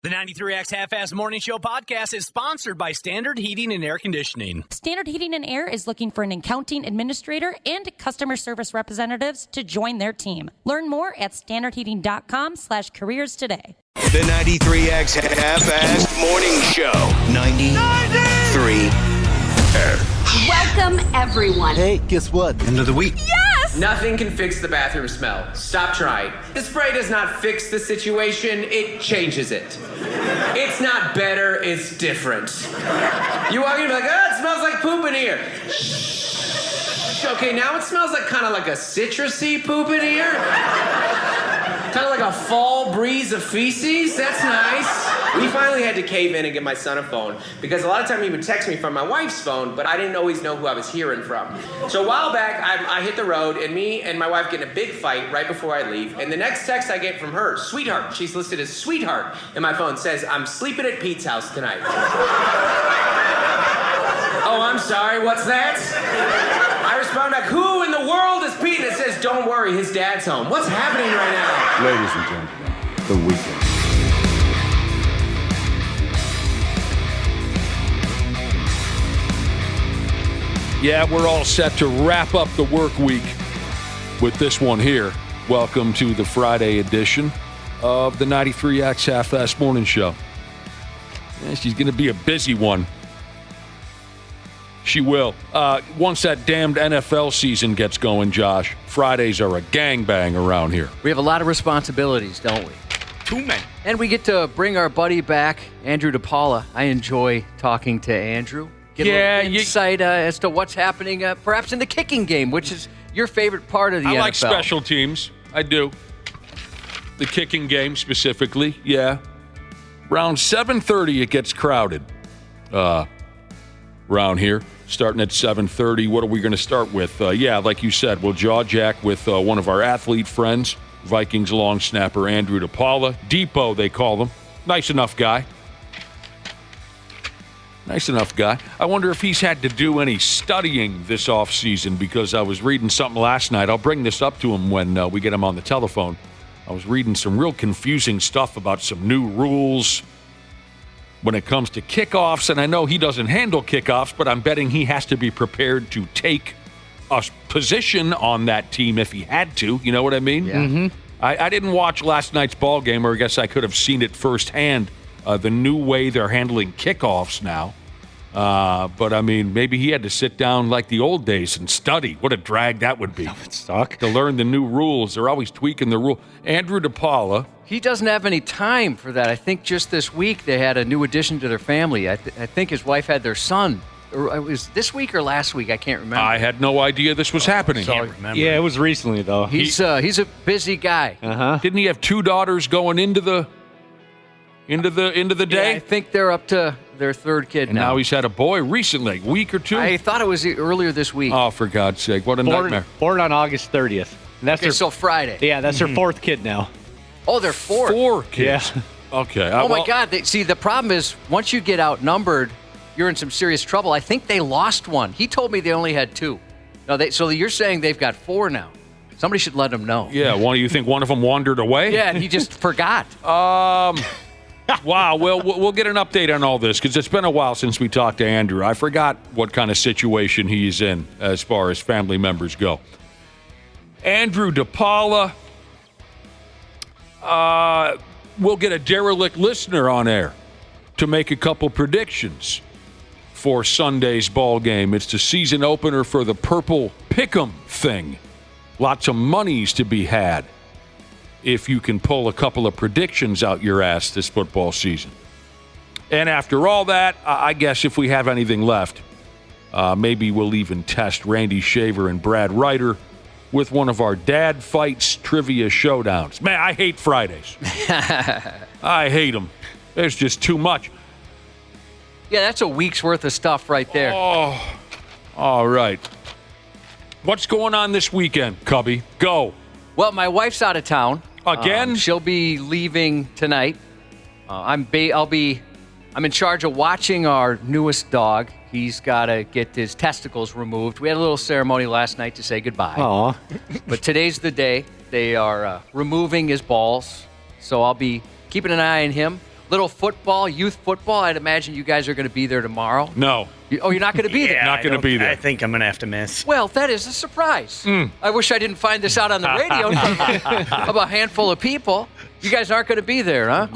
The 93X Half-Ass Morning Show podcast is sponsored by Standard Heating and Air Conditioning. Standard Heating and Air is looking for an accounting administrator and customer service representatives to join their team. Learn more at standardheating.com/careers today. The 93X Half-Ass Morning Show. 93 Welcome, everyone. Hey, guess what? End of the week. Yes! Nothing can fix the bathroom smell. Stop trying. The spray does not fix the situation, it changes it. It's not better, it's different. You walk in and be like, oh, it smells like poop in here. Shh. Okay, now it smells like kind of like a citrusy poop in here. Kind of like a fall breeze of feces. That's nice. We finally had to cave in and get my son a phone because a lot of time he would text me from my wife's phone, but I didn't always know who I was hearing from. So a while back, I hit the road, and me and my wife get in a big fight right before I leave. And the next text I get from her, sweetheart, she's listed as sweetheart in my phone, says, I'm sleeping at Pete's house tonight. Oh, I'm sorry, what's that? I respond back, who in the world is Pete? And it says, don't worry, his dad's home. What's happening right now? Ladies and gentlemen, the weekend. Yeah, we're all set to wrap up the work week with this one here. Welcome to the Friday edition of the 93X Half-Ass Morning Show. Yeah, she's going to be a busy one. She will. Once that damned NFL season gets going, Josh, Fridays are a gangbang around here. We have a lot of responsibilities, don't we? Too many. And we get to bring our buddy back, Andrew DePaola. I enjoy talking to Andrew. Get a little insight as to what's happening, perhaps in the kicking game, which is your favorite part of the NFL. I like special teams. I do. The kicking game specifically, yeah. Around 7:30, it gets crowded around here. Starting at 7:30, what are we going to start with? Like you said, we'll jaw jack with one of our athlete friends, Vikings long snapper Andrew Depala. Depot, they call him. Nice enough guy. Nice enough guy. I wonder if he's had to do any studying this offseason because I was reading something last night. I'll bring this up to him when we get him on the telephone. I was reading some real confusing stuff about some new rules when it comes to kickoffs, and I know he doesn't handle kickoffs, but I'm betting he has to be prepared to take a position on that team if he had to. You know what I mean? Yeah. Mm-hmm. I didn't watch last night's ball game, or I guess I could have seen it firsthand, the new way they're handling kickoffs now. But, I mean, maybe he had to sit down like the old days and study. What a drag that would be. To learn the new rules. They're always tweaking the rule. Andrew DePaula. He doesn't have any time for that. I think just this week they had a new addition to their family. I think his wife had their son. Or it was this week or last week? I can't remember. I had no idea this was happening. Sorry. Yeah, it was recently, though. He's a busy guy. Uh-huh. Didn't he have two daughters going into the day? Yeah, I think they're up to their third kid and now he's had a boy recently, a week or two. I thought it was earlier this week. Oh, for God's sake! What a nightmare! Born on August 30th. And that's so Friday. Yeah, that's her fourth kid now. Oh, they're fourth. 4 kids. Yeah. Okay. Oh my God! The problem is once you get outnumbered, you're in some serious trouble. I think they lost one. He told me they only had 2. No, so you're saying they've got 4 now. Somebody should let him know. Yeah. You think one of them wandered away? Yeah, and he just forgot. Wow. Well, we'll get an update on all this because it's been a while since we talked to Andrew. I forgot what kind of situation he's in as far as family members go. Andrew Depala. We'll get a derelict listener on air to make a couple predictions for Sunday's ball game. It's the season opener for the Purple Pick'em thing. Lots of monies to be had if you can pull a couple of predictions out your ass this football season. And after all that, I guess if we have anything left, maybe we'll even test Randy Shaver and Brad Ryder with one of our Dad Fights Trivia Showdowns. Man, I hate Fridays. I hate them. There's just too much. Yeah, that's a week's worth of stuff right there. Oh, all right. What's going on this weekend, Cubby? Go. Well, my wife's out of town. Again? She'll be leaving tonight. I'm in charge of watching our newest dog. He's got to get his testicles removed. We had a little ceremony last night to say goodbye. Aw. But today's the day. They are removing his balls. So I'll be keeping an eye on him. little football, youth football. I'd imagine you guys are going to be there tomorrow. No. You're not going to be there? Not going to be there. I think I'm going to have to miss. Well, that is a surprise. I wish I didn't find this out on the radio from a handful of people. You guys aren't going to be there, huh?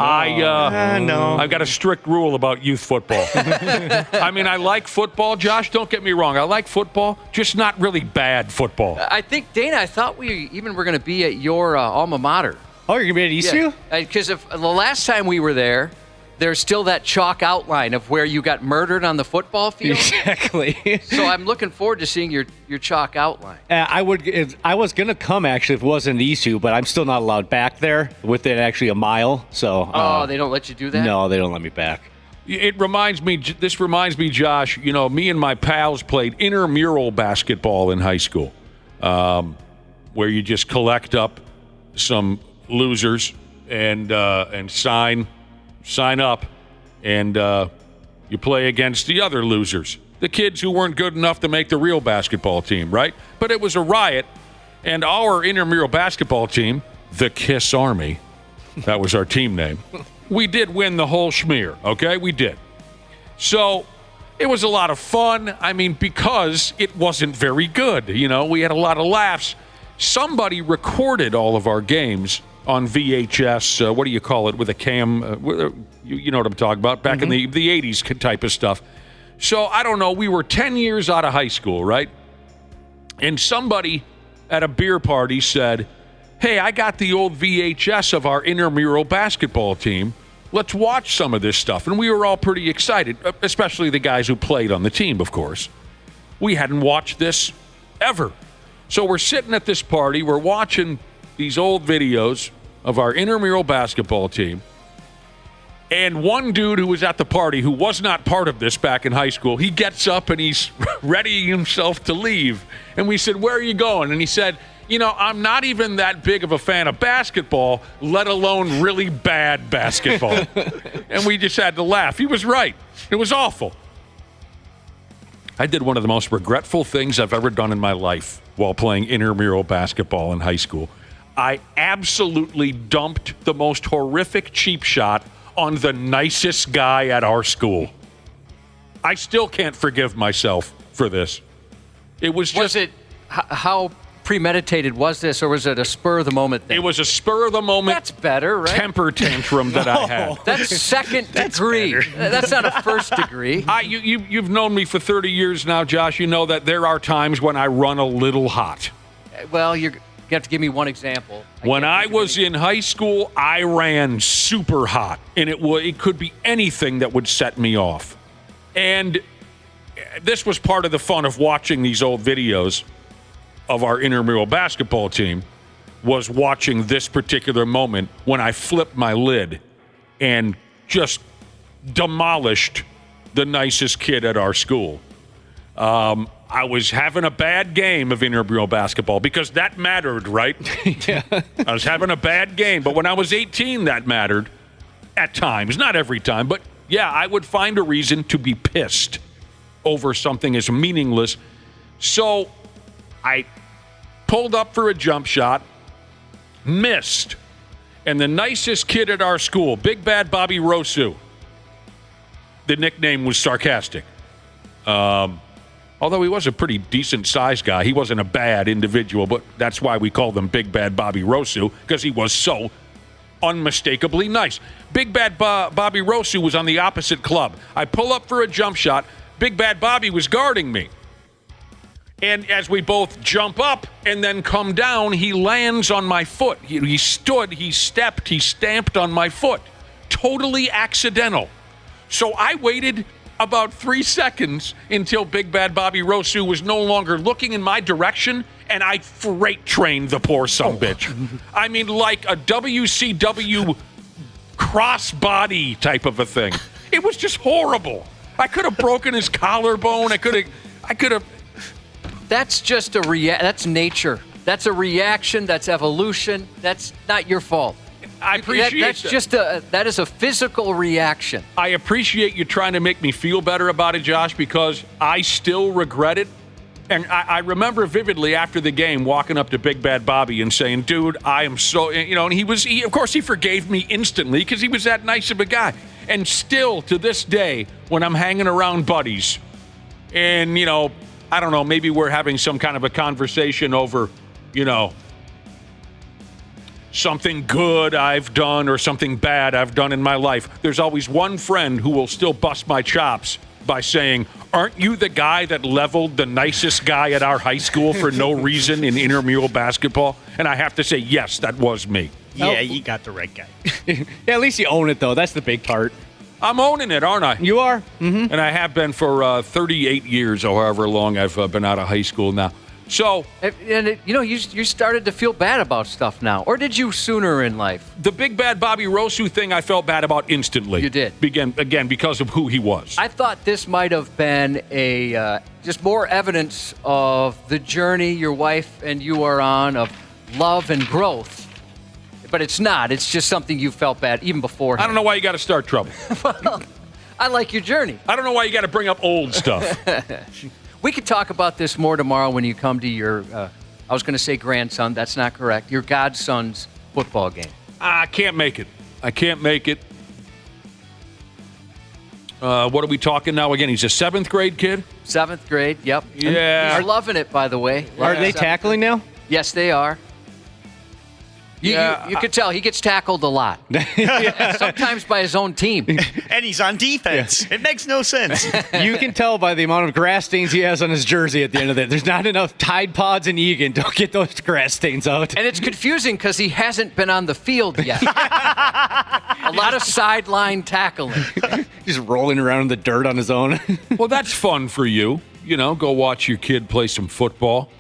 No. I've got a strict rule about youth football. I mean, I like football, Josh. Don't get me wrong. I like football, just not really bad football. I think, Dana, I thought we even were going to be at your alma mater. Oh, you're going to be at ECU? Because the last time we were there, there's still that chalk outline of where you got murdered on the football field. Exactly. So I'm looking forward to seeing your chalk outline. I was going to come, actually, if it wasn't ECU, but I'm still not allowed back there within actually a mile. So. They don't let you do that? No, they don't let me back. This reminds me, Josh, me and my pals played intramural basketball in high school, where you just collect up some losers and sign up, and you play against the other losers, the kids who weren't good enough to make the real basketball team, right? But it was a riot, and our intramural basketball team, the Kiss Army, that was our team name, we did win the whole schmear, okay? We did. So it was a lot of fun, because it wasn't very good. We had a lot of laughs. Somebody recorded all of our games on VHS, what do you call it, with a cam, you know what I'm talking about, back in the 80s type of stuff. So, I don't know, we were 10 years out of high school, right? And somebody at a beer party said, hey, I got the old VHS of our intramural basketball team. Let's watch some of this stuff. And we were all pretty excited, especially the guys who played on the team, of course. We hadn't watched this ever. So we're sitting at this party, we're watching these old videos of our intramural basketball team, and one dude who was at the party who was not part of this back in high school, he gets up and he's readying himself to leave. And we said, where are you going? And he said, I'm not even that big of a fan of basketball, let alone really bad basketball. And we just had to laugh. He was right. It was awful. I did one of the most regretful things I've ever done in my life while playing intramural basketball in high school. I absolutely dumped the most horrific cheap shot on the nicest guy at our school. I still can't forgive myself for this. It was just... How premeditated was this, or was it a spur-of-the-moment thing? It was a spur-of-the-moment... That's better, right? ...temper tantrum that I had. That's second degree. That's not a first degree. You've known me for 30 years now, Josh. You know that there are times when I run a little hot. Well, you have to give me one example. When I was in high school, I ran super hot, and it could be anything that would set me off. And this was part of the fun of watching these old videos of our intramural basketball team, was watching this particular moment when I flipped my lid and just demolished the nicest kid at our school. I was having a bad game of intramural basketball because that mattered, right? Yeah. I was having a bad game, but when I was 18, that mattered at times. Not every time, but yeah, I would find a reason to be pissed over something as meaningless. So I pulled up for a jump shot, missed, and the nicest kid at our school, Big Bad Bobby Rosu, the nickname was sarcastic. Although he was a pretty decent-sized guy. He wasn't a bad individual, but that's why we called him Big Bad Bobby Rosu, because he was so unmistakably nice. Big Bad Bobby Rosu was on the opposite club. I pull up for a jump shot. Big Bad Bobby was guarding me. And as we both jump up and then come down, he lands on my foot. He stood, he stepped, he stamped on my foot. Totally accidental. So I waited about 3 seconds until Big Bad Bobby Rosu was no longer looking in my direction, and I freight trained the poor sumbitch. I mean, like a WCW crossbody type of a thing. It was just horrible. I could have broken his collarbone. I could have. That's just that's nature. That's a reaction. That's evolution. That's not your fault. I appreciate that is a physical reaction. I appreciate you trying to make me feel better about it, Josh, because I still regret it. And I remember vividly after the game walking up to Big Bad Bobby and saying, dude, I am so, and he of course he forgave me instantly because he was that nice of a guy. And still to this day, when I'm hanging around buddies and, I don't know, maybe we're having some kind of a conversation over, something good I've done or something bad I've done in my life. There's always one friend who will still bust my chops by saying, aren't you the guy that leveled the nicest guy at our high school for no reason in intramural basketball? And I have to say, yes, that was me. Yeah, you got the right guy. Yeah, at least you own it, though. That's the big part. I'm owning it, aren't I? You are? Mm-hmm. And I have been for 38 years or however long I've been out of high school now. So, you started to feel bad about stuff now, or did you sooner in life? The Big Bad Bobby Rosu thing I felt bad about instantly. You did. Again, because of who he was. I thought this might have been just more evidence of the journey your wife and you are on of love and growth. But it's not. It's just something you felt bad even before. I don't know why you got to start trouble. Well, I like your journey. I don't know why you got to bring up old stuff. We could talk about this more tomorrow when you come to your, I was going to say grandson. That's not correct. Your godson's football game. I can't make it. What are we talking now again? He's a 7th grade kid? 7th grade, yep. Yeah. He's loving it, by the way. Are they tackling now? Yes, they are. You could tell he gets tackled a lot. Sometimes by his own team. And he's on defense. Yeah. It makes no sense. You can tell by the amount of grass stains he has on his jersey at the end of it. There's not enough Tide Pods in Egan to get those grass stains out. And it's confusing because he hasn't been on the field yet. A lot of sideline tackling. Just rolling around in the dirt on his own. Well, that's fun for you. Go watch your kid play some football.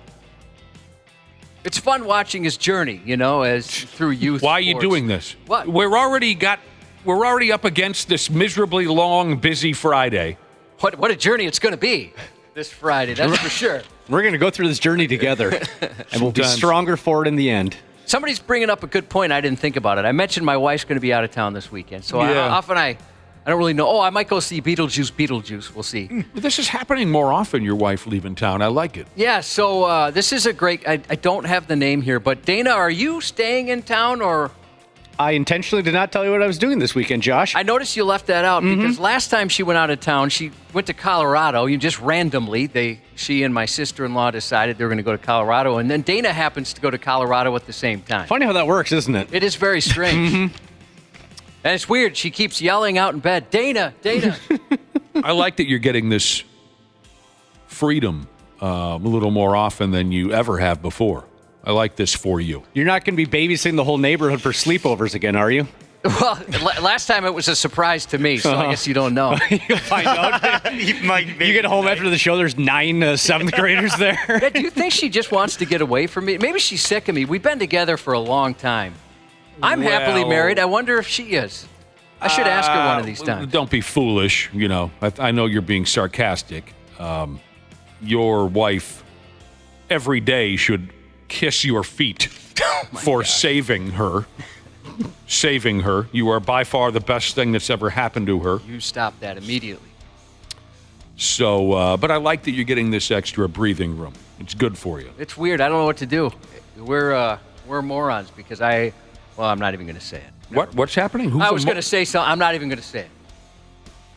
It's fun watching his journey, as through youth. Why are you doing this? What? We're already up against this miserably long, busy Friday. What a journey it's going to be this Friday, that's for sure. We're going to go through this journey together, and we'll be stronger for it in the end. Somebody's bringing up a good point. I didn't think about it. I mentioned my wife's going to be out of town this weekend, so I don't really know. Oh, I might go see Beetlejuice. We'll see. This is happening more often, your wife leaving town. I like it. Yeah, so this is a great... I don't have the name here, but Dana, are you staying in town or... I intentionally did not tell you what I was doing this weekend, Josh. I noticed you left that out because last time she went out of town, she went to Colorado. Just randomly, she and my sister-in-law decided they were going to go to Colorado, and then Dana happens to go to Colorado at the same time. Funny how that works, isn't it? It is very strange. And it's weird. She keeps yelling out in bed, Dana. I like that you're getting this freedom a little more often than you ever have before. I like this for you. You're not going to be babysitting the whole neighborhood for sleepovers again, are you? Well, last time it was a surprise to me, so I guess you don't know. You'll find out. You get home after the show, there's 9 7th graders there. Yeah, do you think she just wants to get away from me? Maybe she's sick of me. We've been together for a long time. I'm happily married. I wonder if she is. I should ask her one of these times. Don't be foolish. I know you're being sarcastic. Your wife every day should kiss your feet for saving her. Saving her. You are by far the best thing that's ever happened to her. You stop that immediately. So, but I like that you're getting this extra breathing room. It's good for you. It's weird. I don't know what to do. We're morons because well, I'm not even going to say it. What's happening? I was going to say something. I'm not even going to say it.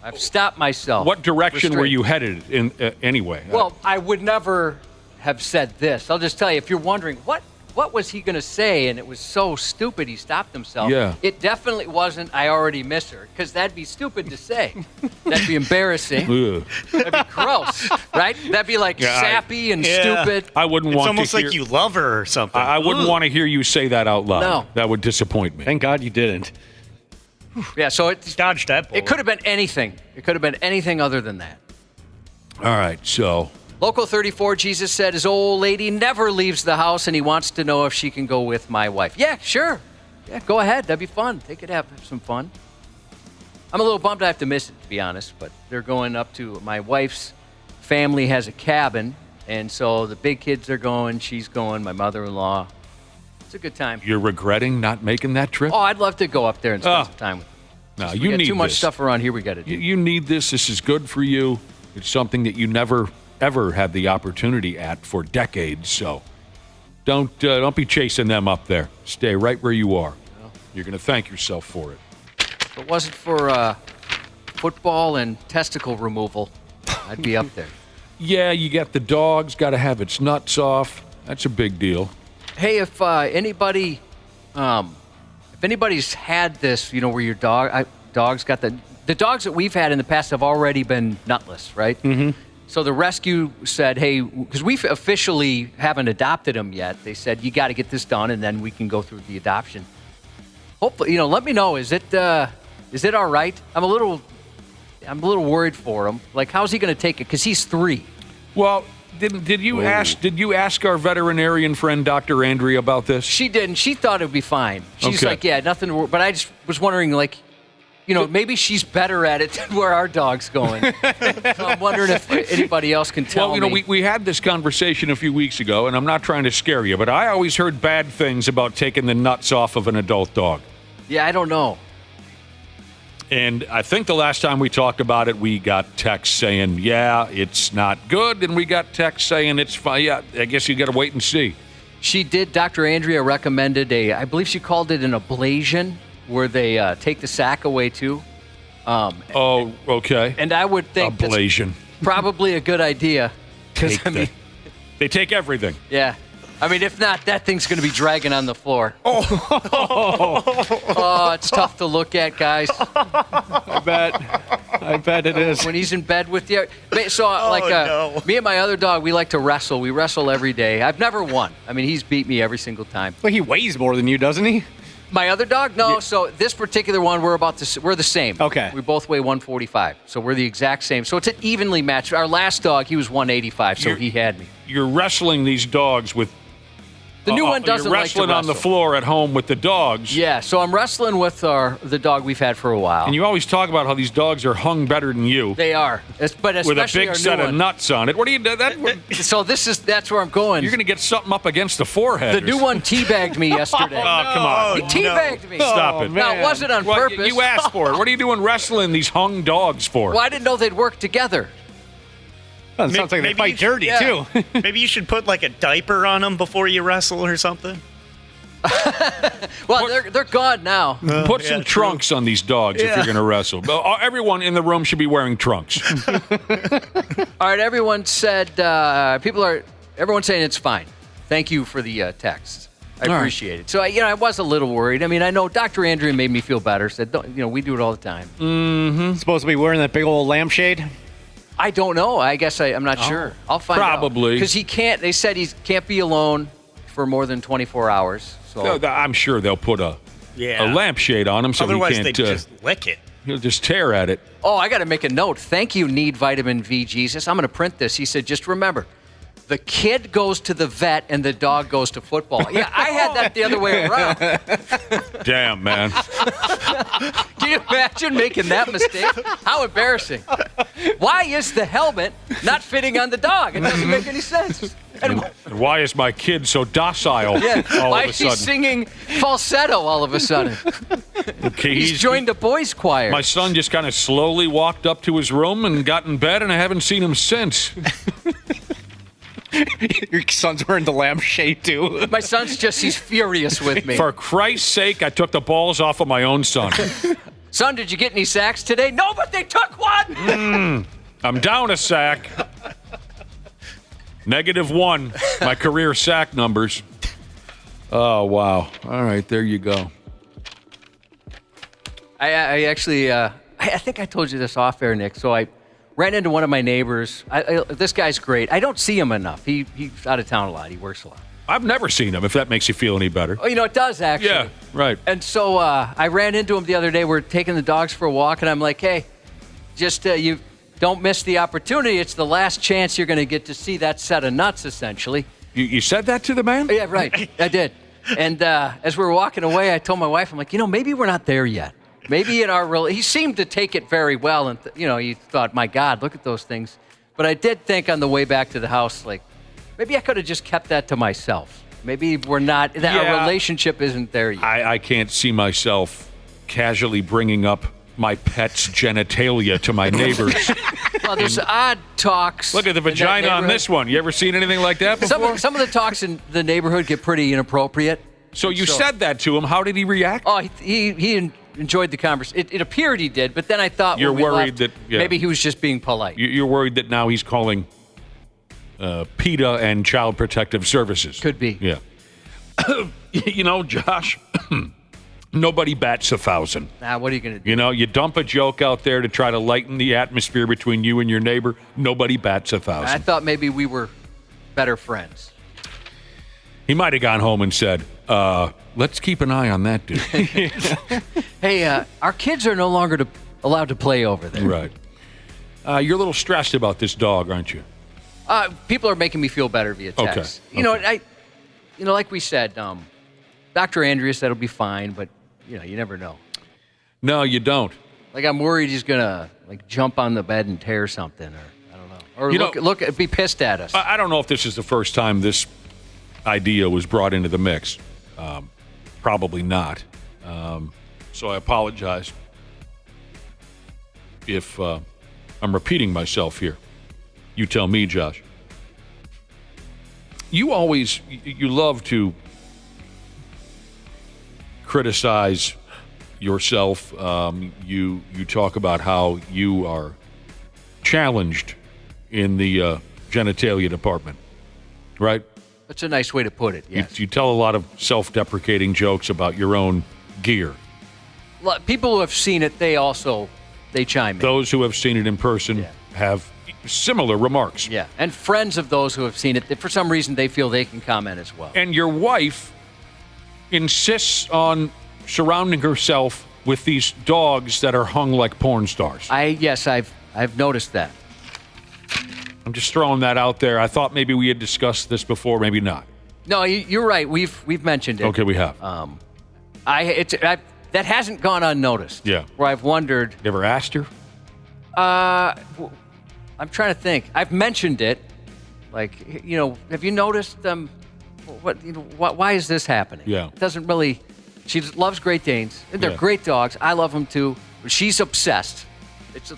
I've stopped myself. What direction were you headed in anyway? Well, I would never have said this. I'll just tell you, if you're wondering, what was he going to say? And it was so stupid he stopped himself. Yeah. It definitely wasn't, I already miss her, because that'd be stupid to say. That'd be embarrassing. That'd be gross, right? That'd be like sappy and stupid. I wouldn't want to It's almost like you love her or something. I wouldn't want to hear you say that out loud. No. That would disappoint me. Thank God you didn't. Yeah, so dodged that bullet. It could have been anything. It could have been anything other than that. All right, so... Local 34, Jesus said his old lady never leaves the house, and he wants to know if she can go with my wife. Yeah, sure. Yeah, go ahead. That'd be fun. They could have some fun. I'm a little bummed I have to miss it, to be honest, but they're going up to my wife's family has a cabin, and so the big kids are going, she's going, my mother-in-law. It's a good time. You're regretting not making that trip? Oh, I'd love to go up there and spend some time with them. No, we got too much stuff around here we got to do. You need this. This is good for you. It's something that you never ever had the opportunity at for decades. So don't be chasing them up there. Stay right where you are. You're going to thank yourself for it. If it wasn't for football and testicle removal, I'd be up there. Yeah, you got the dog's got to have its nuts off. That's a big deal. Hey, if anybody's had this, where your dog's got the dogs that we've had in the past have already been nutless, right? Mm-hmm. So the rescue said, hey, because we officially haven't adopted them yet, they said, you got to get this done, and then we can go through the adoption. Hopefully, let me know. Is it all right? I'm a little worried for him. Like, how's he going to take it? Because he's 3. Well, did you ask our veterinarian friend Dr. Andrea about this? She didn't. She thought it would be fine. She's like, yeah, nothing to worry. But I just was wondering, like, maybe she's better at it than where our dog's going. So I'm wondering if anybody else can tell me. We had this conversation a few weeks ago, and I'm not trying to scare you, but I always heard bad things about taking the nuts off of an adult dog. Yeah, I don't know. And I think the last time we talked about it, we got texts saying, yeah, it's not good, and we got texts saying it's fine. Yeah, I guess you got to wait and see. She did. Dr. Andrea recommended I believe she called it an ablation, where they take the sac away too. Okay. And I would think ablation. That's probably a good idea. Because they take everything. Yeah. I mean, if not, that thing's going to be dragging on the floor. Oh, it's tough to look at, guys. I bet it is. When he's in bed with you. So, me and my other dog, we like to wrestle. We wrestle every day. I've never won. I mean, he's beat me every single time. Well, he weighs more than you, doesn't he? My other dog? No. Yeah. So this particular one, we're the same. Okay. We both weigh 145. So we're the exact same. So it's an evenly matched. Our last dog, he was 185, so he had me. You're wrestling these dogs with... The new one doesn't like to wrestle. You're wrestling on the floor at home with the dogs. Yeah, so I'm wrestling with the dog we've had for a while. And you always talk about how these dogs are hung better than you. They are, but especially with a big set of nuts on it. What do you do? So that's where I'm going. You're going to get something up against the forehead. The new one teabagged me yesterday. Oh, come on. He teabagged me. Stop it. No, it wasn't on purpose. You asked for it. What are you doing wrestling these hung dogs for? Well, I didn't know they'd work together. Well, it sounds like they fight dirty, too. Maybe you should put like a diaper on them before you wrestle or something. Well, they're gone now. Put some trunks on these dogs if you're going to wrestle. Everyone in the room should be wearing trunks. All right, everyone said everyone's saying it's fine. Thank you for the text. I appreciate it. So I was a little worried. I mean, I know Dr. Andrea made me feel better. Said, we do it all the time. Mm-hmm. Supposed to be wearing that big old lampshade? I don't know. I guess I'm not sure. I'll find out. Probably. Because he can't. They said he can't be alone for more than 24 hours. So I'm sure they'll put a lampshade on him so otherwise he can't. They just lick it. He'll just tear at it. Oh, I got to make a note. Thank you, Need Vitamin V, Jesus. I'm going to print this. He said, just remember, the kid goes to the vet and the dog goes to football. Yeah, I had that the other way around. Damn, man. Can you imagine making that mistake? How embarrassing. Why is the helmet not fitting on the dog? It doesn't make any sense. And why is my kid so docile all why of a is sudden? he singing falsetto all of a sudden? Okay, he's joined the boys' choir. My son just kind of slowly walked up to his room and got in bed, and I haven't seen him since. Your son's wearing the lampshade, too. My son's he's furious with me. For Christ's sake, I took the balls off of my own son. Son, did you get any sacks today? No, but they took one! I'm down a sack. -1, my career sack numbers. Oh, wow. All right, there you go. I actually, I think I told you this off air, Nick. So I ran into one of my neighbors. This guy's great. I don't see him enough. He's out of town a lot. He works a lot. I've never seen him, if that makes you feel any better. Oh, it does, actually. Yeah, right. And so I ran into him the other day. We're taking the dogs for a walk, and I'm like, hey, just you don't miss the opportunity. It's the last chance you're going to get to see that set of nuts, essentially. You said that to the man? Yeah, right. I did. And as we were walking away, I told my wife, I'm like, maybe we're not there yet. Maybe in our he seemed to take it very well, and he thought, my God, look at those things. But I did think on the way back to the house, like, maybe I could have just kept that to myself. Maybe we're not. Our relationship isn't there yet. I can't see myself casually bringing up my pet's genitalia to my neighbors Well, there's odd talks. Look at the vagina on this one. You ever seen anything like that before? Some of the talks in the neighborhood get pretty inappropriate. So you said that to him. How did he react? Oh, he enjoyed the conversation. It appeared he did, but then I thought You're when we worried left, that maybe he was just being polite. You're worried that now he's calling PETA and Child Protective Services. Could be. Yeah. Josh, nobody bats 1,000. What are you going to do? You dump a joke out there to try to lighten the atmosphere between you and your neighbor. Nobody bats 1,000. I thought maybe we were better friends. He might have gone home and said, let's keep an eye on that dude. Hey, our kids are no longer allowed to play over there. Right. You're a little stressed about this dog, aren't you? People are making me feel better via text. Okay. Like we said, Dr. Andrea said it'll be fine, but you never know. No, you don't. Like I'm worried he's gonna jump on the bed and tear something, or I don't know, or be pissed at us. I don't know if this is the first time this idea was brought into the mix. Probably not. So I apologize if I'm repeating myself here. You tell me, Josh. You love to criticize yourself. You talk about how you are challenged in the genitalia department, right? That's a nice way to put it, yes. You tell a lot of self-deprecating jokes about your own gear. People who have seen it, they chime in. Those who have seen it in person have similar remarks. Yeah, and friends of those who have seen it, for some reason, they feel they can comment as well. And your wife insists on surrounding herself with these dogs that are hung like porn stars. I've noticed that. I'm just throwing that out there. I thought maybe we had discussed this before, maybe not. No, you're right. We've mentioned it. Okay, we have. That hasn't gone unnoticed. Yeah. Where I've wondered. You ever asked her? I'm trying to think. I've mentioned it. Have you noticed why is this happening? Yeah. It doesn't really. She loves Great Danes. They're great dogs. I love them too. But she's obsessed.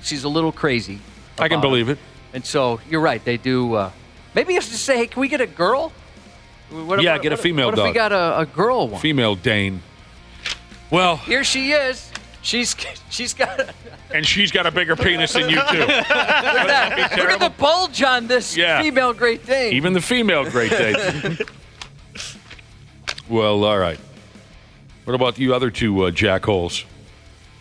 She's a little crazy. I can believe it. And so you're right. They do. Maybe you have to say, hey, can we get a girl? Get a female dog. What if we got a girl one? Female Dane. Well, here she is. She's got. And she's got a bigger penis than you too. Look at the bulge on this female Great Dane. Even the female Great Dane. Well, all right. What about you other two jackholes?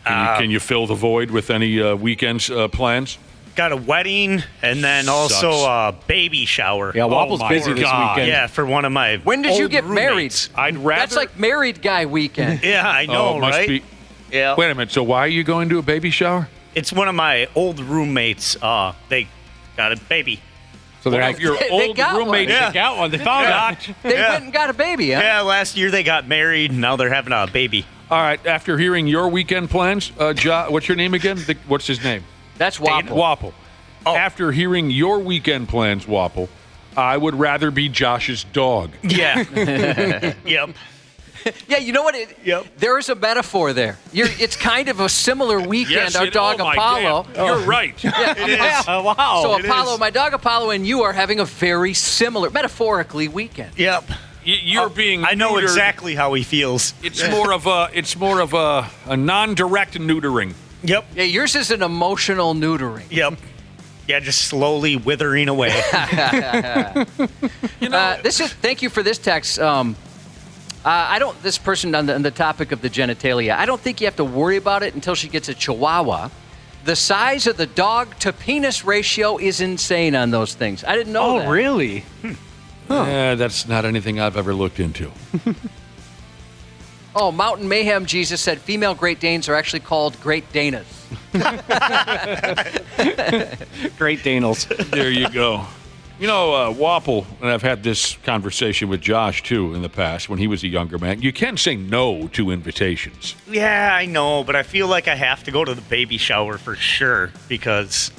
Can you fill the void with any weekends plans? Got a wedding and then also a baby shower. Yeah, Wapple's busy this weekend. Yeah, for one of my When did you get roommates. married? I'd rather. That's like married guy weekend. Yeah, I know, must right? be. Yeah. Wait a minute. So why are you going to a baby shower? It's one of my old roommates. They got a baby. So they're One like of your They old got one. roommates. Yeah. They got one. They found it. They went and got a baby, huh? Yeah, last year they got married. Now they're having a baby. All right. After hearing your weekend plans, what's your name again? What's his name? That's Wapple. Wapple. Oh. After hearing your weekend plans, Wapple, I would rather be Josh's dog. Yeah. Yep. Yeah, you know what? Yep. There is a metaphor there. It's kind of a similar weekend. Yes, Our dog my Apollo. damn. You're right. It is. Wow. So it Apollo, is. my dog Apollo, and you are having a very similar, metaphorically, weekend. Yep. You're being. I know neutered. exactly how he feels. It's more of a non-direct neutering. Yep. Yeah, yours is an emotional neutering. Yep. Yeah, just slowly withering away. Thank you for this text. This person on the topic of the genitalia, I don't think you have to worry about it until she gets a chihuahua. The size of the dog to penis ratio is insane on those things. I didn't know that. Oh, really? Yeah, that's not anything I've ever looked into. Oh, Mountain Mayhem Jesus said female Great Danes are actually called Great Danas. Great Danels. There you go. Wapple, and I've had this conversation with Josh, too, in the past, when he was a younger man. You can say no to invitations. Yeah, I know, but I feel like I have to go to the baby shower for sure because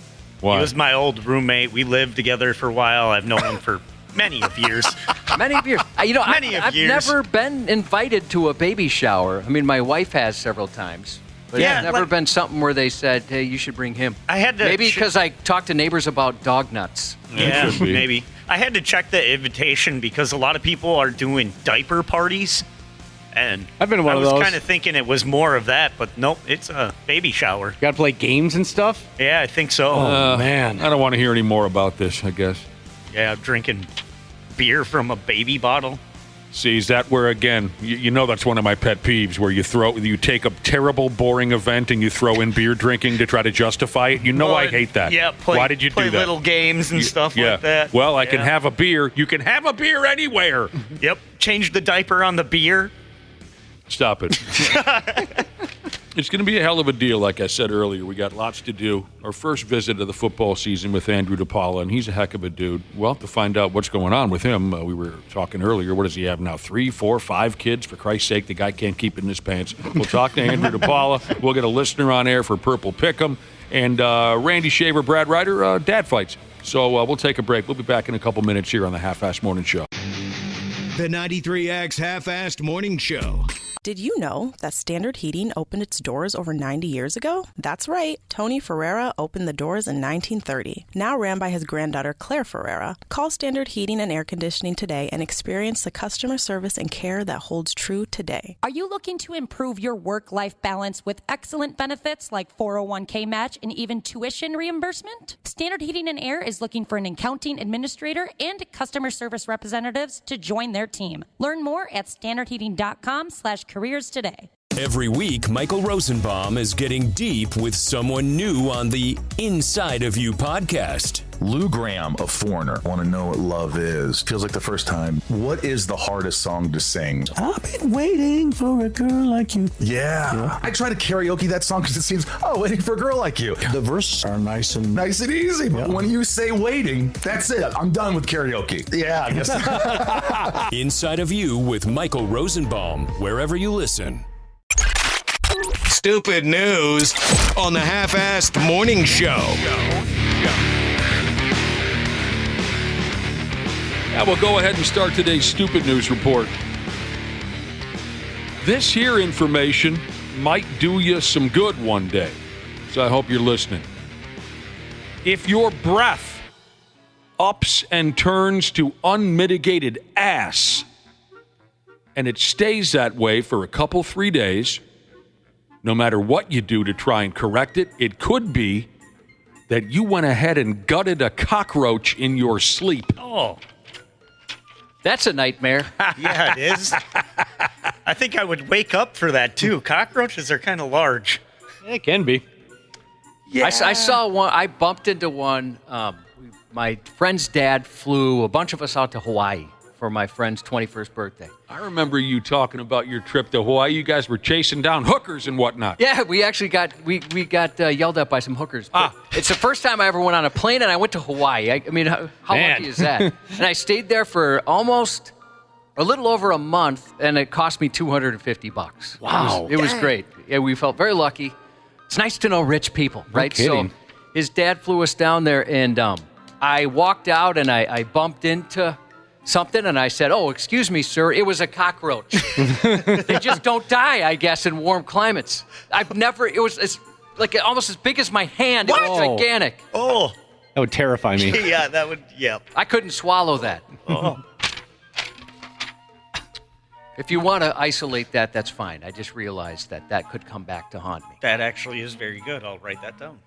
Why? he was my old roommate. We lived together for a while. I've known him for many of years. Many of years. I've years. never been invited to a baby shower. I mean, my wife has several times. But it's never been something where they said, hey, you should bring him. I had to Maybe because I talked to neighbors about dog nuts. Yeah, maybe. I had to check the invitation because a lot of people are doing diaper parties. And I've been to one of those. I was kind of thinking it was more of that, but nope, it's a baby shower. Got to play games and stuff? Yeah, I think so. Oh, man. I don't want to hear any more about this, I guess. Yeah, drinking beer from a baby bottle. See, is that where, again, you know that's one of my pet peeves, where you take a terrible, boring event and you throw in beer drinking to try to justify it? You know I hate that. Yeah, why did you do that? Play little games and stuff like that. Well, I can have a beer. You can have a beer anywhere. Yep, change the diaper on the beer. Stop it. It's going to be a hell of a deal, like I said earlier. We got lots to do. Our first visit of the football season with Andrew DePaola, and he's a heck of a dude. Well, to find out what's going on with him, we were talking earlier. What does he have now? 3, 4, 5 kids? For Christ's sake, the guy can't keep it in his pants. We'll talk to Andrew DePaola. We'll get a listener on air for Purple Pick'em. And Randy Shaver, Brad Ryder, dad fights. So we'll take a break. We'll be back in a couple minutes here on the Half-Assed Morning Show. The 93X Half-Assed Morning Show. Did you know that Standard Heating opened its doors over 90 years ago? That's right. Tony Ferreira opened the doors in 1930, now ran by his granddaughter Claire Ferreira. Call Standard Heating and Air Conditioning today and experience the customer service and care that holds true today. Are you looking to improve your work-life balance with excellent benefits like 401k match and even tuition reimbursement? Standard Heating and Air is looking for an accounting administrator and customer service representatives to join their team. Learn more at standardheating.com/careers today. Every week, Michael Rosenbaum is getting deep with someone new on the Inside of You podcast. Lou Graham of Foreigner. Want to know what love is. Feels like the first time. What is the hardest song to sing? I've been waiting for a girl like you. Yeah. I try to karaoke that song because it seems, waiting for a girl like you. The verses are nice and easy. But when you say waiting, that's it. I'm done with karaoke. Yeah, I guess. Inside of You with Michael Rosenbaum, wherever you listen. Stupid news on the Half-Assed Morning Show. Yeah, we'll go ahead and start today's stupid news report. This here information might do you some good one day, so I hope you're listening. If your breath ups and turns to unmitigated ass, and it stays that way for a couple, 3 days, no matter what you do to try and correct it, it could be that you went ahead and gutted a cockroach in your sleep. Oh. That's a nightmare. Yeah, it is. I think I would wake up for that, too. Cockroaches are kind of large. It can be. Yeah. I saw one. I bumped into one. My friend's dad flew a bunch of us out to Hawaii for my friend's 21st birthday. I remember you talking about your trip to Hawaii. You guys were chasing down hookers and whatnot. Yeah, we actually got yelled at by some hookers. It's the first time I ever went on a plane, and I went to Hawaii. I mean, how lucky is that? And I stayed there for almost a little over a month, and it cost me $250. Wow. It was great. Yeah, we felt very lucky. It's nice to know rich people, right? No kidding. So his dad flew us down there, and I walked out, and I bumped into something, and I said, "Oh, excuse me, sir, it was a cockroach." They just don't die, I guess, in warm climates. It's like almost as big as my hand. What? It was gigantic. Oh. That would terrify me. Yeah, that would, yeah. I couldn't swallow that. Oh. If you want to isolate that, that's fine. I just realized that could come back to haunt me. That actually is very good. I'll write that down.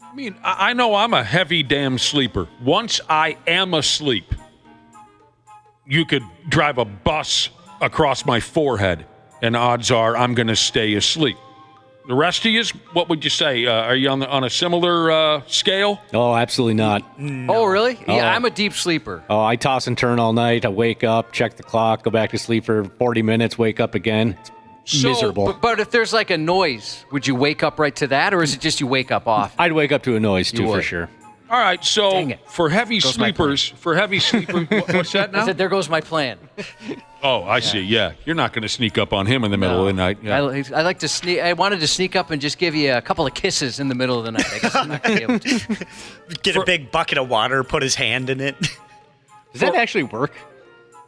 I mean, I know I'm a heavy damn sleeper. Once I am asleep, you could drive a bus across my forehead, and odds are I'm going to stay asleep. The rest of you, what would you say? Are you on a similar scale? Oh, absolutely not. No. Oh, really? Yeah, I'm a deep sleeper. Oh, I toss and turn all night. I wake up, check the clock, go back to sleep for 40 minutes, wake up again. It's miserable. But if there's like a noise, would you wake up right to that, or is it just you wake up off? I'd wake up to a noise, too, for sure. All right, so for heavy sleepers, what's that now? I said, there goes my plan. Oh, I see. Yeah, you're not going to sneak up on him in the middle of the night. Yeah. I like to sneak. I wanted to sneak up and just give you a couple of kisses in the middle of the night. I guess I'm not going to be able to. Get a big bucket of water, put his hand in it. Does that actually work?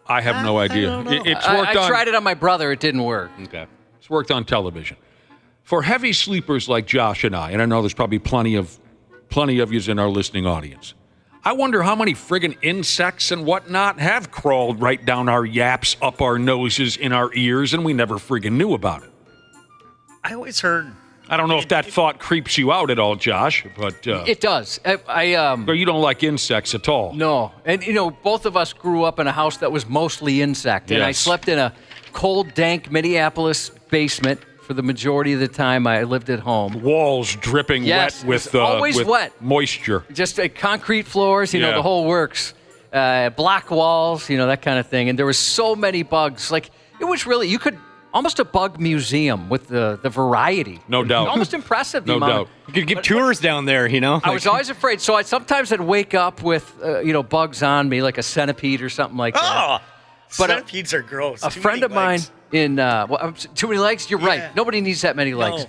I have no idea. I tried it on my brother. It didn't work. Okay. It's worked on television. For heavy sleepers like Josh and I know there's probably plenty of yous in our listening audience, I wonder how many friggin' insects and whatnot have crawled right down our yaps, up our noses, in our ears, and we never friggin' knew about it. I always heard. I don't know if that thought creeps you out at all, Josh, but it does. Or you don't like insects at all. No, and both of us grew up in a house that was mostly insect, and I slept in a cold, dank Minneapolis basement for the majority of the time I lived at home. Walls dripping wet with always wet moisture. Just concrete floors, the whole works. Block walls, that kind of thing. And there was so many bugs. Like, it was really, you could almost a bug museum with the variety. No doubt. Almost impressive. No doubt. You could give tours down there, I was always afraid. So sometimes I'd wake up with, bugs on me, like a centipede or something like that. Oh, centipedes are gross. A friend of mine too many legs? You're right. Nobody needs that many legs.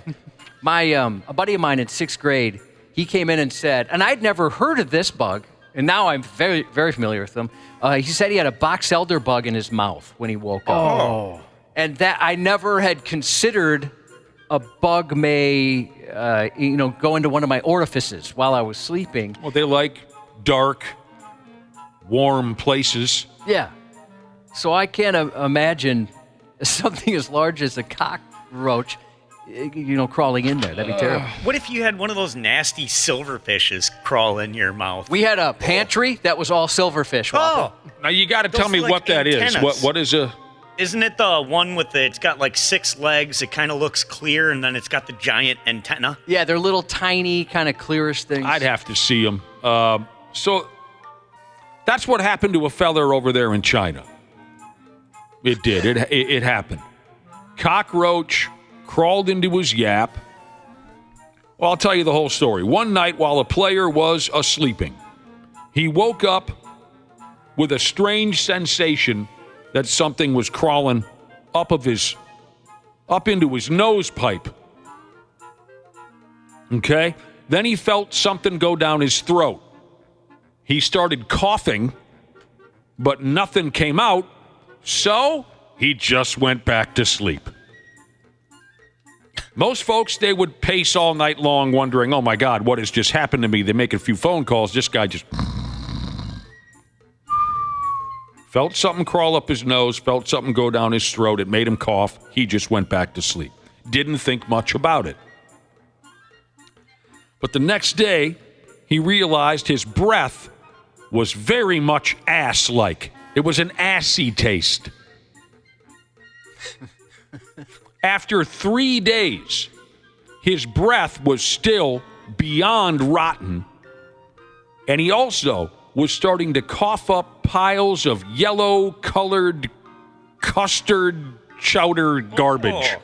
My a buddy of mine in 6th grade, he came in and said, and I'd never heard of this bug, and now I'm very, very familiar with them. He said he had a box elder bug in his mouth when he woke up. Oh. And that I never had considered a bug may, go into one of my orifices while I was sleeping. Well, they like dark, warm places. Yeah. So I can't imagine something as large as a cockroach, crawling in there. That'd be terrible. What if you had one of those nasty silverfishes crawl in your mouth? We had a pantry that was all silverfish. Oh, now you got to tell me what that is. What is a? Isn't it the one with it's got like 6 legs? It kind of looks clear, and then it's got the giant antenna. Yeah, they're little tiny, kind of clearish things. I'd have to see them. So that's what happened to a feller over there in China. It did. It happened. Cockroach crawled into his yap. Well, I'll tell you the whole story. One night while a player was sleeping, he woke up with a strange sensation that something was crawling up into his nose pipe. Okay? Then he felt something go down his throat. He started coughing, but nothing came out. So he just went back to sleep. Most folks, they would pace all night long wondering, oh my God, what has just happened to me? They make a few phone calls. This guy just felt something crawl up his nose, felt something go down his throat. It made him cough. He just went back to sleep. Didn't think much about it. But the next day, he realized his breath was very much ass-like. It was an assy taste. After 3 days, his breath was still beyond rotten, and he also was starting to cough up piles of yellow-colored custard chowder garbage.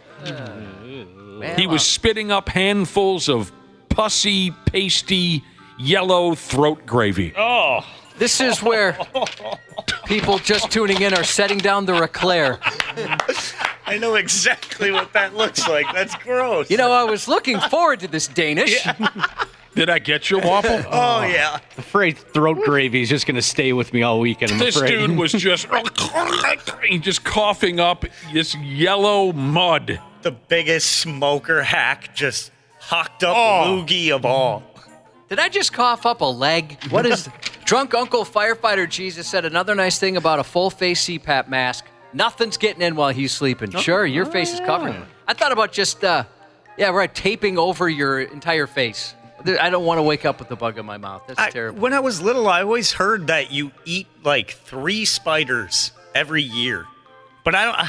He was spitting up handfuls of pussy, pasty, yellow throat gravy. Oh. This is where people just tuning in are setting down the Reclaire. I know exactly what that looks like. That's gross. I was looking forward to this Danish. Yeah. Did I get your waffle? Oh, yeah. I'm afraid throat gravy is just going to stay with me all weekend. This dude was just coughing up this yellow mud. The biggest smoker hack, just hocked up loogie of all. Did I just cough up a leg? What is... Drunk Uncle Firefighter Jesus said another nice thing about a full-face CPAP mask. Nothing's getting in while he's sleeping. Sure, your face is covered. I thought about just, taping over your entire face. I don't want to wake up with the bug in my mouth. That's terrible. When I was little, I always heard that you eat like 3 spiders every year. But I don't.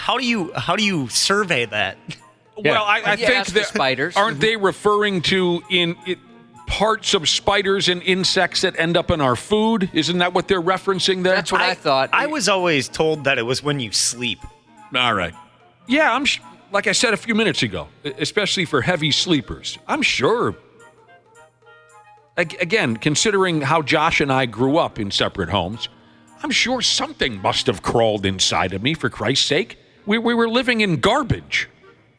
How do you survey that? Yeah. Well, I think that spiders. Aren't they referring to parts of spiders and insects that end up in our food? Isn't that what they're referencing there? That's what I thought. I was always told that it was when you sleep. All right. Yeah, like I said a few minutes ago, especially for heavy sleepers, I'm sure. Again, considering how Josh and I grew up in separate homes, I'm sure something must have crawled inside of me, for Christ's sake. We were living in garbage.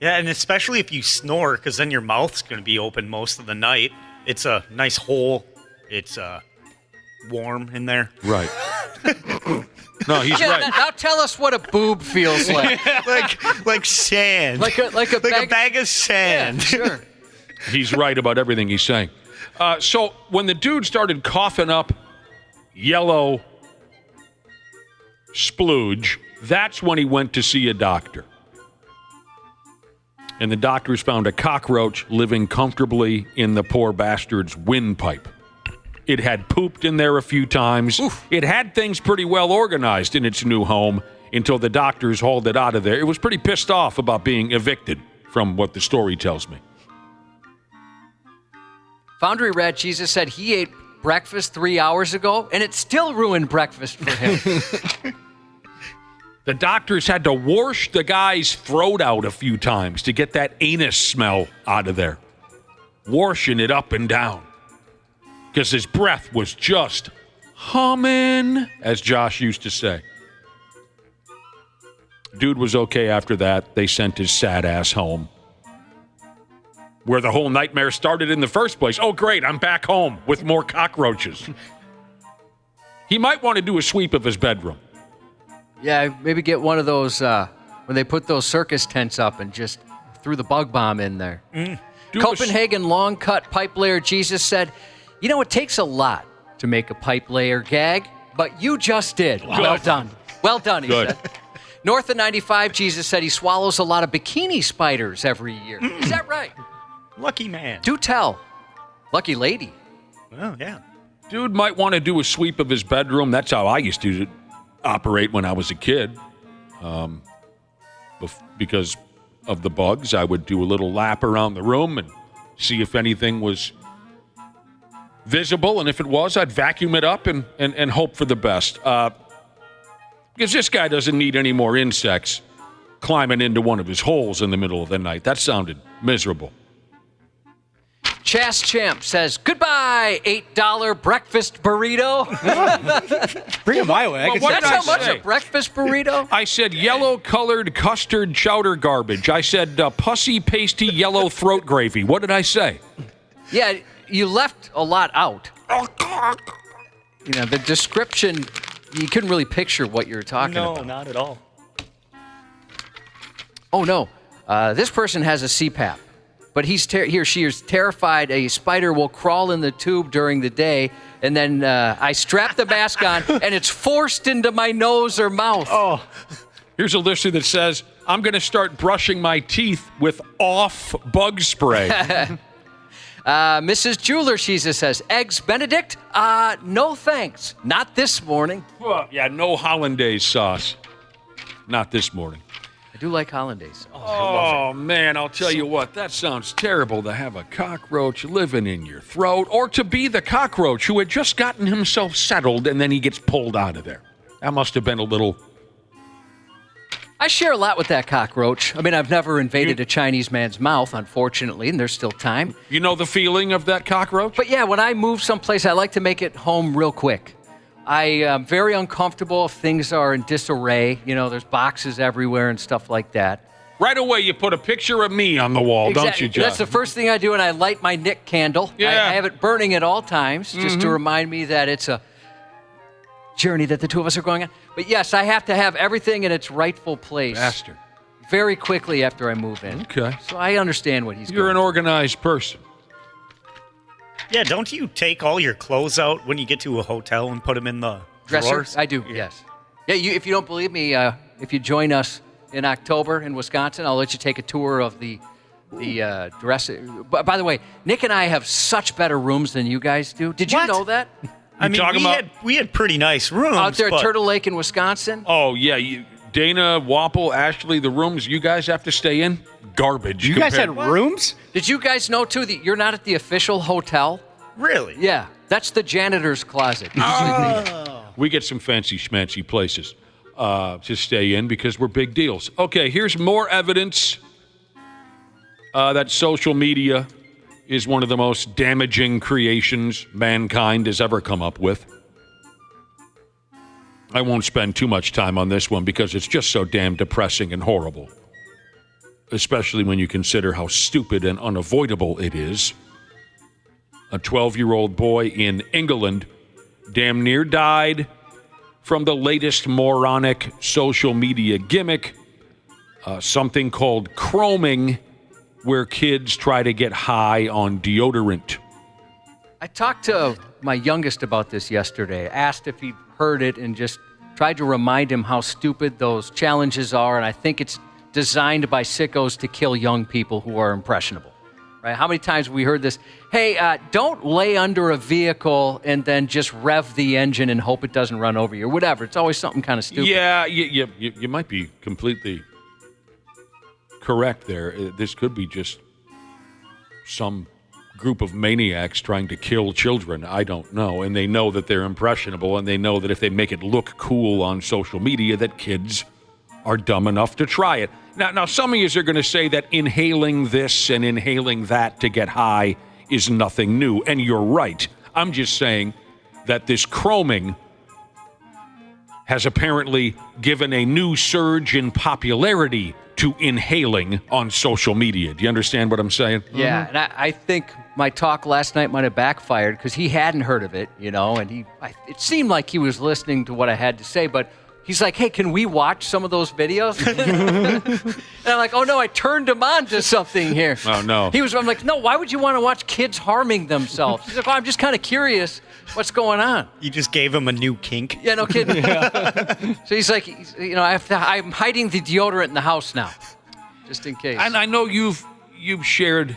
Yeah, and especially if you snore, because then your mouth's going to be open most of the night. It's a nice hole. It's warm in there. Right. No, he's right. Now tell us what a boob feels like. like sand. Like a bag of sand. Yeah, sure. He's right about everything he's saying. So when the dude started coughing up yellow splooge, that's when he went to see a doctor. And the doctors found a cockroach living comfortably in the poor bastard's windpipe. It had pooped in there a few times. Oof. It had things pretty well organized in its new home until the doctors hauled it out of there. It was pretty pissed off about being evicted, from what the story tells me. Foundry Rat Jesus said he ate breakfast 3 hours ago, and it still ruined breakfast for him. The doctors had to wash the guy's throat out a few times to get that anus smell out of there. Washing it up and down. Because his breath was just humming, as Josh used to say. Dude was okay after that. They sent his sad ass home. Where the whole nightmare started in the first place. Oh, great, I'm back home with more cockroaches. He might want to do a sweep of his bedroom. Yeah, maybe get one of those, when they put those circus tents up and just threw the bug bomb in there. Copenhagen long cut pipe layer Jesus said, you know, it takes a lot to make a pipe layer gag, but you just did. Good. Well done. Well done, he said. North of 95, Jesus said he swallows a lot of bikini spiders every year. Is that right? Lucky man. Do tell. Lucky lady. Oh, yeah. Dude might want to do a sweep of his bedroom. That's how I used to operate when I was a kid. Because of the bugs, I would do a little lap around the room and see if anything was visible, and if it was, I'd vacuum it up and hope for the best. Because this guy doesn't need any more insects climbing into one of his holes in the middle of the night. That sounded miserable. Chas Champ says, goodbye, $8 breakfast burrito. Bring it my way. Well, that's how much a breakfast burrito? I said yellow-colored custard chowder garbage. I said pussy, pasty, yellow throat gravy. What did I say? Yeah, you left a lot out. You know, the description, you couldn't really picture what you were talking about. No, not at all. Oh, no. This person has a CPAP, but he or she is terrified a spider will crawl in the tube during the day, and then I strap the mask on, and it's forced into my nose or mouth. Oh. Here's a listener that says, I'm going to start brushing my teeth with off bug spray. Mrs. Jeweler, she says, Eggs Benedict? No thanks. Not this morning. Yeah, no hollandaise sauce. Not this morning. I do like hollandaise. Oh man, I'll tell you what, that sounds terrible to have a cockroach living in your throat, or to be the cockroach who had just gotten himself settled and then he gets pulled out of there. That must have been a little... I share a lot with that cockroach. I mean, I've never invaded a Chinese man's mouth, unfortunately, and there's still time. You know the feeling of that cockroach? But yeah, when I move someplace, I like to make it home real quick. I am very uncomfortable if things are in disarray. You know, there's boxes everywhere and stuff like that. Right away, you put a picture of me on the wall, don't you, Jeff? That's the first thing I do, and I light my Nick candle. Yeah. I have it burning at all times, just to remind me that it's a journey that the two of us are going on. But yes, I have to have everything in its rightful place. Bastard. Very quickly after I move in. Okay. So I understand what he's You're an organized person. Yeah, don't you take all your clothes out when you get to a hotel and put them in the dresser? drawers? I do, yes. Yeah, if you don't believe me, if you join us in October in Wisconsin, I'll let you take a tour of the dresser. By the way, Nick and I have such better rooms than you guys do. Did you know that? I mean, we had pretty nice rooms. Out there at Turtle Lake in Wisconsin? Oh, yeah. Dana, Wapple, Ashley, the rooms you guys have to stay in, garbage. You guys had rooms? Did you guys know, too, that you're not at the official hotel? Really? Yeah. That's the janitor's closet. We get some fancy schmancy places to stay in because we're big deals. Okay, here's more evidence that social media is one of the most damaging creations mankind has ever come up with. I won't spend too much time on this one because it's just so damn depressing and horrible, especially when you consider how stupid and unavoidable it is. A 12-year-old boy in England damn near died from the latest moronic social media gimmick, something called chroming, where kids try to get high on deodorant. I talked to my youngest about this yesterday, asked if he'd heard it, and just tried to remind him how stupid those challenges are, and I think it's designed by sickos to kill young people who are impressionable. Right? How many times have we heard this? Hey, don't lay under a vehicle and then just rev the engine and hope it doesn't run over you or whatever. It's always something kind of stupid. Yeah, you might be completely correct there. This could be just some group of maniacs trying to kill children. I don't know. And they know that they're impressionable, and they know that if they make it look cool on social media, that kids are dumb enough to try it. Now, some of you are going to say that inhaling this and inhaling that to get high is nothing new, and you're right. I'm just saying that this chroming has apparently given a new surge in popularity to inhaling on social media. Do you understand what I'm saying? Yeah, and I think my talk last night might have backfired because he hadn't heard of it, and it seemed like he was listening to what I had to say, but he's like, hey, can we watch some of those videos? And I'm like, oh, no, I turned him on to something here. Oh, no. I'm like, no, why would you want to watch kids harming themselves? He's like, oh, I'm just kind of curious what's going on. You just gave him a new kink. Yeah, no kidding. So he's like, I'm hiding the deodorant in the house now, just in case. And I know you've shared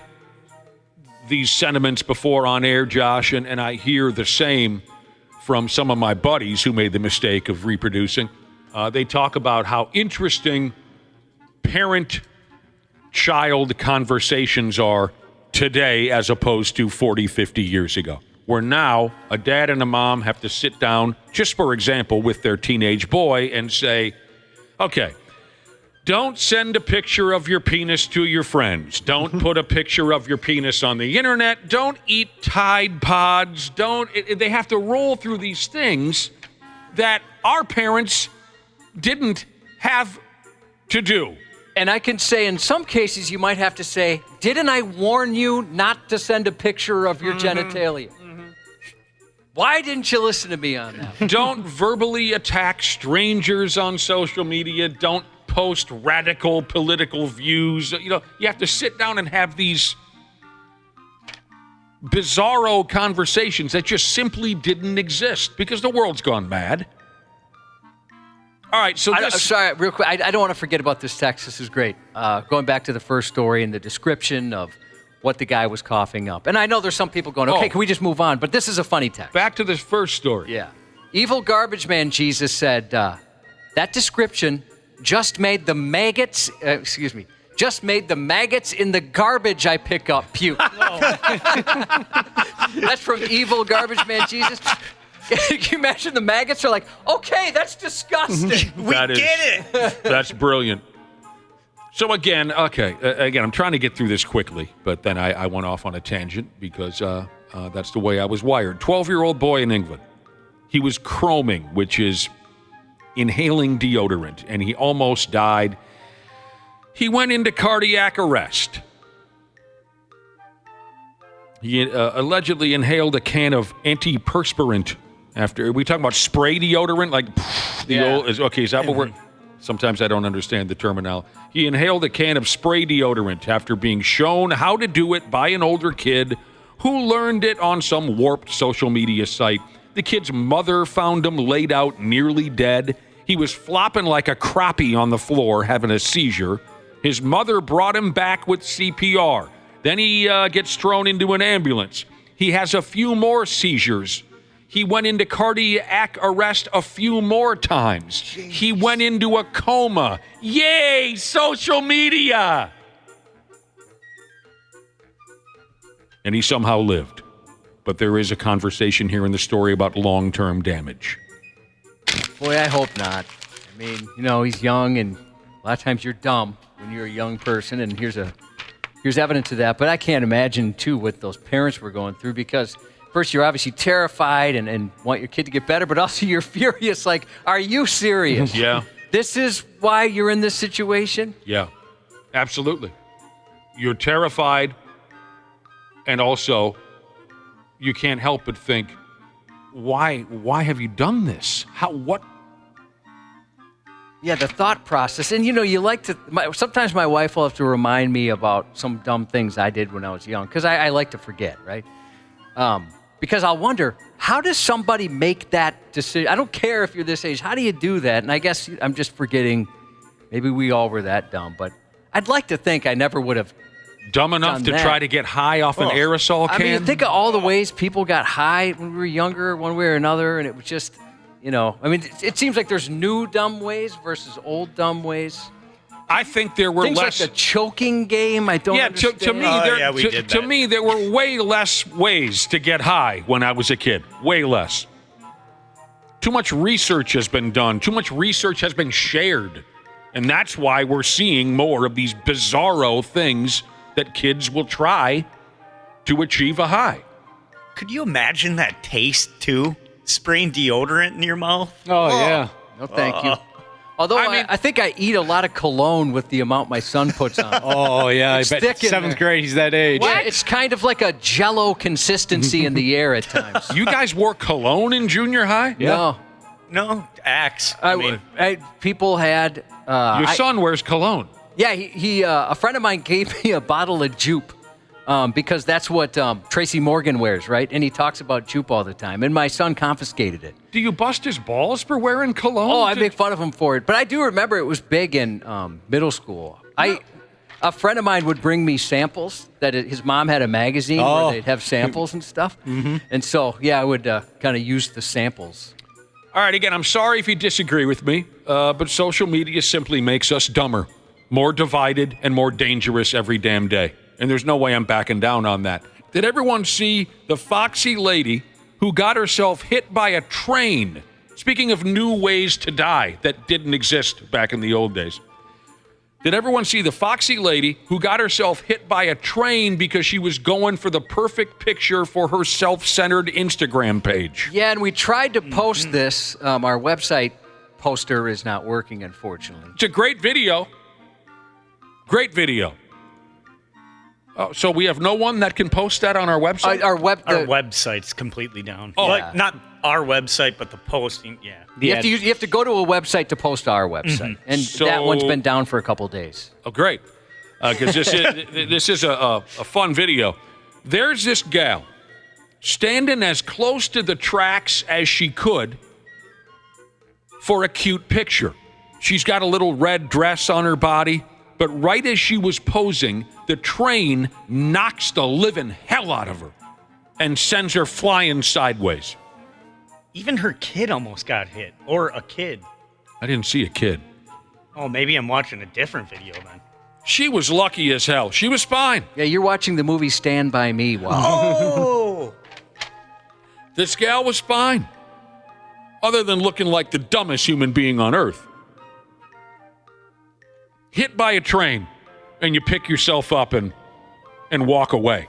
these sentiments before on air, Josh, and I hear the same from some of my buddies who made the mistake of reproducing. They talk about how interesting parent-child conversations are today as opposed to 40, 50 years ago, where now a dad and a mom have to sit down, just for example, with their teenage boy and say, okay, don't send a picture of your penis to your friends. Don't put a picture of your penis on the internet. Don't eat Tide Pods. They have to roll through these things that our parents didn't have to do. And I can say in some cases you might have to say, didn't I warn you not to send a picture of your genitalia? Why didn't you listen to me on that? Don't verbally attack strangers on social media. Don't post radical political views. You have to sit down and have these bizarro conversations that just simply didn't exist because the world's gone mad. All right, so sorry, real quick. I don't want to forget about this text. This is great. Going back to the first story and the description of what the guy was coughing up. And I know there's some people going, okay, can we just move on? But this is a funny text. Back to this first story. Yeah. Evil Garbage Man Jesus said, that description just made the maggots in the garbage I pick up puke. That's from Evil Garbage Man Jesus. Can you imagine the maggots are like, okay, that's disgusting. We get it. That's brilliant. So again, I'm trying to get through this quickly, but then I went off on a tangent because that's the way I was wired. 12-year-old boy in England. He was chroming, which is inhaling deodorant, and he almost died. He went into cardiac arrest. He allegedly inhaled a can of antiperspirant. Are we talking about spray deodorant? Like is that what we're... Sometimes I don't understand the terminology. He inhaled a can of spray deodorant after being shown how to do it by an older kid who learned it on some warped social media site. The kid's mother found him laid out nearly dead. He was flopping like a crappie on the floor, having a seizure. His mother brought him back with CPR. Then he gets thrown into an ambulance. He has a few more seizures. He went into cardiac arrest a few more times. Jeez. He went into a coma. Yay, social media! And he somehow lived. But there is a conversation here in the story about long-term damage. Boy, I hope not. I mean, he's young, and a lot of times you're dumb when you're a young person, and here's evidence of that. But I can't imagine, too, what those parents were going through, because first, you're obviously terrified and want your kid to get better, but also you're furious. Like, are you serious? Yeah. This is why you're in this situation? Yeah, absolutely. You're terrified, and also you can't help but think, why have you done this? Yeah, the thought process. And, you like to... sometimes my wife will have to remind me about some dumb things I did when I was young, because I like to forget, right? Because I'll wonder, how does somebody make that decision? I don't care if you're this age. How do you do that? And I guess I'm just forgetting. Maybe we all were that dumb, but I'd like to think I never would have dumb enough to try to get high off an aerosol can? I mean, think of all the ways people got high when we were younger, one way or another, and it was just, it seems like there's new dumb ways versus old dumb ways. I think there were things less... like the choking game, I don't understand. To me, there were way less ways to get high when I was a kid. Way less. Too much research has been done. Too much research has been shared. And that's why we're seeing more of these bizarro things that kids will try to achieve a high. Could you imagine that taste, too? Spraying deodorant in your mouth? Oh, yeah. No, thank you. Although I think I eat a lot of cologne with the amount my son puts on. Oh, yeah. I bet 7th grade, he's that age. Yeah, it's kind of like a Jell-O consistency in the air at times. You guys wore cologne in junior high? Yeah. No, Axe. People had... Your son wears cologne. Yeah, he a friend of mine gave me a bottle of Jupe because that's what Tracy Morgan wears, right? And he talks about Jupe all the time. And my son confiscated it. Do you bust his balls for wearing cologne? Oh, I make fun of him for it. But I do remember it was big in middle school. A friend of mine would bring me samples that his mom had a magazine where they'd have samples and stuff. Mm-hmm. And so, I would kind of use the samples. All right, again, I'm sorry if you disagree with me, but social media simply makes us dumber, more divided, and more dangerous every damn day. And there's no way I'm backing down on that. Did everyone see the foxy lady who got herself hit by a train? Speaking of new ways to die that didn't exist back in the old days. Did everyone see the foxy lady who got herself hit by a train because she was going for the perfect picture for her self-centered Instagram page? Yeah, and we tried to post this. Our website poster is not working, unfortunately. It's a great video. Great video. So we have no one that can post that on our website? Our website's completely down. Oh, not our website, but the posting, yeah. You have to go to a website to post to our website. Mm-hmm. And that one's been down for a couple days. Oh, great. Because this is a fun video. There's this gal standing as close to the tracks as she could for a cute picture. She's got a little red dress on her body, but right as she was posing, the train knocks the living hell out of her and sends her flying sideways. Even her kid almost got hit. Or a kid. I didn't see a kid. Oh, maybe I'm watching a different video then. She was lucky as hell. She was fine. Yeah, you're watching the movie Stand By Me. Wow. Oh! This gal was fine. Other than looking like the dumbest human being on earth. Hit by a train, and you pick yourself up and walk away.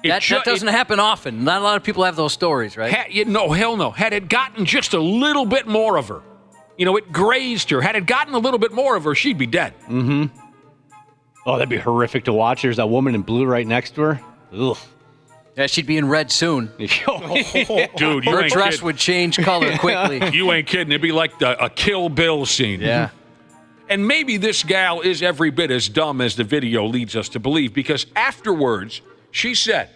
That doesn't happen often. Not a lot of people have those stories, right? No, hell no. Had it gotten just a little bit more of her, it grazed her. Had it gotten a little bit more of her, she'd be dead. Mm-hmm. Oh, that'd be horrific to watch. There's that woman in blue right next to her. Ugh. Yeah, she'd be in red soon. Dude, her dress would change color quickly. You ain't kidding. It'd be like a Kill Bill scene. Yeah. And maybe this gal is every bit as dumb as the video leads us to believe, because afterwards, she said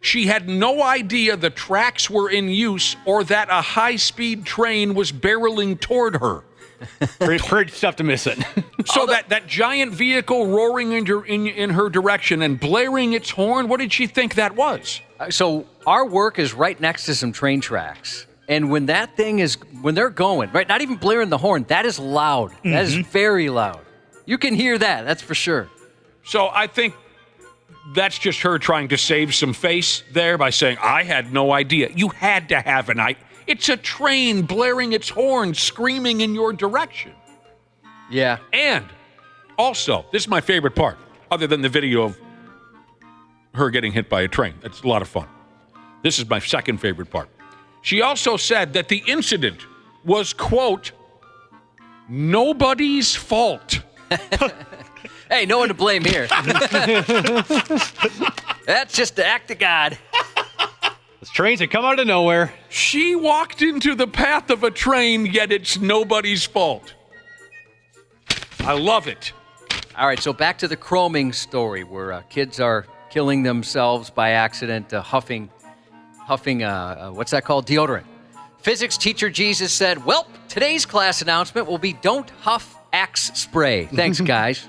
she had no idea the tracks were in use or that a high-speed train was barreling toward her. Pretty tough to miss it. So that giant vehicle roaring in her direction and blaring its horn, what did she think that was? So our work is right next to some train tracks. And when they're going, right, not even blaring the horn, that is loud. Mm-hmm. That is very loud. You can hear that, that's for sure. So I think that's just her trying to save some face there by saying, I had no idea. You had to have an idea. It's a train blaring its horn, screaming in your direction. Yeah. And also, this is my favorite part, other than the video of her getting hit by a train. That's a lot of fun. This is my second favorite part. She also said that the incident was, quote, nobody's fault. Hey, no one to blame here. That's just the act of God. Those trains that come out of nowhere. She walked into the path of a train, yet it's nobody's fault. I love it. All right, so back to the chroming story where kids are killing themselves by accident, huffing, what's that called? Deodorant. Physics teacher Jesus said, well, today's class announcement will be don't huff Axe spray. Thanks, guys.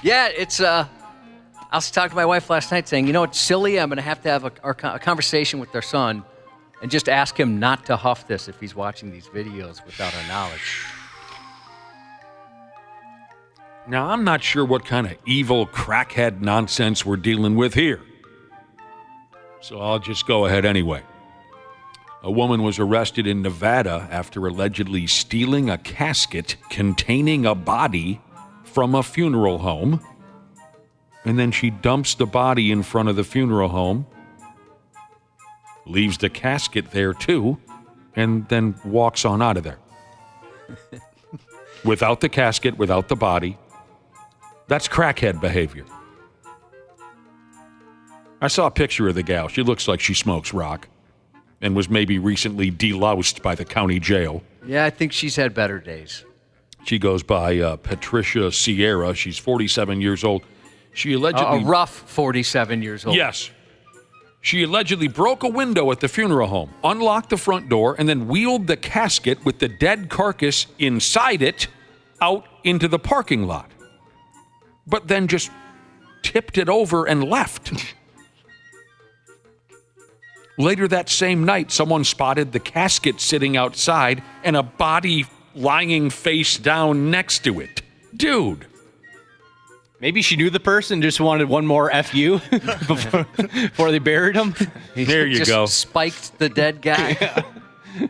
Yeah, it's, I was talking to my wife last night saying, it's silly. I'm going to have a conversation with their son and just ask him not to huff this if he's watching these videos without our knowledge. Now, I'm not sure what kind of evil crackhead nonsense we're dealing with here. So I'll just go ahead anyway. A woman was arrested in Nevada after allegedly stealing a casket containing a body from a funeral home. And then she dumps the body in front of the funeral home, leaves the casket there too, and then walks on out of there. Without the casket, without the body. That's crackhead behavior. I saw a picture of the gal. She looks like she smokes rock and was maybe recently deloused by the county jail. Yeah, I think she's had better days. She goes by Patricia Sierra. She's 47 years old. She allegedly... A rough 47 years old. Yes. She allegedly broke a window at the funeral home, unlocked the front door, and then wheeled the casket with the dead carcass inside it out into the parking lot. But then just tipped it over and left. Later that same night, someone spotted the casket sitting outside and a body lying face down next to it. Dude. Maybe she knew the person, just wanted one more FU before they buried him. There you go. Spiked the dead guy. Yeah.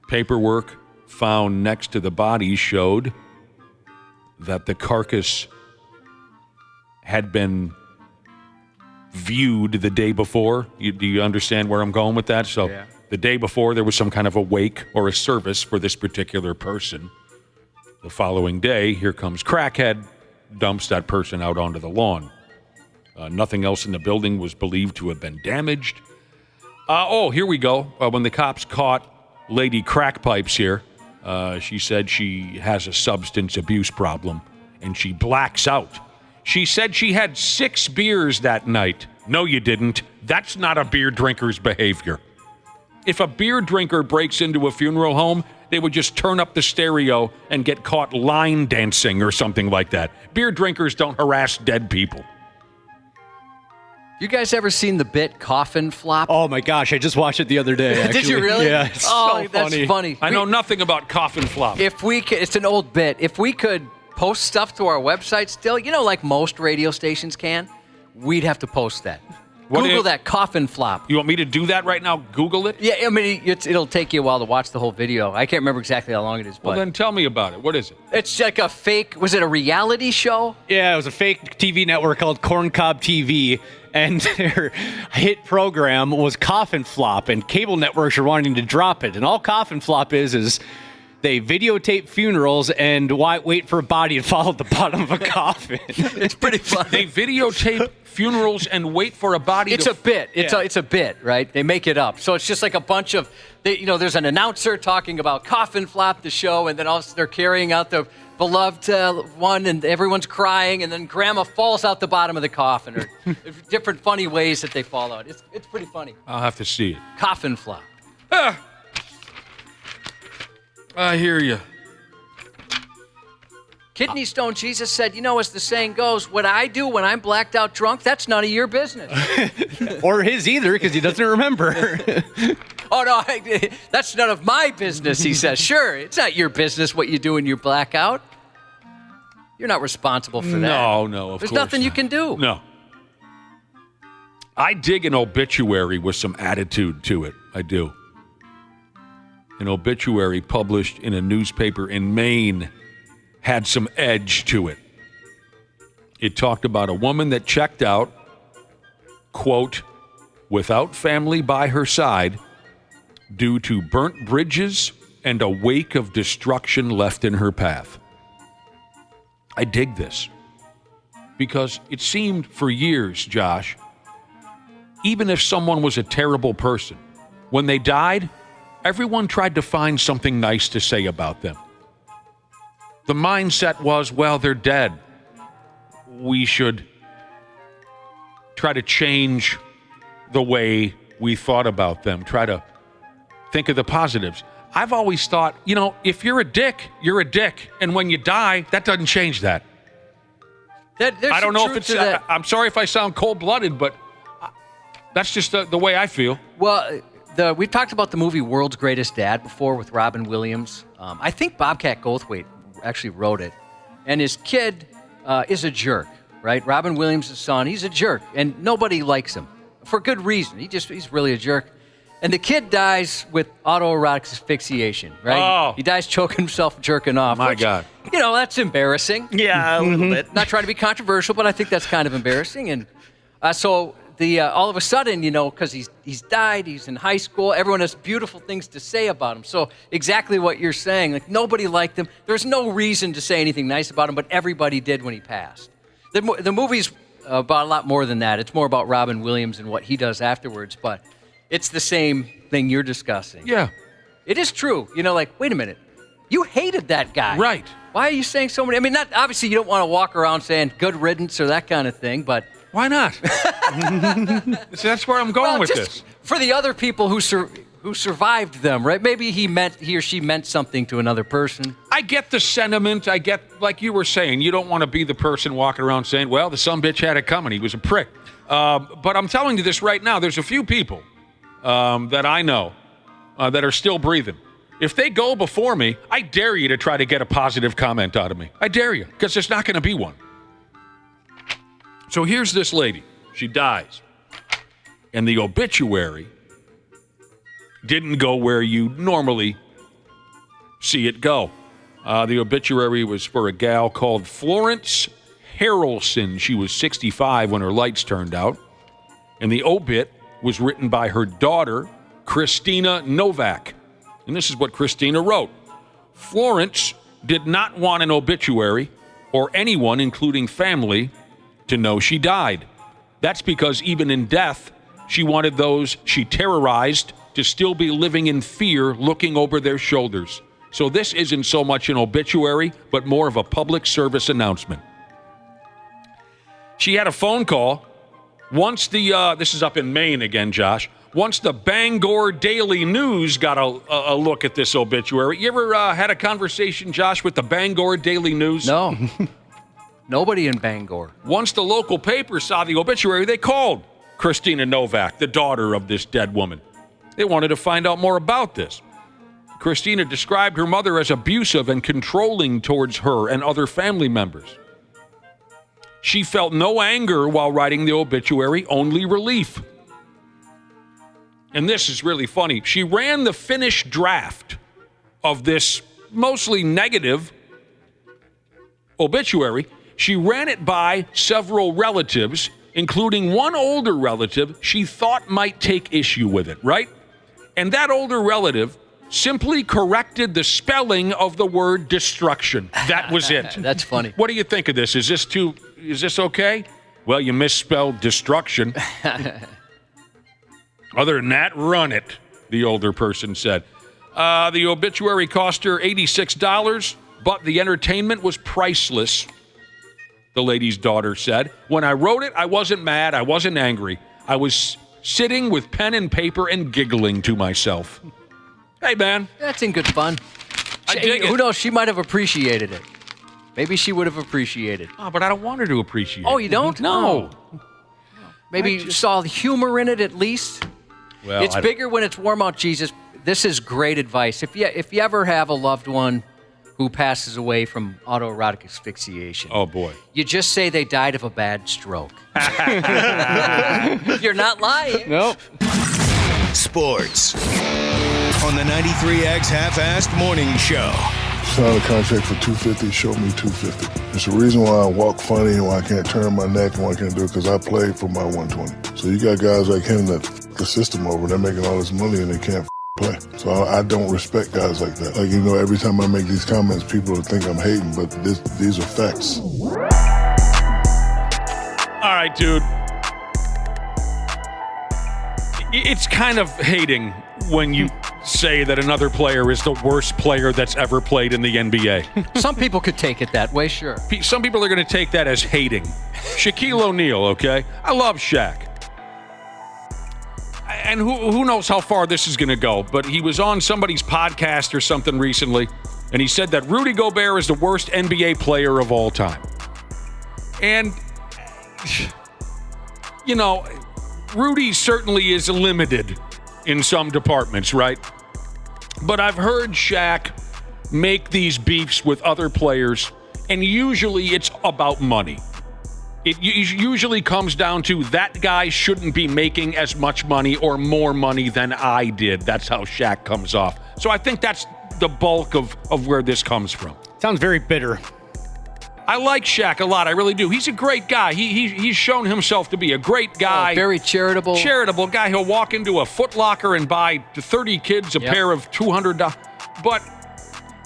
Paperwork found next to the body showed that the carcass had been viewed the day before. Do you understand where I'm going with that? So the day before, there was some kind of a wake or a service for this particular person. The following day, here comes crackhead, dumps that person out onto the lawn. Nothing else in the building was believed to have been damaged. Here we go. When the cops caught Lady Crackpipes here, she said she has a substance abuse problem, and she blacks out. She said she had 6 beers that night. No, you didn't. That's not a beer drinker's behavior. If a beer drinker breaks into a funeral home, they would just turn up the stereo and get caught line dancing or something like that. Beer drinkers don't harass dead people. You guys ever seen the bit Coffin Flop? Oh my gosh, I just watched it the other day. Actually. Did you really? Yeah, it's so that's funny. I know nothing about Coffin Flop. It's an old bit. If we could post stuff to our website still, like most radio stations can, we'd have to post that. Google that Coffin Flop. You want me to do that right now? Google it? Yeah, I mean, it'll take you a while to watch the whole video. I can't remember exactly how long it is. Well, then tell me about it. What is it? It's like a fake, was it a reality show? Yeah, it was a fake TV network called Corncob TV, and their hit program was Coffin Flop, and cable networks are wanting to drop it. And all Coffin Flop is they videotape funerals and wait for a body to fall at the bottom of a coffin. It's pretty funny. They videotape funerals and wait for a body It's a bit. It's a bit, right? They make it up. So it's just like a bunch of, there's an announcer talking about Coffin Flop, the show, and then also they're carrying out the beloved one, and everyone's crying, and then grandma falls out the bottom of the coffin, or different funny ways that they fall out. It's pretty funny. I'll have to see it. Coffin Flop. I hear you. Kidney Stone Jesus said, as the saying goes, what I do when I'm blacked out drunk, that's none of your business. Or his either, because he doesn't remember. Oh, no, that's none of my business, he says. Sure, it's not your business what you do when you black out. You're not responsible for that. No, of There's course There's nothing you can do. No. I dig an obituary with some attitude to it. I do. An obituary published in a newspaper in Maine had some edge to it. It talked about a woman that checked out, quote, without family by her side due to burnt bridges and a wake of destruction left in her path. I dig this because it seemed for years, Josh, even if someone was a terrible person, when they died, everyone tried to find something nice to say about them. The mindset was, well, they're dead. We should try to change the way we thought about them, try to think of the positives. I've always thought, if you're a dick, you're a dick. And when you die, that doesn't change that. I don't know if it's, I'm sorry if I sound cold-blooded, but that's just the way I feel. Well, we've talked about the movie World's Greatest Dad before with Robin Williams. I think Bobcat Goldthwait actually wrote it. And his kid is a jerk, right? Robin Williams' son, he's a jerk, and nobody likes him for good reason. He's really a jerk. And the kid dies with autoerotic asphyxiation, right? Oh. He dies choking himself, jerking off. My God. That's embarrassing. Yeah, a little bit. Not trying to be controversial, but I think that's kind of embarrassing. And so all of a sudden, because he's died, he's in high school, everyone has beautiful things to say about him. So exactly what you're saying, like nobody liked him. There's no reason to say anything nice about him, but everybody did when he passed. The movie's about a lot more than that. It's more about Robin Williams and what he does afterwards, but it's the same thing you're discussing. Yeah. It is true. Wait a minute. You hated that guy. Right. Why are you saying so many? I mean, obviously you don't want to walk around saying good riddance or that kind of thing, but... Why not? See, that's where I'm going with this. For the other people who survived them, right? Maybe he or she meant something to another person. I get the sentiment. I get, like you were saying, you don't want to be the person walking around saying, well, the sumbitch had it coming. He was a prick. But I'm telling you this right now. There's a few people that I know that are still breathing. If they go before me, I dare you to try to get a positive comment out of me. I dare you, because there's not going to be one. So here's this lady. She dies. And the obituary didn't go where you normally see it go. The obituary was for a gal called Florence Harrelson. She was 65 when her lights turned out. And the obit was written by her daughter, Christina Novak. And this is what Christina wrote. Florence did not want an obituary or anyone, including family, to know she died. That's because even in death, she wanted those she terrorized to still be living in fear, looking over their shoulders. So this isn't so much an obituary, but more of a public service announcement. She had a phone call. Once this is up in Maine again, Josh. Once the Bangor Daily News got a look at this obituary. You ever had a conversation, Josh, with the Bangor Daily News? No. Nobody in Bangor. Once the local paper saw the obituary, they called Christina Novak, the daughter of this dead woman. They wanted to find out more about this. Christina described her mother as abusive and controlling towards her and other family members. She felt no anger while writing the obituary, only relief. And this is really funny. She ran the finished draft of this mostly negative obituary. She ran it by several relatives, including one older relative she thought might take issue with it, right? And that older relative simply corrected the spelling of the word destruction. That was it. That's funny. What do you think of this? Is this okay? Well, you misspelled destruction. Other than that, run it, the older person said. The obituary cost her $86, but the entertainment was priceless, the lady's daughter said. When I wrote it, I wasn't mad. I wasn't angry. I was sitting with pen and paper and giggling to myself. Hey, man. That's in good fun. I dig it. Who knows? She might have appreciated it. Maybe she would have appreciated. Oh, but I don't want her to appreciate it. Oh, you don't? No. Oh. Maybe you saw the humor in it at least. Well, it's bigger when it's warm out, Jesus. This is great advice. If you ever have a loved one who passes away from autoerotic asphyxiation. Oh, boy. You just say they died of a bad stroke. You're not lying. Nope. Sports on the 93X Half-Assed Morning Show. Signed a contract for $250, showed me $250. It's the reason why I walk funny and why I can't turn my neck and why I can't do it, because I played for my 120. So you got guys like him that the system over, they're making all this money and they can't play. So I don't respect guys like that. Like, every time I make these comments, people think I'm hating, but these are facts. All right, dude. It's kind of hating when you say that another player is the worst player that's ever played in the NBA. Some people could take it that way, sure. Some people are going to take that as hating. Shaquille O'Neal, okay? I love Shaq. And who knows how far this is going to go, but he was on somebody's podcast or something recently, and he said that Rudy Gobert is the worst NBA player of all time. And, you know, Rudy certainly is limited in some departments, right? But I've heard Shaq make these beefs with other players, and usually it's about money. It usually comes down to that guy shouldn't be making as much money or more money than I did. That's how Shaq comes off. So I think that's the bulk of where this comes from. Sounds very bitter. I like Shaq a lot. I really do. He's a great guy. He's shown himself to be a great guy. Oh, very charitable. Charitable guy. He'll walk into a Foot Locker and buy 30 kids a pair of $200. But,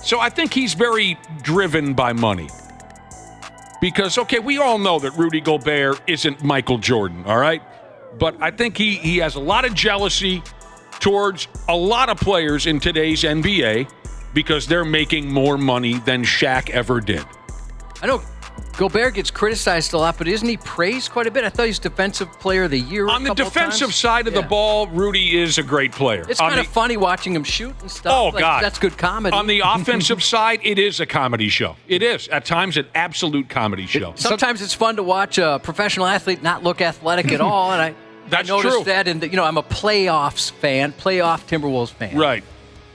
so I think he's very driven by money. Because, okay, we all know that Rudy Gobert isn't Michael Jordan, all right? But I think he has a lot of jealousy towards a lot of players in today's NBA because they're making more money than Shaq ever did. I know Gobert gets criticized a lot, but isn't he praised quite a bit? I thought he was Defensive Player of the Year on the defensive side of the ball, Rudy is a great player. It's kind of funny watching him shoot and stuff. Oh, God. That's good comedy. On the offensive side, it is a comedy show. It is. At times, an absolute comedy show. Sometimes it's fun to watch a professional athlete not look athletic at all, and I noticed true. that. And I'm a playoffs fan, playoff Timberwolves fan. Right.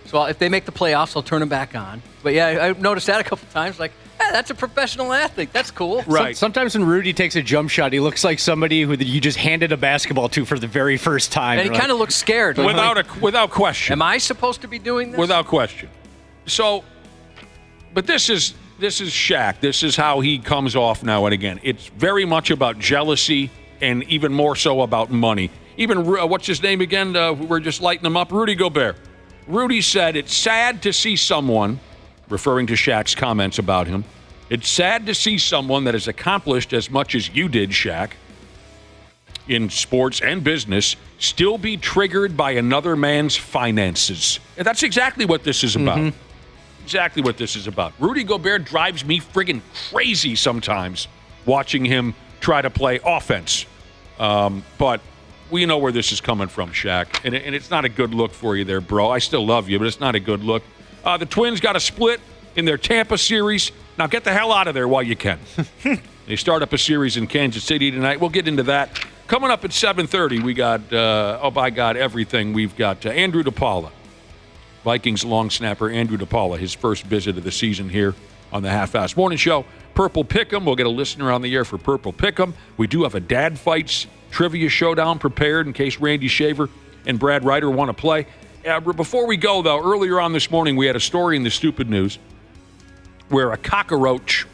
So if they make the playoffs, I'll turn them back on. But yeah, I noticed that a couple times, like, hey, that's a professional athlete. That's cool. Right. Sometimes when Rudy takes a jump shot, he looks like somebody who you just handed a basketball to for the very first time. And he kind of looks scared. Without question. Am I supposed to be doing this? Without question. So, but this is Shaq. This is how he comes off now and again. It's very much about jealousy and even more so about money. Even, what's his name again? We're just lighting him up. Rudy Gobert. Rudy said it's sad to see someone, referring to Shaq's comments about him, it's sad to see someone that has accomplished as much as you did, Shaq, in sports and business, still be triggered by another man's finances. And that's exactly what this is about. Mm-hmm. Exactly what this is about. Rudy Gobert drives me friggin' crazy sometimes watching him try to play offense. But we know where this is coming from, Shaq. And it's not a good look for you there, bro. I still love you, but it's not a good look. The Twins got a split in their Tampa series. Now get the hell out of there while you can. They start up a series in Kansas City tonight. We'll get into that. Coming up at 7:30, we got, oh my God, everything. We've got Andrew DePaola, Vikings long snapper Andrew DePaola, his first visit of the season here on the Half-Assed Morning Show. Purple Pick'em. We'll get a listener on the air for Purple Pick'em. We do have a Dad Fights trivia showdown prepared in case Randy Shaver and Brad Ryder want to play. Before we go, though, earlier on this morning, we had a story in the Stupid News where a cockroach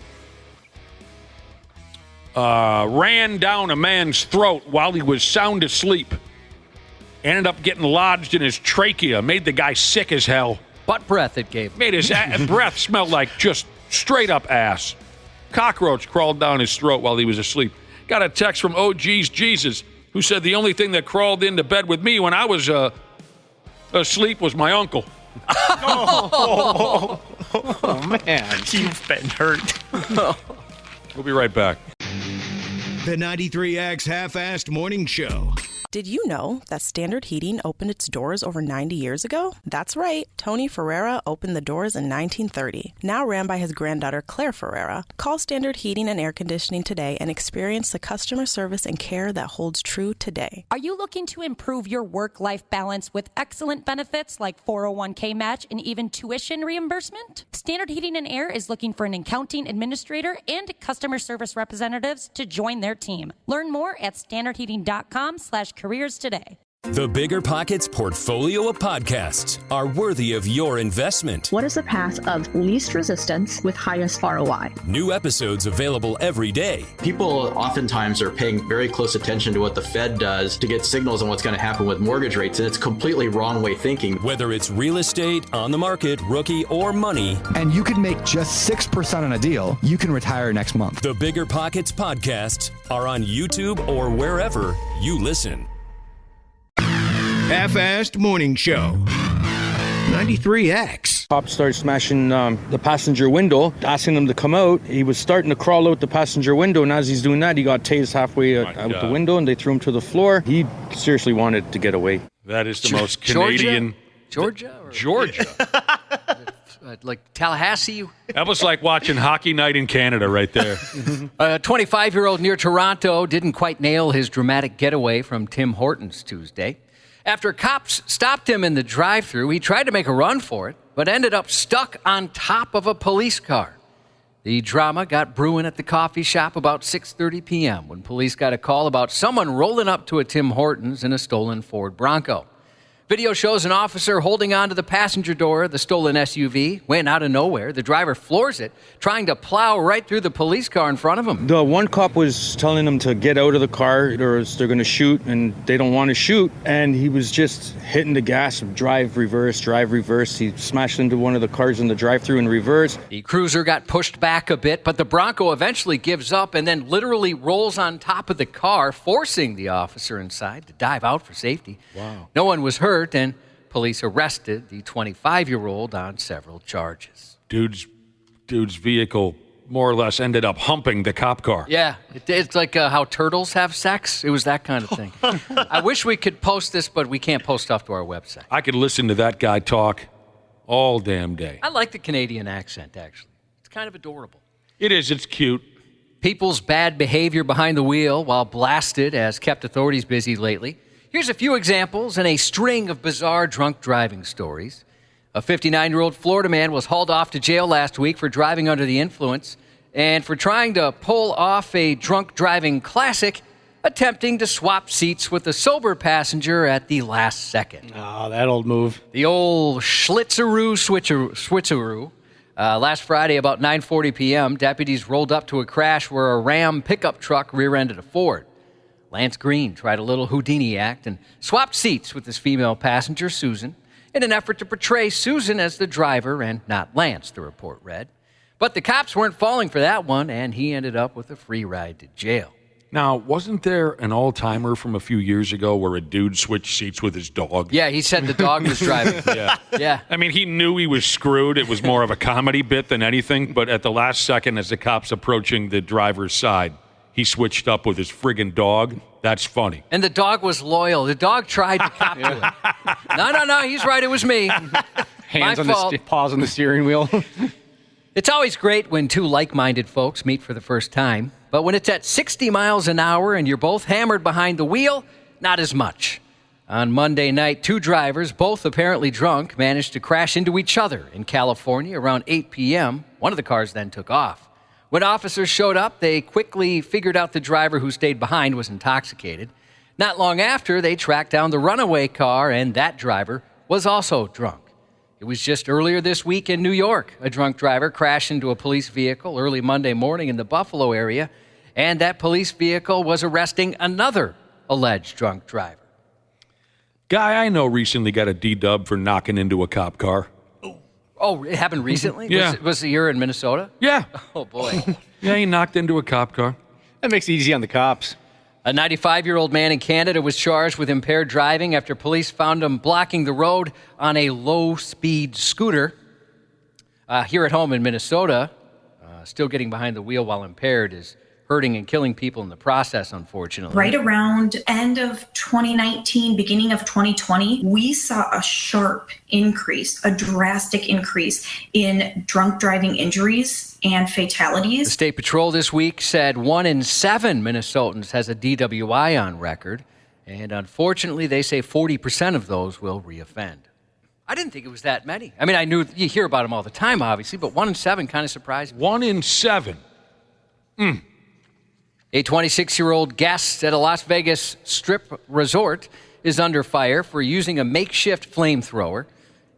ran down a man's throat while he was sound asleep. Ended up getting lodged in his trachea. Made the guy sick as hell. Butt breath it gave him. Made his breath smell like just straight up ass. Cockroach crawled down his throat while he was asleep. Got a text from OG's Jesus, who said the only thing that crawled into bed with me when I was asleep was my uncle. Oh, man. You've been hurt. We'll be right back. The 93X Half-Assed Morning Show. Did you know that Standard Heating opened its doors over 90 years ago? That's right. Tony Ferreira opened the doors in 1930. Now ran by his granddaughter, Claire Ferreira. Call Standard Heating and Air Conditioning today and experience the customer service and care that holds true today. Are you looking to improve your work-life balance with excellent benefits like 401k match and even tuition reimbursement? Standard Heating and Air is looking for an accounting administrator and customer service representatives to join their team. Learn more at standardheating.com/careers today. The Bigger Pockets portfolio of podcasts are worthy of your investment. What is the path of least resistance with highest ROI? New episodes available every day. People oftentimes are paying very close attention to what the Fed does to get signals on what's going to happen with mortgage rates, and it's completely wrong way thinking. Whether it's real estate, on the market, rookie, or money. And you could make just 6% on a deal. You can retire next month. The Bigger Pockets podcasts are on YouTube or wherever you listen. Half-assed morning show. 93X. Cops started smashing the passenger window, asking him to come out. He was starting to crawl out the passenger window, and as he's doing that, he got tased halfway out the window, and they threw him to the floor. He seriously wanted to get away. That is the most Canadian... Georgia? Georgia. Like Tallahassee? That was like watching Hockey Night in Canada right there. A 25-year-old near Toronto didn't quite nail his dramatic getaway from Tim Hortons Tuesday. After cops stopped him in the drive-thru, he tried to make a run for it, but ended up stuck on top of a police car. The drama got brewing at the coffee shop about 6:30 p.m. when police got a call about someone rolling up to a Tim Hortons in a stolen Ford Bronco. Video shows an officer holding onto the passenger door of the stolen SUV. When out of nowhere, the driver floors it, trying to plow right through the police car in front of him. The one cop was telling him to get out of the car or else they're going to shoot, and they don't want to shoot. And he was just hitting the gas, drive, reverse. He smashed into one of the cars in the drive-thru in reverse. The cruiser got pushed back a bit, but the Bronco eventually gives up and then literally rolls on top of the car, forcing the officer inside to dive out for safety. Wow. No one was hurt, and police arrested the 25-year-old on several charges. Dude's vehicle more or less ended up humping the cop car. Yeah, it's like how turtles have sex. It was that kind of thing. I wish we could post this, but we can't post stuff to our website. I could listen to that guy talk all damn day. I like the Canadian accent, actually. It's kind of adorable. It is. It's cute. People's bad behavior behind the wheel while blasted has kept authorities busy lately. Here's a few examples in a string of bizarre drunk driving stories. A 59-year-old Florida man was hauled off to jail last week for driving under the influence and for trying to pull off a drunk driving classic, attempting to swap seats with a sober passenger at the last second. Oh, that old move. The old schlitzeroo switcheroo. Last Friday, about 9:40 p.m., deputies rolled up to a crash where a Ram pickup truck rear-ended a Ford. Lance Green tried a little Houdini act and swapped seats with his female passenger, Susan, in an effort to portray Susan as the driver and not Lance, the report read. But the cops weren't falling for that one, and he ended up with a free ride to jail. Now, wasn't there an all-timer from a few years ago where a dude switched seats with his dog? Yeah, he said the dog was driving. Yeah. I mean, he knew he was screwed. It was more of a comedy bit than anything, but at the last second, as the cop's approaching the driver's side, he switched up with his friggin' dog. That's funny. And the dog was loyal. The dog tried to cop to it. No, he's right. It was me. Hands on the paws on the steering wheel. It's always great when two like-minded folks meet for the first time, but when it's at 60 miles an hour and you're both hammered behind the wheel, not as much. On Monday night, two drivers, both apparently drunk, managed to crash into each other in California around 8 p.m. One of the cars then took off. When officers showed up, they quickly figured out the driver who stayed behind was intoxicated. Not long after, they tracked down the runaway car, and that driver was also drunk. It was just earlier this week in New York. A drunk driver crashed into a police vehicle early Monday morning in the Buffalo area, and that police vehicle was arresting another alleged drunk driver. Guy I know recently got a D-dub for knocking into a cop car. Oh, it happened recently? Yeah. Was it here in Minnesota? Yeah. Oh, boy. Yeah, he knocked into a cop car. That makes it easy on the cops. A 95-year-old man in Canada was charged with impaired driving after police found him blocking the road on a low-speed scooter. Here at home in Minnesota, still getting behind the wheel while impaired is hurting and killing people in the process, unfortunately. Right around end of 2019, beginning of 2020, we saw a sharp increase, a drastic increase in drunk driving injuries and fatalities. The State Patrol this week said 1 in 7 Minnesotans has a DWI on record, and unfortunately, they say 40% of those will reoffend. I didn't think it was that many. I mean, I knew you hear about them all the time, obviously, but 1 in 7 kind of surprised me. 1 in 7. A 26-year-old guest at a Las Vegas strip resort is under fire for using a makeshift flamethrower,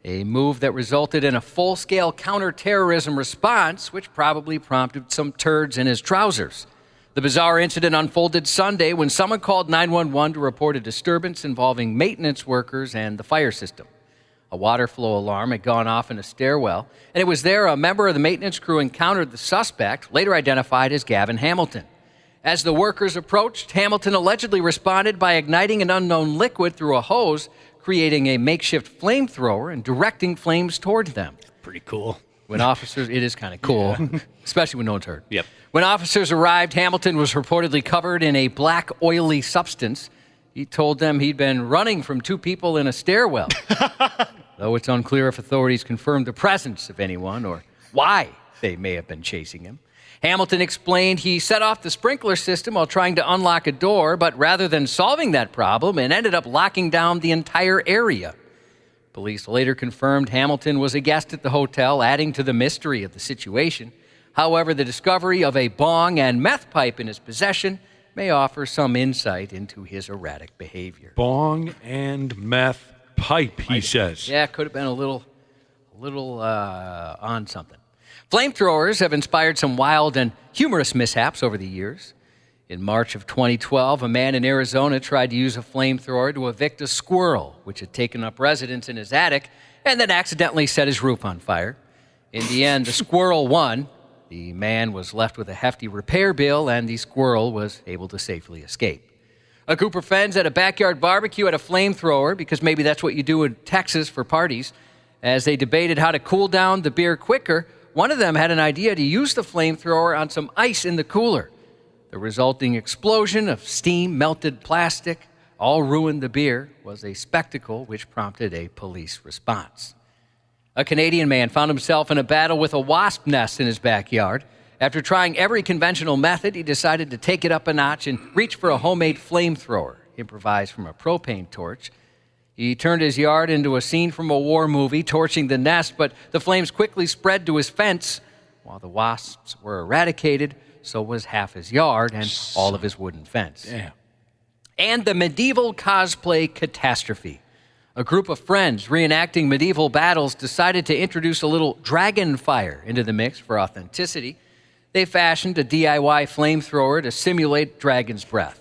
a move that resulted in a full-scale counterterrorism response, which probably prompted some turds in his trousers. The bizarre incident unfolded Sunday when someone called 911 to report a disturbance involving maintenance workers and the fire system. A water flow alarm had gone off in a stairwell, and it was there a member of the maintenance crew encountered the suspect, later identified as Gavin Hamilton. As the workers approached, Hamilton allegedly responded by igniting an unknown liquid through a hose, creating a makeshift flamethrower and directing flames towards them. Pretty cool. When officers, it is kind of cool, especially when no one's hurt. Yep. When officers arrived, Hamilton was reportedly covered in a black, oily substance. He told them he'd been running from two people in a stairwell, though it's unclear if authorities confirmed the presence of anyone or why they may have been chasing him. Hamilton explained he set off the sprinkler system while trying to unlock a door, but rather than solving that problem, it ended up locking down the entire area. Police later confirmed Hamilton was a guest at the hotel, adding to the mystery of the situation. However, the discovery of a bong and meth pipe in his possession may offer some insight into his erratic behavior. Bong and meth pipe, he says. Yeah, could have been a little on something. Flamethrowers have inspired some wild and humorous mishaps over the years. In March of 2012, a man in Arizona tried to use a flamethrower to evict a squirrel, which had taken up residence in his attic, and then accidentally set his roof on fire. In the end, the squirrel won. The man was left with a hefty repair bill, and the squirrel was able to safely escape. A group of friends at a backyard barbecue had a flamethrower, because maybe that's what you do in Texas for parties. As they debated how to cool down the beer quicker, one of them had an idea to use the flamethrower on some ice in the cooler. The resulting explosion of steam, melted plastic, all ruined the beer, was a spectacle which prompted a police response. A Canadian man found himself in a battle with a wasp nest in his backyard. After trying every conventional method, he decided to take it up a notch and reach for a homemade flamethrower, improvised from a propane torch. He turned his yard into a scene from a war movie, torching the nest, but the flames quickly spread to his fence. While the wasps were eradicated, so was half his yard and all of his wooden fence. Damn. And the medieval cosplay catastrophe. A group of friends reenacting medieval battles decided to introduce a little dragon fire into the mix for authenticity. They fashioned a DIY flamethrower to simulate dragon's breath.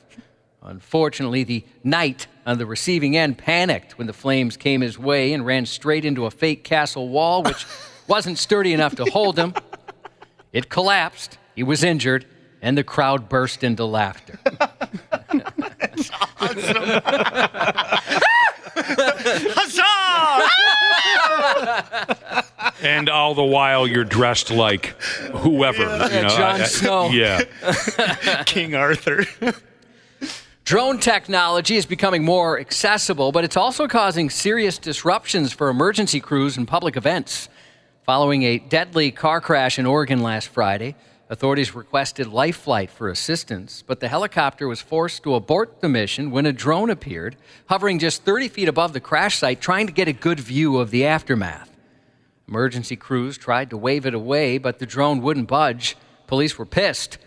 Unfortunately, the knight on the receiving end panicked when the flames came his way and ran straight into a fake castle wall, which wasn't sturdy enough to hold him. It collapsed, he was injured, and the crowd burst into laughter. That's awesome. Huzzah! And all the while you're dressed like whoever. Jon Snow. Yeah. King Arthur. Drone technology is becoming more accessible, but it's also causing serious disruptions for emergency crews and public events. Following a deadly car crash in Oregon last Friday, authorities requested life flight for assistance, but the helicopter was forced to abort the mission when a drone appeared, hovering just 30 feet above the crash site, trying to get a good view of the aftermath. Emergency crews tried to wave it away, but the drone wouldn't budge. Police were pissed.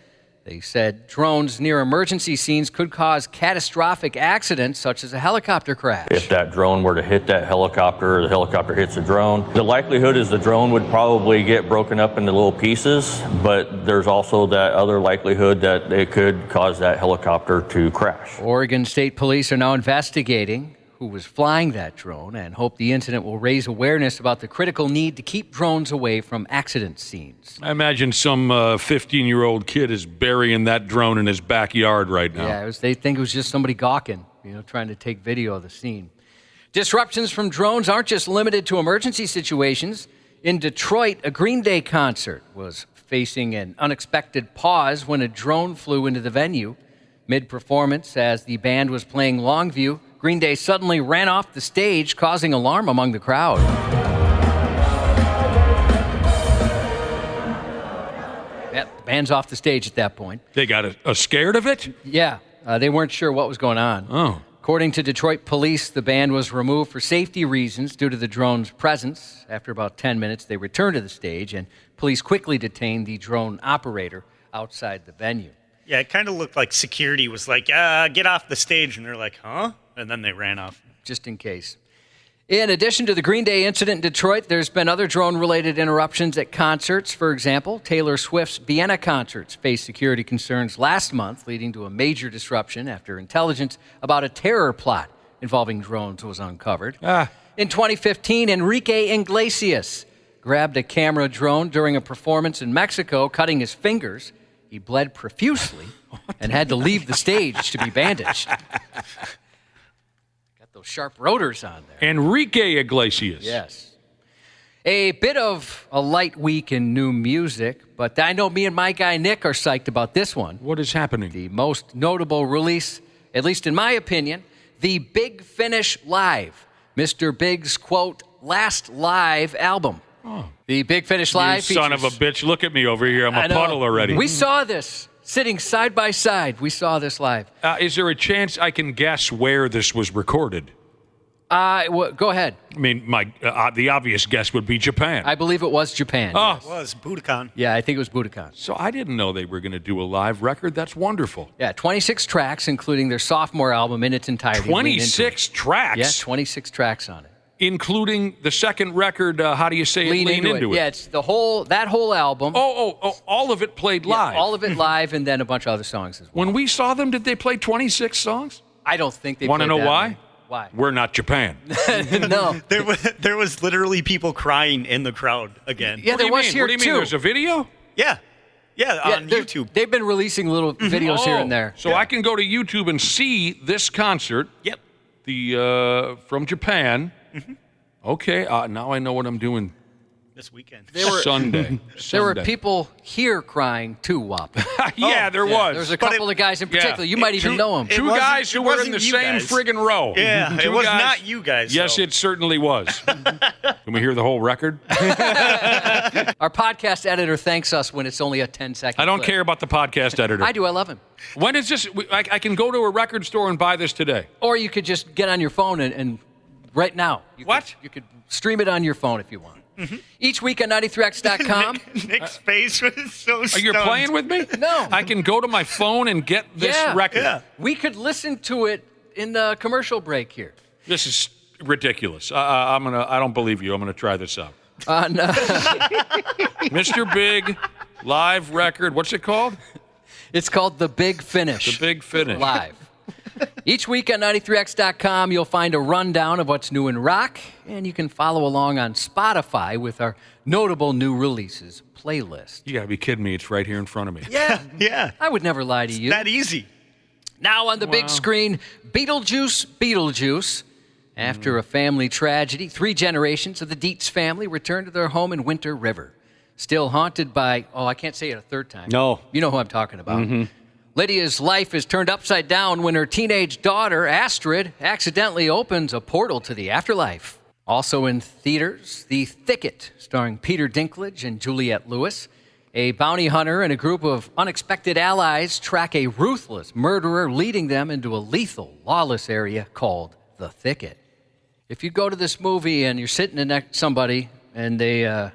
They said drones near emergency scenes could cause catastrophic accidents, such as a helicopter crash. If that drone were to hit that helicopter, or the helicopter hits the drone, the likelihood is the drone would probably get broken up into little pieces, but there's also that other likelihood that it could cause that helicopter to crash. Oregon State Police are now investigating who was flying that drone and hope the incident will raise awareness about the critical need to keep drones away from accident scenes. I imagine some 15-year-old kid is burying that drone in his backyard right now. Yeah, they think it was just somebody gawking, trying to take video of the scene. Disruptions from drones aren't just limited to emergency situations. In Detroit, a Green Day concert was facing an unexpected pause when a drone flew into the venue. Mid-performance, as the band was playing Longview, Green Day suddenly ran off the stage, causing alarm among the crowd. Yep, the band's off the stage at that point. They got scared of it? Yeah, they weren't sure what was going on. Oh. According to Detroit police, the band was removed for safety reasons due to the drone's presence. After about 10 minutes, they returned to the stage, and police quickly detained the drone operator outside the venue. Yeah, it kind of looked like security was like, get off the stage. And they're like, huh? And then they ran off. Just in case. In addition to the Green Day incident in Detroit, there's been other drone-related interruptions at concerts. For example, Taylor Swift's Vienna concerts faced security concerns last month, leading to a major disruption after intelligence about a terror plot involving drones was uncovered. In 2015, Enrique Iglesias grabbed a camera drone during a performance in Mexico, cutting his fingers. He bled profusely and had to leave the stage to be bandaged. those sharp rotors on there. Enrique Iglesias. Yes. A bit of a light week in new music, but I know me and my guy Nick are psyched about this one. What is happening? The most notable release, at least in my opinion, the Big Finish Live, Mr. Big's, quote, last live album. Oh. The Big Finish Live You son of a bitch. Look at me over here. I'm a puddle already. We saw this sitting side by side. We saw this live. Is there a chance I can guess where this was recorded? Go ahead. I mean, the obvious guess would be Japan. I believe it was Japan. Oh, It was Budokan. Yeah, I think it was Budokan. So I didn't know they were going to do a live record. That's wonderful. Yeah, 26 tracks, including their sophomore album in its entirety. 26 tracks? Yeah, 26 tracks on it. Including the second record, how do you say Lean into it. Yeah, it's that whole album. Oh, all of it played live. All of it live, and then a bunch of other songs as well. When we saw them, did they play 26 songs? I don't think they Want to played know that why? many. Why? We're not Japan. No. There was literally people crying in the crowd again. Yeah, there was here What do you mean? too. There's a video? Yeah, on YouTube. They've been releasing little videos here and there. So I can go to YouTube and see this concert. Yep. The from Japan. Mm-hmm. Okay, now I know what I'm doing. This weekend. Sunday. There were people here crying too, Whop. Yeah, there was. There's a couple of guys in particular. You might even know them. Two guys who were in the same friggin' row. Yeah, it was not you guys. Yes, it certainly was. Can we hear the whole record? Our podcast editor thanks us when it's only a 10-second I don't clip. care about the podcast editor. I do. I love him. When is this? I can go to a record store and buy this today. Or you could just get on your phone and right now. You could stream it on your phone if you want. Mm-hmm. Each week on 93x.com. Nick's face was so Are stunned. you playing with me? No. I can go to my phone and get this record. Yeah. We could listen to it in the commercial break here. This is ridiculous. I don't believe you. I'm gonna try this out. No. Mr. Big live record. What's it called? It's called The Big Finish. The Big Finish. Live. Each week on 93x.com, you'll find a rundown of what's new in rock, and you can follow along on Spotify with our notable new releases playlist. You gotta be kidding me. It's right here in front of me. Yeah. I would never lie to you. That easy. Now on the big screen, Beetlejuice. After a family tragedy, 3 generations of the Dietz family returned to their home in Winter River. Still haunted by, I can't say it a third time. No. You know who I'm talking about. Lydia's life is turned upside down when her teenage daughter, Astrid, accidentally opens a portal to the afterlife. Also in theaters, The Thicket, starring Peter Dinklage and Juliette Lewis. A bounty hunter and a group of unexpected allies track a ruthless murderer, leading them into a lethal, lawless area called The Thicket. If you go to this movie and you're sitting next to somebody and they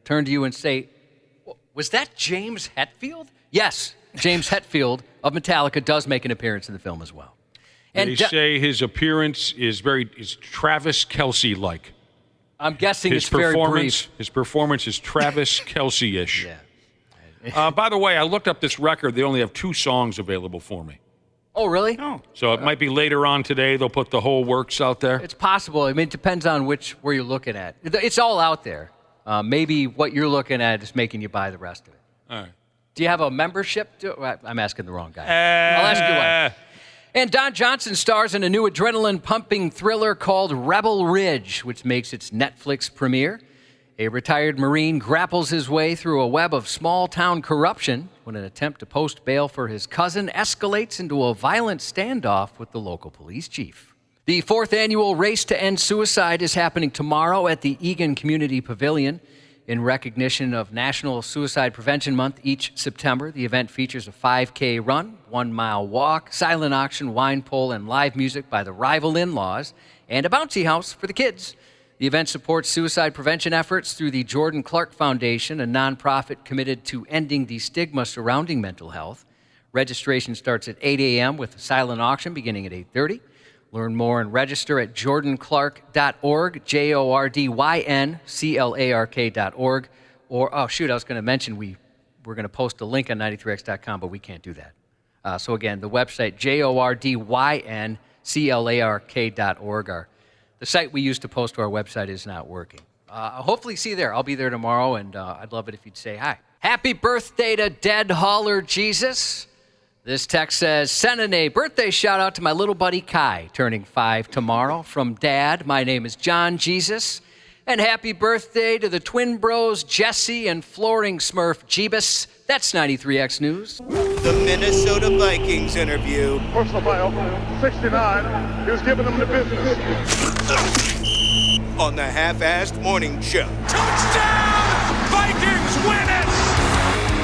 turn to you and say, "Was that James Hetfield?" Yes. James Hetfield of Metallica does make an appearance in the film as well. And they say his appearance is Travis Kelce-like. I'm guessing it's very brief. His performance is Travis Kelce-ish. Yeah. By the way, I looked up this record. They only have 2 songs available for me. Oh, really? No. So it might be later on today. They'll put the whole works out there. It's possible. I mean, it depends on where you're looking at. It's all out there. Maybe what you're looking at is making you buy the rest of it. All right. Do you have a membership? I'm asking the wrong guy. I'll ask you why. And Don Johnson stars in a new adrenaline-pumping thriller called Rebel Ridge, which makes its Netflix premiere. A retired Marine grapples his way through a web of small-town corruption when an attempt to post bail for his cousin escalates into a violent standoff with the local police chief. The 4th annual Race to End Suicide is happening tomorrow at the Eagan Community Pavilion. In recognition of National Suicide Prevention Month each September, the event features a 5K run, 1-mile walk, silent auction, wine pull, and live music by the Rival In-Laws, and a bouncy house for the kids. The event supports suicide prevention efforts through the Jordan Clark Foundation, a nonprofit committed to ending the stigma surrounding mental health. Registration starts at 8 a.m. with a silent auction beginning at 8:30. Learn more and register at jordanclark.org, jordynclark.org. Or, I was going to mention we're going to post a link on 93x.com, but we can't do that. So again, the website, jordynclark.org. The site we use to post to our website is not working. I'll hopefully see you there. I'll be there tomorrow, and I'd love it if you'd say hi. Happy birthday to Dead Hauler Jesus. This text says, sending a birthday shout out to my little buddy Kai, turning 5 tomorrow. From Dad, my name is John Jesus. And happy birthday to the twin bros, Jesse and flooring smurf, Jeebus. That's 93X News. The Minnesota Vikings interview. Personal mile, 69. He was giving them the business. On the Half-Assed Morning Show. Touchdown! Vikings win it!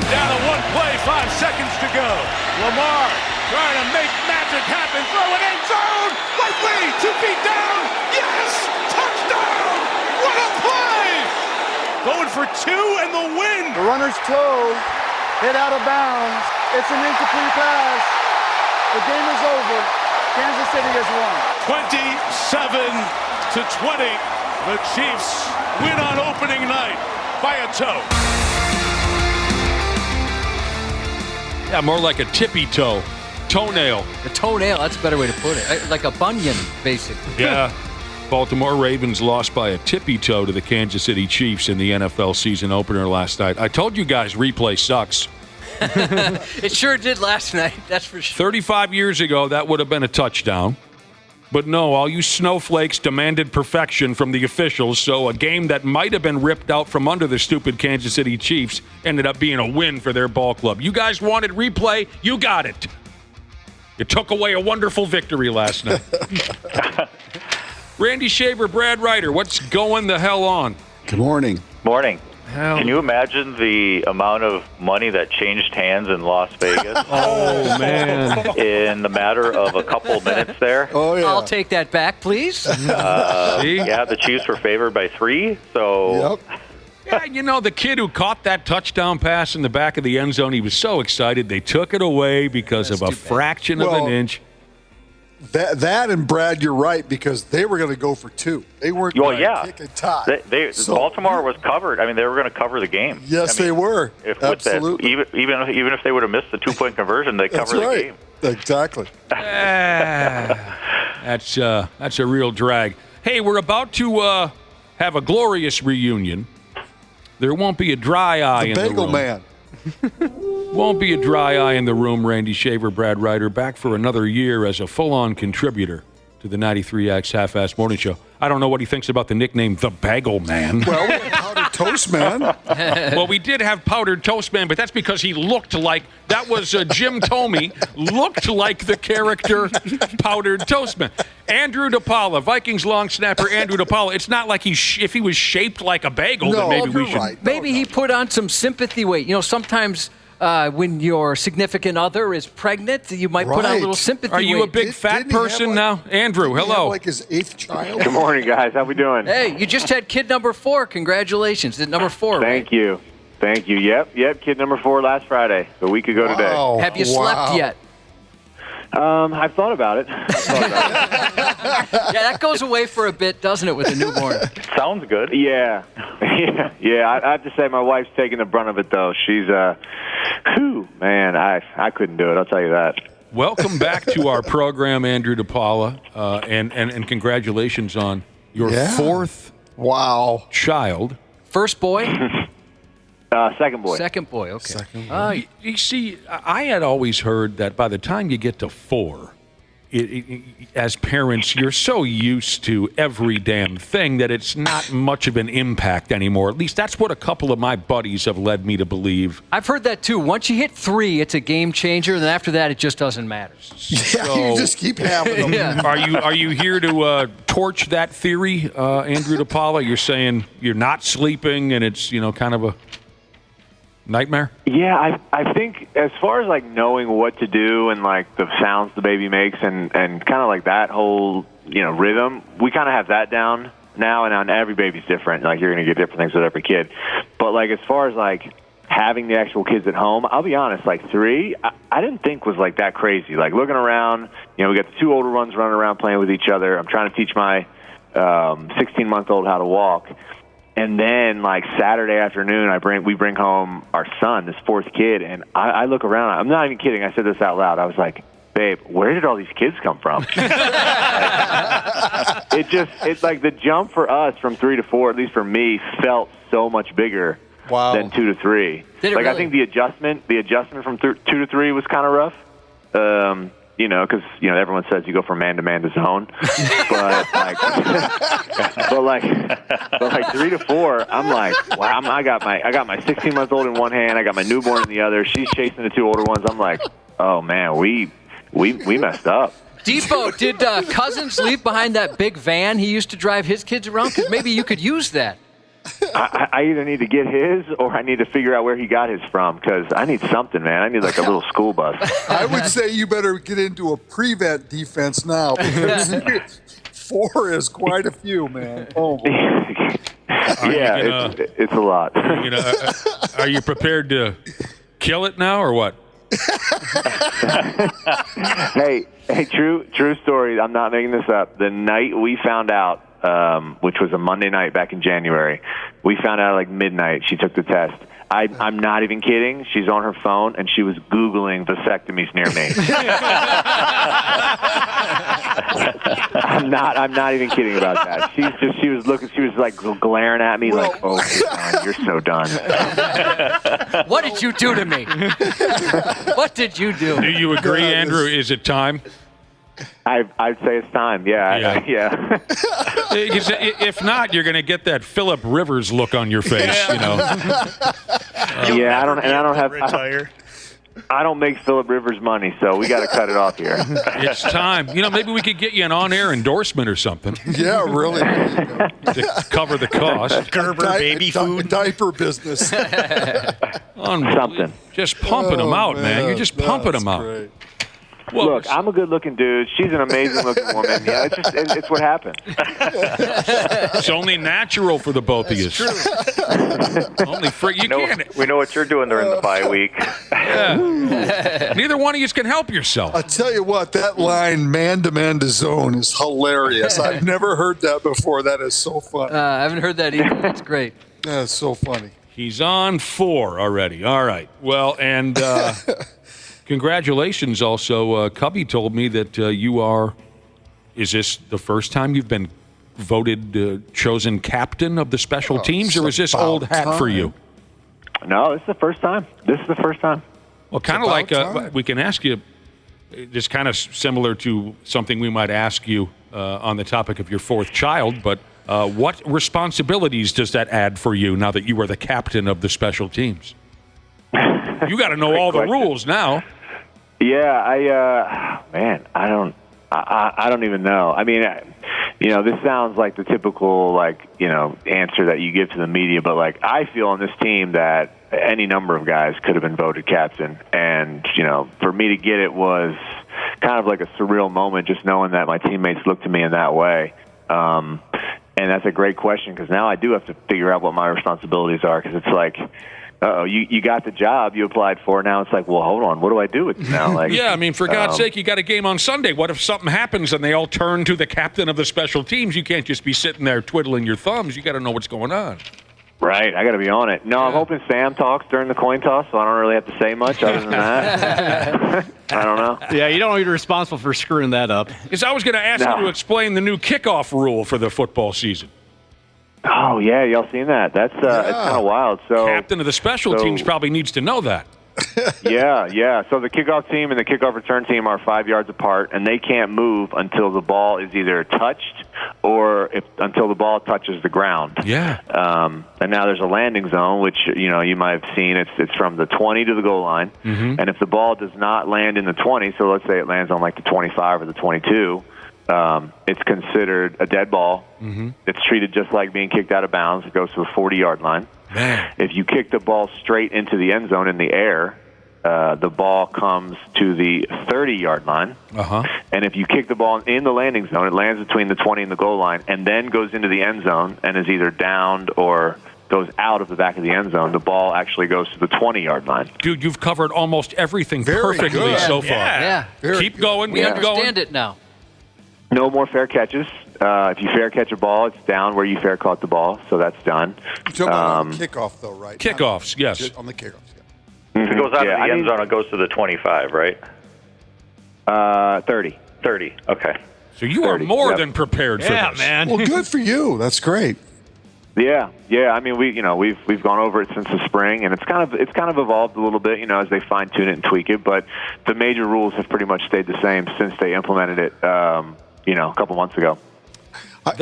Down to one play, 5 seconds to go. Lamar trying to make magic happen. Throw it end zone. Likely 2 feet down. Yes! Touchdown! What a play! Going for 2 and the win. The runner's toe hit out of bounds. It's an incomplete pass. The game is over. Kansas City has won. 27-20. The Chiefs win on opening night by a toe. Yeah, more like a tippy toe. Toenail. A toenail, that's a better way to put it. Like a bunion, basically. Yeah. Baltimore Ravens lost by a tippy toe to the Kansas City Chiefs in the NFL season opener last night. I told you guys replay sucks. It sure did last night, that's for sure. 35 years ago, that would have been a touchdown. But no, all you snowflakes demanded perfection from the officials, so a game that might have been ripped out from under the stupid Kansas City Chiefs ended up being a win for their ball club. You guys wanted replay, you got it. You took away a wonderful victory last night. Randy Shaver, Brad Ryder, what's going the hell on? Good morning. Morning. Can you imagine the amount of money that changed hands in Las Vegas? Oh, man. In the matter of a couple minutes there? Oh, yeah. I'll take that back, please. Yeah, the Chiefs were favored by 3, so... Yep. Yeah, you know, the kid who caught that touchdown pass in the back of the end zone, he was so excited they took it away because of a fraction of an inch. That and Brad, you're right, because they were going to go for 2. They weren't going to kick and tie. Baltimore was covered. I mean, they were going to cover the game. Yes, they were. Absolutely. Even if they would have missed the 2-point conversion, they covered the game. Exactly. That's a real drag. Hey, we're about to have a glorious reunion. There won't be a dry eye in the room. Bagel Man. Won't be a dry eye in the room. Randy Shaver, Brad Ryder, back for another year as a full-on contributor to the 93X Half-Assed Morning Show. I don't know what he thinks about the nickname The Bagel Man. Well, we had Powdered Toast Man. Well, we did have Powdered Toast Man, but that's because he looked like, that was Jim Tomey, looked like the character Powdered Toast Man. Andrew DePaola, Vikings long snapper Andrew DePaola. It's not like if he was shaped like a bagel, then maybe we should. Right. Maybe he put on some sympathy weight. You know, sometimes... when your significant other is pregnant, you might put on a little sympathy. Are you a big fat person now? Andrew, hello. Like his 8th child? Good morning, guys. How we doing? Hey, you just had kid number 4. Congratulations. It's number 4, Thank you. Thank you. Yep. Kid number 4 last Friday, a week ago today. Have you slept yet? I've thought about it. Yeah, that goes away for a bit, doesn't it, with a newborn? Sounds good. Yeah. I have to say my wife's taking the brunt of it, though. She's, man, I couldn't do it. I'll tell you that. Welcome back to our program, Andrew DePaola, and congratulations on your 4th child. First boy? Second boy. Second boy, okay. Second boy. You see, I had always heard that by the time you get to 4, as parents, you're so used to every damn thing that it's not much of an impact anymore. At least that's what a couple of my buddies have led me to believe. I've heard that too. Once you hit 3, it's a game changer, and after that, it just doesn't matter. Yeah, you just keep having them. Yeah. Are you here to torch that theory, Andrew DePaola? You're saying you're not sleeping, and it's kind of a nightmare? Yeah, I think as far as like knowing what to do and like the sounds the baby makes and kind of like that whole rhythm, we kind of have that down now. And on every baby's different. Like you're gonna get different things with every kid. But like as far as like having the actual kids at home, I'll be honest, like 3, I didn't think was like that crazy. Like looking around, we got the 2 older ones running around playing with each other. I'm trying to teach my 16-month-old how to walk. And then, like, Saturday afternoon, we bring home our son, this 4th kid, and I look around. I'm not even kidding. I said this out loud. I was like, babe, where did all these kids come from? It's like the jump for us from 3 to 4, at least for me, felt so much bigger than 2 to 3. Did it like, really? I think the adjustment from 2 to 3 was kind of rough. Because everyone says you go from man to zone, but like 3 to 4, I'm like, wow, I got my 16-month-old in one hand, I got my newborn in the other. She's chasing the 2 older ones. I'm like, oh man, we messed up. Depot, did Cousins leave behind that big van he used to drive his kids around? Because maybe you could use that. I either need to get his or I need to figure out where he got his from, because I need something, man. I need like a little school bus. I would say you better get into a prevent defense now, because 4 is quite a few, man. Oh, yeah, it's a lot. Are you prepared to kill it now or what? Hey, true story. I'm not making this up. The night we found out, which was a Monday night back in January, we found out like midnight she took the test. I'm not even kidding. She's on her phone and she was Googling vasectomies near me. I'm not even kidding about that. She was like glaring at me like, oh, you're so done. What did you do to me? What did you do? Do you agree, Andrew? Is it time? I'd say it's time. Yeah. If not, you're going to get that Phillip Rivers look on your face. I don't make Phillip Rivers money, so we got to cut it off here. It's time. Maybe we could get you an on-air endorsement or something. Yeah, really. To cover the cost. Gerber baby food. Diaper business. Something. Just pumping them out, man. You're just pumping them out. Great. Well, look, I'm a good-looking dude. She's an amazing-looking woman. Yeah, it's what happened. It's only natural for the both of you. True. Only for you can't. We know what you're doing during the bye week. Yeah. Neither one of you can help yourself. I'll tell you what, that line, man to zone, is hilarious. I've never heard that before. That is so funny. I haven't heard that either. That's great. That's so funny. He's on 4 already. All right. Well, and congratulations also. Cubby told me that is this the first time you've been voted chosen captain of the special teams, or is this old hat for you? No, this is the first time. Well, kind of like we can ask you, just kind of similar to something we might ask you on the topic of your 4th child, but what responsibilities does that add for you now that you are the captain of the special teams? You got to know all the rules now. Yeah, I don't even know. I mean, this sounds like the typical, answer that you give to the media, but, I feel on this team that any number of guys could have been voted captain. And, for me to get it was kind of like a surreal moment, just knowing that my teammates looked to me in that way. And that's a great question, because now I do have to figure out what my responsibilities are, because it's like, you got the job you applied for. Now it's like, well, hold on, what do I do with it now? Yeah, I mean, for God's sake, you got a game on Sunday. What if something happens and they all turn to the captain of the special teams? You can't just be sitting there twiddling your thumbs. You got to know what's going on. Right, I got to be on it. No, I'm hoping Sam talks during the coin toss, so I don't really have to say much other than that. I don't know. Yeah, you don't want to be responsible for screwing that up. Because I was going to ask you to explain the new kickoff rule for the football season. Oh, yeah, y'all seen that? That's it's kind of wild. So captain of the special teams probably needs to know that. Yeah. So the kickoff team and the kickoff return team are 5 yards apart, and they can't move until the ball is either touched or until the ball touches the ground. Yeah. And now there's a landing zone, which you might have seen. It's from the 20 to the goal line, and if the ball does not land in the 20, so let's say it lands on the 25 or the 22. It's considered a dead ball. Mm-hmm. It's treated just like being kicked out of bounds. It goes to the 40-yard line. Man. If you kick the ball straight into the end zone in the air, the ball comes to the 30-yard line. Uh-huh. And if you kick the ball in the landing zone, it lands between the 20 and the goal line and then goes into the end zone and is either downed or goes out of the back of the end zone. The ball actually goes to the 20 -yard line. Dude, you've covered almost everything perfectly so far. Yeah. Keep going. We understand it now. No more fair catches. If you fair catch a ball, it's down where you fair caught the ball, so that's done. You're talking about on the kickoff, though, right? Kickoffs, yes. On the kickoffs, If it goes out of the end zone, it goes to the 25, right? 30. 30, okay. So you are more than prepared for this. Man. Well, good for you. That's great. Yeah. I mean, we've gone over it since the spring, and it's kind of evolved a little bit, as they fine tune it and tweak it. But the major rules have pretty much stayed the same since they implemented it, a couple months ago.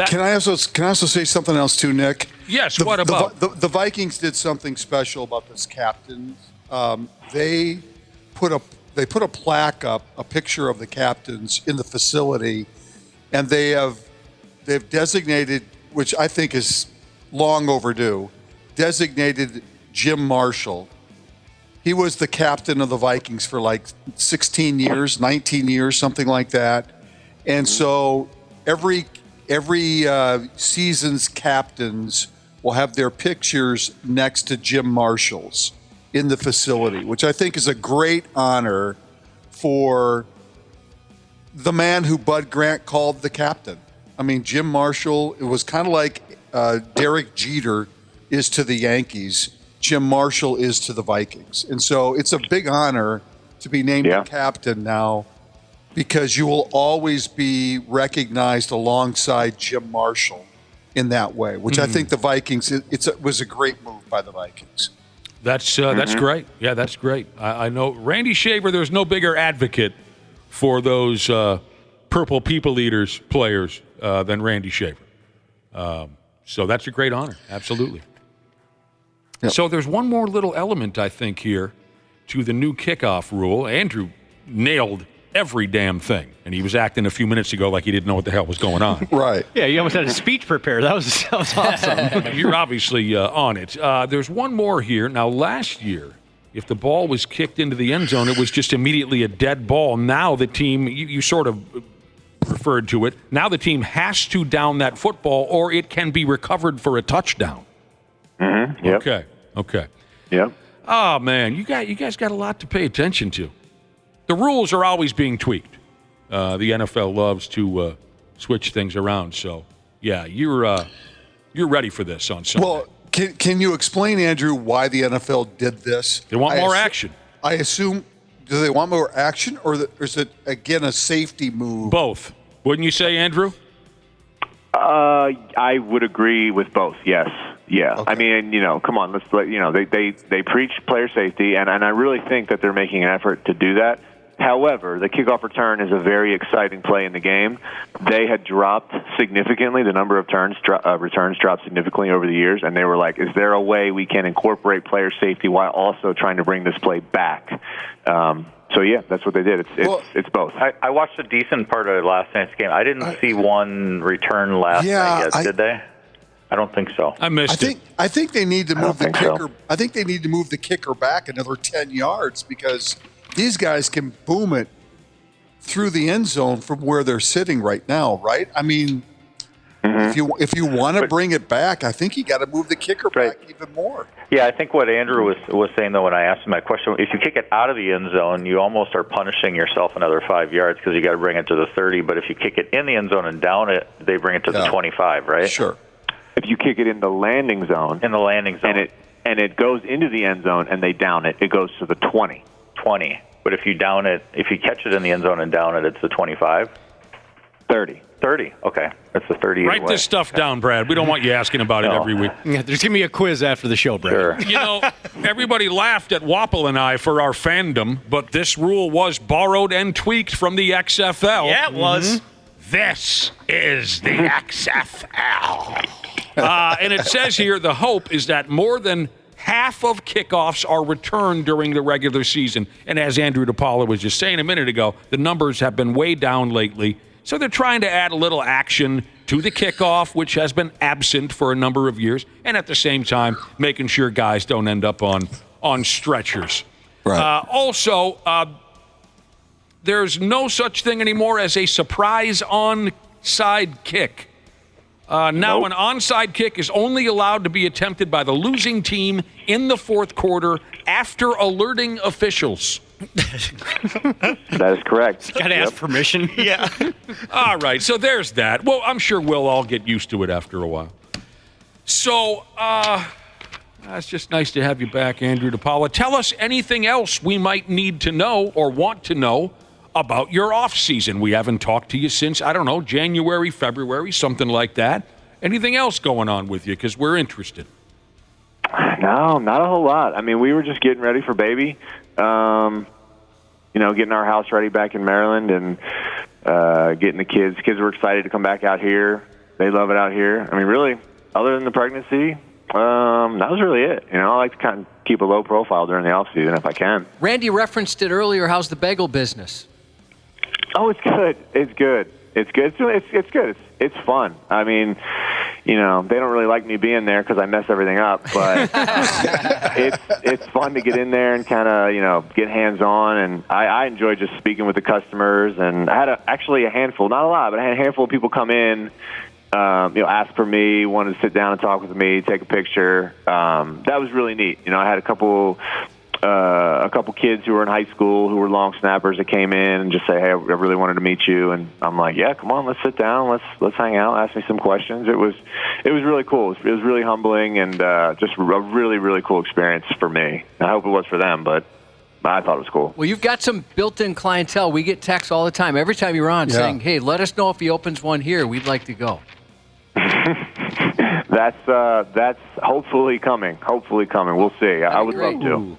Can I also say something else too, Nick? Yes. What about the Vikings? Did something special about this captain. They put a plaque up, a picture of the captains in the facility, and they've designated, which I think is long overdue, designated Jim Marshall. He was the captain of the Vikings for like 16 years, 19 years, something like that. And so every season's captains will have their pictures next to Jim Marshall's in the facility, which I think is a great honor for the man who Bud Grant called the captain. I mean, Jim Marshall, it was kind of like Derek Jeter is to the Yankees. Jim Marshall is to the Vikings. And so it's a big honor to be named the captain now, because you will always be recognized alongside Jim Marshall in that way, which I think the Vikings, it was a great move by the Vikings. That's great. Yeah, that's great. I know Randy Shaver, there's no bigger advocate for those Purple People Eaters players than Randy Shaver. So that's a great honor. Absolutely. Yep. So there's one more little element, I think, here to the new kickoff rule. Andrew nailed every damn thing, and he was acting a few minutes ago like he didn't know what the hell was going on. Right. Yeah, you almost had a speech prepared. That was awesome. You're obviously on it. There's one more here. Now, last year, if the ball was kicked into the end zone, it was just immediately a dead ball. Now the team, you sort of referred to it, now the team has to down that football, or it can be recovered for a touchdown. Mm-hmm. Yep. Okay. Yep. Oh, man, you guys got a lot to pay attention to. The rules are always being tweaked. The NFL loves to switch things around. So, yeah, you're ready for this on Sunday. Well, can you explain, Andrew, why the NFL did this? They want more action. I assume, do they want more action, or is it, again, a safety move? Both. Wouldn't you say, Andrew? I would agree with both, yes. Yeah. Okay. I mean, come on, they preach player safety, and I really think that they're making an effort to do that. However, the kickoff return is a very exciting play in the game. They had dropped significantly. The number of returns dropped significantly over the years, and they were like, is there a way we can incorporate player safety while also trying to bring this play back? So, yeah, that's what they did. It's both. I watched a decent part of last night's game. I didn't see one return last night yet, did they? I don't think so. I missed it. I think they need to move the kicker. So. I think they need to move the kicker back another 10 yards, because these guys can boom it through the end zone from where they're sitting right now, right? I mean, if you want to bring it back, I think you got to move the kicker back even more. Yeah, I think what Andrew was saying, though, when I asked him that question, if you kick it out of the end zone, you almost are punishing yourself another 5 yards, because you got to bring it to the 30. But if you kick it in the end zone and down it, they bring it to the 25, right? Sure. If you kick it in the landing zone, and it goes into the end zone and they down it, it goes to the 20. But if you down it, if you catch it in the end zone and down it, it's the 25? 30. Okay. That's the 30. Write this stuff down, Brad. We don't want you asking about it every week. Yeah, there's going to be a quiz after the show, Brad. Sure. Everybody laughed at Wapple and I for our fandom, but this rule was borrowed and tweaked from the XFL. Yeah, it was. This is the XFL. And it says here, the hope is that more than half of kickoffs are returned during the regular season. And as Andrew DePaola was just saying a minute ago, the numbers have been way down lately. So they're trying to add a little action to the kickoff, which has been absent for a number of years, and at the same time making sure guys don't end up on stretchers. Right. Also, there's no such thing anymore as a surprise onside kick. Now an onside kick is only allowed to be attempted by the losing team in the fourth quarter after alerting officials. That is correct. Got to ask permission. Yeah. All right, so there's that. Well, I'm sure we'll all get used to it after a while. So, it's just nice to have you back, Andrew DePaola. Tell us anything else we might need to know or want to know about your off season. We haven't talked to you since, I don't know, January, February, something like that. Anything else going on with you? Because we're interested. No, not a whole lot. I mean, we were just getting ready for baby. Getting our house ready back in Maryland and getting the kids. Kids were excited to come back out here. They love it out here. I mean, really, other than the pregnancy, that was really it. I like to kind of keep a low profile during the off season if I can. Randy referenced it earlier. How's the bagel business? Oh, it's good. It's good. It's good. It's good. It's fun. I mean, they don't really like me being there because I mess everything up. But it's fun to get in there and kind of get hands on. And I enjoy just speaking with the customers. And I had actually a handful, not a lot, but I had a handful of people come in. Ask for me, wanted to sit down and talk with me, take a picture. That was really neat. I had a couple kids who were in high school who were long snappers that came in and just say, "Hey, I really wanted to meet you." And I'm like, "Yeah, come on, let's sit down, let's hang out, ask me some questions." It was really cool. It was really humbling and just a really, really cool experience for me. I hope it was for them, but I thought it was cool. Well, you've got some built-in clientele. We get texts all the time, every time you're on, saying, "Hey, let us know if he opens one here. We'd like to go." That's hopefully coming. We'll see. I would love to.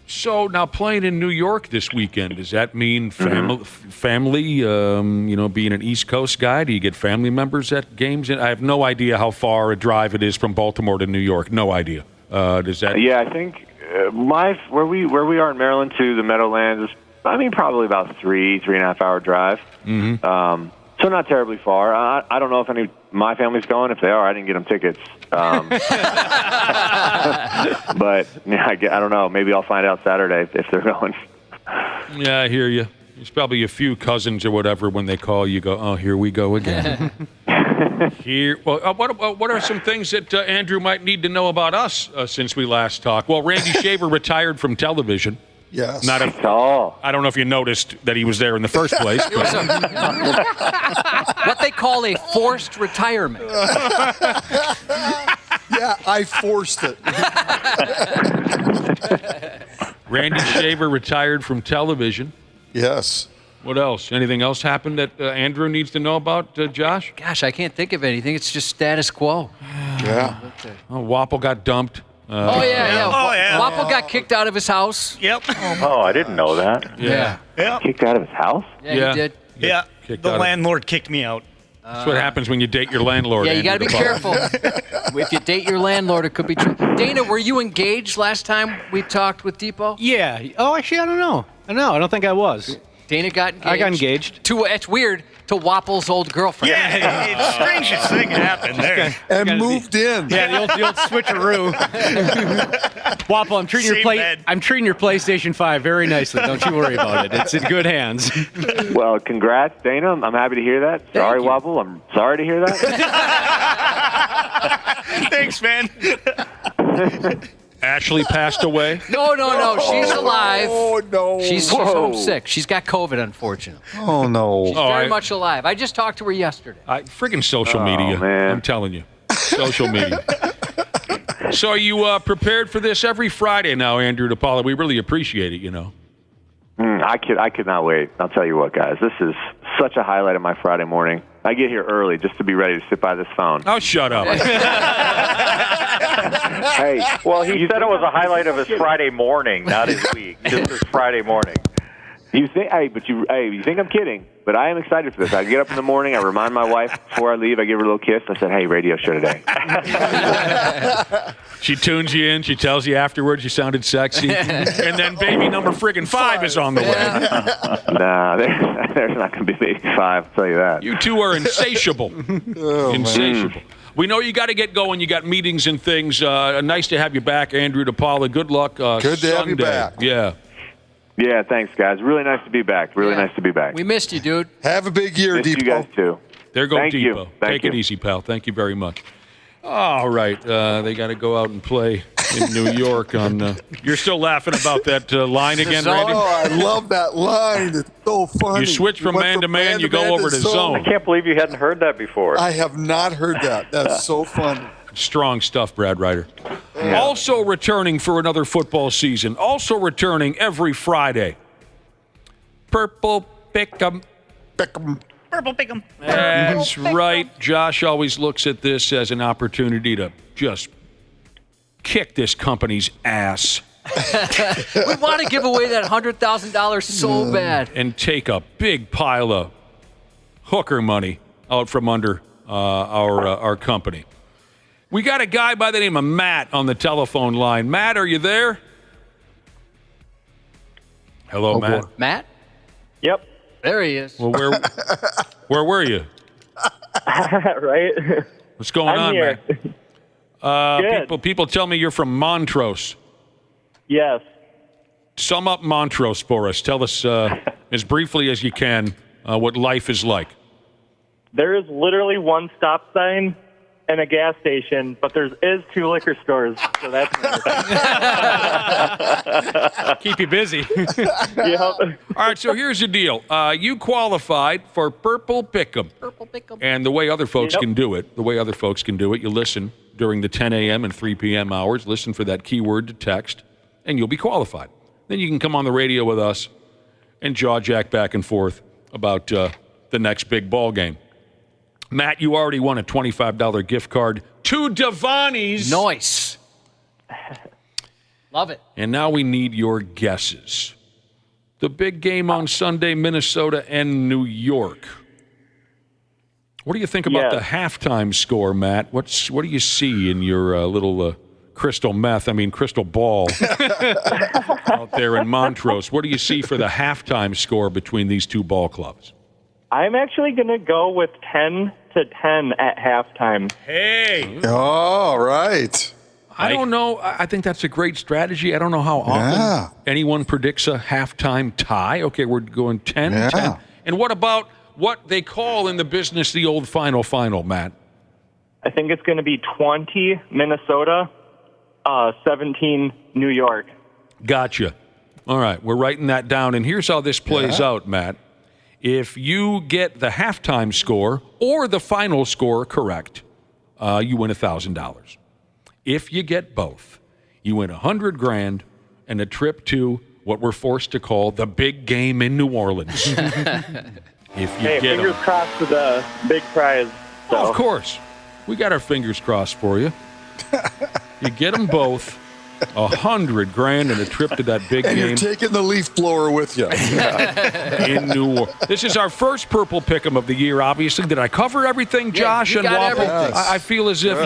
So now playing in New York this weekend, does that mean family, being an East Coast guy? Do you get family members at games? I have no idea how far a drive it is from Baltimore to New York. No idea. Does that? Yeah, I think where we are in Maryland to the Meadowlands is, probably about 3.5 hour drive. Mm-hmm. So not terribly far. I don't know if any of my family's going. If they are, I didn't get them tickets. But I don't know. Maybe I'll find out Saturday if they're going. Yeah, I hear you. There's probably a few cousins or whatever when they call you go, "Oh, here we go again." What are some things that Andrew might need to know about us since we last talked? Well, Randy Shaver retired from television. Yes. I don't know if you noticed that he was there in the first place. But. What they call a forced retirement. Yeah, I forced it. Randy Shaver retired from television. Yes. What else? Anything else happened that Andrew needs to know about, Josh? Gosh, I can't think of anything. It's just status quo. Yeah. Wapple got dumped. Wapple got kicked out of his house. Yep. Oh, I didn't know that. Yeah. Kicked out of his house? Yeah, he did. Yeah. The landlord kicked me out. That's what happens when you date your landlord. Yeah, you got to be careful. If you date your landlord, it could be true. Dana, were you engaged last time we talked with Depot? Yeah. Oh, actually, I don't know. I don't think I was. Dana got engaged? I got engaged. It's weird, to Wapple's old girlfriend. Yeah, it's the strangest thing happened there. And moved in. Yeah, the old switcheroo. Wapple, I'm treating your PlayStation 5 very nicely. Don't you worry about it. It's in good hands. Well, congrats, Dana. I'm happy to hear that. Sorry, Wapple. I'm sorry to hear that. Thanks, man. Ashley passed away? No. She's alive. Oh, no. She's homesick. She's got COVID, unfortunately. Oh, no. She's very much alive. I just talked to her yesterday. Friggin' social media. Man. I'm telling you. Social media. So are you prepared for this every Friday now, Andrew DePaola? We really appreciate it, I could not wait. I'll tell you what, guys. This is such a highlight of my Friday morning. I get here early just to be ready to sit by this phone. Oh, shut up. Hey, well, he said it was a highlight of his Friday morning, not his week. Just his Friday morning. You think? You think I'm kidding? But I am excited for this. I get up in the morning. I remind my wife before I leave. I give her a little kiss. I said, "Hey, radio show today." She tunes you in. She tells you afterwards you sounded sexy. And then baby number friggin' 5 is on the way. Nah, there's not going to be baby 5. I'll tell you that. You two are insatiable. Insatiable. Man. We know you got to get going. You got meetings and things. Nice to have you back, Andrew DePaola. Good luck Good to have you back. Yeah. Yeah, thanks, guys. Really nice to be back. Nice to be back. We missed you, dude. Have a big year, Depot. You guys, too. There goes Thank Depot. you. Take it easy, pal. Thank you very much. All right. They got to go out and play in New York on you're still laughing about that line again, Randy? Oh, I love that line. It's so funny. You switch from man to man, you go over to zone. I can't believe you hadn't heard that before. I have not heard that. That's so funny. Strong stuff, Brad Ryder. Yeah. Also returning for another football season. Also returning every Friday. Purple Pick'em. Pick'em. Purple pick'em. That's right. Josh always looks at this as an opportunity to just kick this company's ass. We want to give away that $100,000 so bad. And take a big pile of hooker money out from under our company. We got a guy by the name of Matt on the telephone line. Matt, are you there? Hello, Matt. Boy. Matt? Yep. There he is. Well, where were you? Right. What's going on, here. Matt? People tell me you're from Montrose. Yes. Sum up Montrose for us. Tell us as briefly as you can what life is like. There is literally one stop sign and a gas station, but there is 2 liquor stores, so that's keep you busy. Yep. All right, so here's the deal. You qualified for Purple Pick'em. Purple pick'em. And the way other folks can do it, you listen during the 10 a.m. and 3 p.m. hours, listen for that keyword to text, and you'll be qualified. Then you can come on the radio with us and jaw-jack back and forth about the next big ball game. Matt, you already won a $25 gift card to Devani's. Nice. Love it. And now we need your guesses. The big game on Sunday, Minnesota and New York. What do you think about the halftime score, Matt? What do you see in your little crystal ball out there in Montrose? What do you see for the halftime score between these two ball clubs? I'm actually going to go with 10-10 at halftime. Hey. All right. I don't know. I think that's a great strategy. I don't know how often anyone predicts a halftime tie. Okay, we're going 10-10. And what about what they call in the business the old final, Matt? I think it's going to be 20 Minnesota, 17 New York. Gotcha. All right, we're writing that down. And here's how this plays out, Matt. If you get the halftime score or the final score correct, you win $1,000. If you get both, you win $100,000 and a trip to what we're forced to call the big game in New Orleans. Fingers crossed for the big prize. So. Oh, of course. We got our fingers crossed for you. You get them both. $100,000 and a trip to that big and game. You're taking the leaf blower with you. In New Orleans. This is our first Purple Pick'em of the year, obviously. Did I cover everything, Josh and Waffle? I feel as if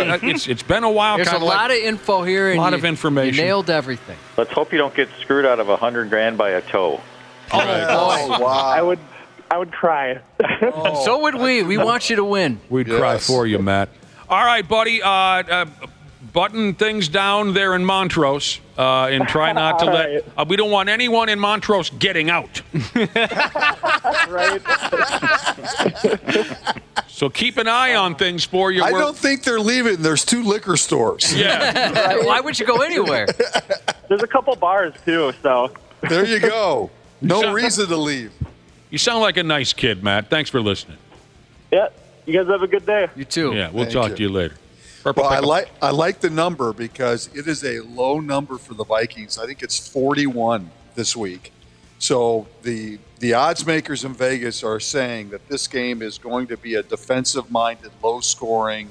it's been a while. There's a lot of info here. A lot of information. You nailed everything. Let's hope you don't get screwed out of $100,000 by a toe. Oh, wow. I would cry. So would we. We want you to win. We'd cry for you, Matt. All right, buddy. Button things down there in Montrose and try not to let... we don't want anyone in Montrose getting out. Right. So keep an eye on things for you. I don't think they're leaving. There's 2 liquor stores. Yeah. Why would you go anywhere? There's a couple bars, too, so... There you go. No reason to leave. You sound like a nice kid, Matt. Thanks for listening. Yeah. You guys have a good day. You too. Yeah, we'll talk to you later. Well, I like the number because it is a low number for the Vikings. I think it's 41 this week. So the odds makers in Vegas are saying that this game is going to be a defensive-minded, low-scoring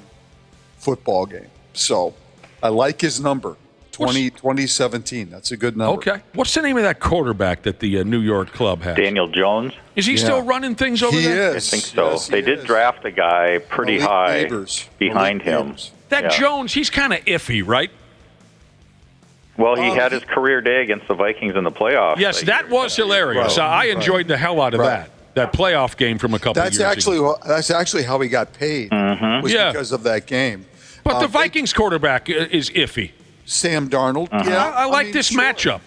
football game. So I like his number, 2017. That's a good number. Okay. What's the name of that quarterback that the New York club has? Daniel Jones. Is he still running things over there? He is. I think so. Yes, they did draft a guy pretty high behind him. Neighbors. That Jones, he's kind of iffy, right? Well, he had his career day against the Vikings in the playoffs. Yes, that was hilarious. Right. I enjoyed the hell out of that playoff game from a couple of years ago. That's actually how he got paid, was because of that game. But the Vikings quarterback is iffy. Sam Darnold. Yeah, I like this matchup.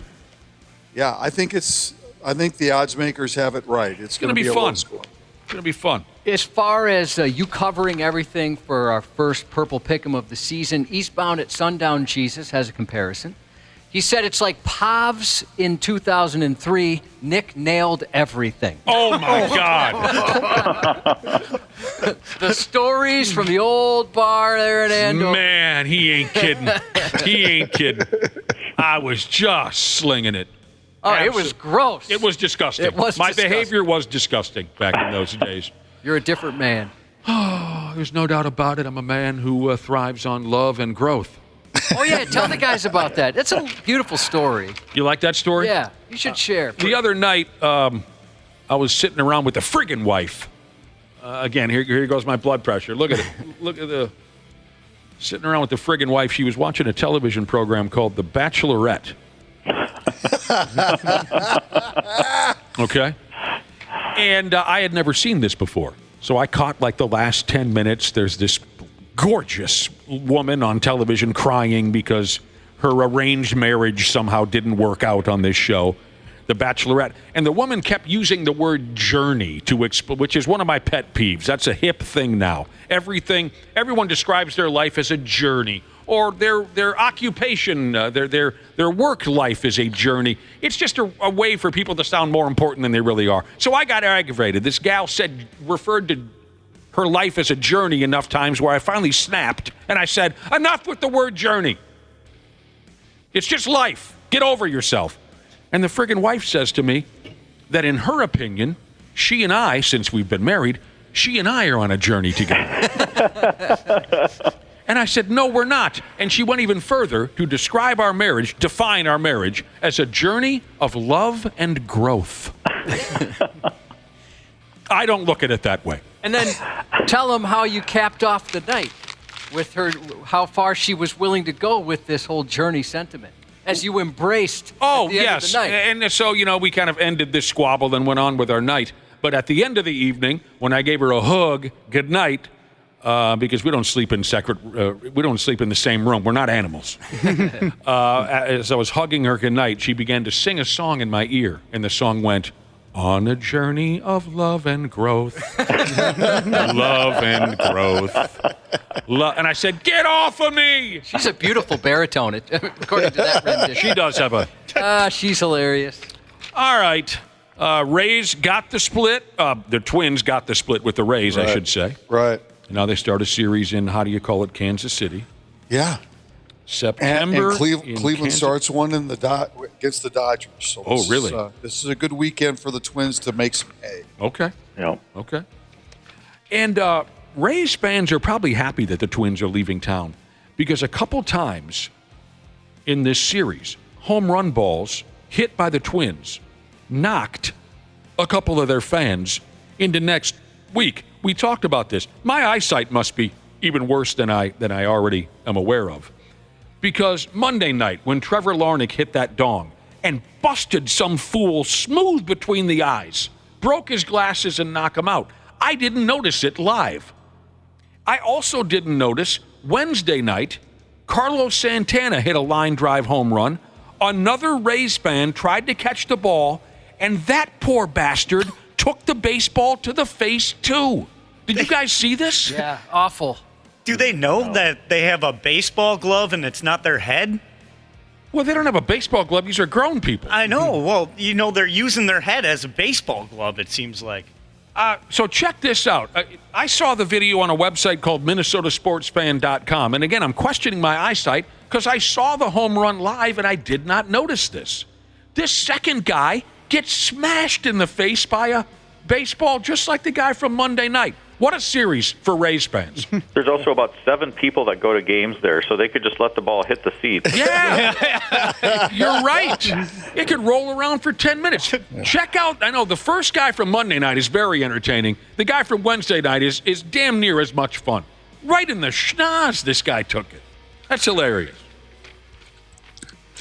Yeah, I think the odds makers have it right. It's going to be fun. It's going to be fun. As far as you covering everything for our first Purple Pick'em of the season, Eastbound at Sundown Jesus has a comparison. He said it's like Pavs in 2003. Nick nailed everything. Oh, my God. The stories from the old bar there in Andover. Man, he ain't kidding. I was just slinging it. Oh, it was gross. It was disgusting. It was My disgusting. behavior was disgusting back in those days. You're a different man. Oh, there's no doubt about it. I'm a man who thrives on love and growth. Oh, yeah, tell the guys about that. That's a beautiful story. You like that story? Yeah, you should share. The other night, I was sitting around with the friggin' wife. Again, here goes my blood pressure. Look at it. Look at the... Sitting around with the friggin' wife. She was watching a television program called The Bachelorette. Okay? And I had never seen this before. So I caught like the last 10 minutes. There's this gorgeous woman on television crying because her arranged marriage somehow didn't work out on this show, The Bachelorette. And the woman kept using the word journey to explain, which is one of my pet peeves. That's a hip thing now. Everyone describes their life as a journey, or their occupation, their work life is a journey. It's just a way for people to sound more important than they really are. So I got aggravated. This gal referred to her life as a journey enough times where I finally snapped and I said, enough with the word journey. It's just life. Get over yourself. And the friggin' wife says to me that in her opinion, she and I, since we've been married, she and I are on a journey together. And I said, no, we're not. And she went even further to define our marriage as a journey of love and growth. I don't look at it that way. And then tell them how you capped off the night with her, how far she was willing to go with this whole journey sentiment as you embraced at the end of the night. And so, we kind of ended this squabble and went on with our night. But at the end of the evening, when I gave her a hug, good night, because we don't sleep in the same room. We're not animals. As I was hugging her goodnight, she began to sing a song in my ear, and the song went, on a journey of love and growth. Love and growth. And I said, get off of me! She's a beautiful baritone, according to that rendition. She does have a... she's hilarious. All right. Rays got the split. The Twins got the split with the Rays, I should say. Right. Now they start a series in, Kansas City. Yeah. September. And Cleveland starts one against the Dodgers. So really? This is a good weekend for the Twins to make some hay. Okay. Yeah. Okay. And Rays fans are probably happy that the Twins are leaving town because a couple times in this series, home run balls hit by the Twins knocked a couple of their fans into next week. We talked about this. My eyesight must be even worse than I already am aware of. Because Monday night, when Trevor Larnach hit that dong and busted some fool smooth between the eyes, broke his glasses and knocked him out, I didn't notice it live. I also didn't notice Wednesday night, Carlos Santana hit a line drive home run. Another Rays fan tried to catch the ball, and that poor bastard took the baseball to the face, too. Did you guys see this? Yeah, awful. Do they know that they have a baseball glove and it's not their head? Well, they don't have a baseball glove. These are grown people. I know. Well, they're using their head as a baseball glove, it seems like. So check this out. I saw the video on a website called MinnesotaSportsFan.com. And again, I'm questioning my eyesight because I saw the home run live and I did not notice this. This second guy gets smashed in the face by a baseball just like the guy from Monday night. What a series for Rays fans. There's also about 7 people that go to games there, so they could just let the ball hit the seats. Yeah, you're right. It could roll around for 10 minutes. Check out, I know the first guy from Monday night is very entertaining. The guy from Wednesday night is damn near as much fun. Right in the schnoz, this guy took it. That's hilarious.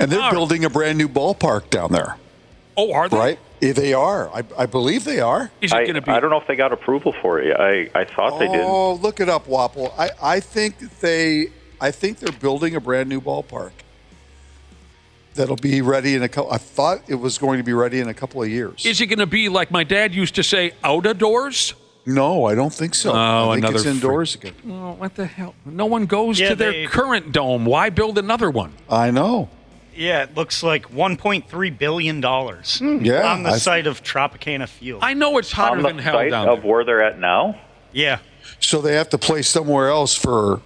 And they're building a brand new ballpark down there. Oh, are they? Right? Yeah, they are. I believe they are. Is it going to be? I don't know if they got approval for it. I thought they did. Oh, look it up, Wapple. I think they're building a brand new ballpark that'll be ready in a couple. I thought it was going to be ready in a couple of years. Is it going to be like my dad used to say, out of doors? No, I don't think so. Oh, I think it's indoors again. Oh, what the hell? No one goes to their current dome. Why build another one? I know. Yeah, it looks like $1.3 billion on the site of Tropicana Field. I know it's hotter than hell down there. On the site of where they're at now? Yeah. So they have to play somewhere else for,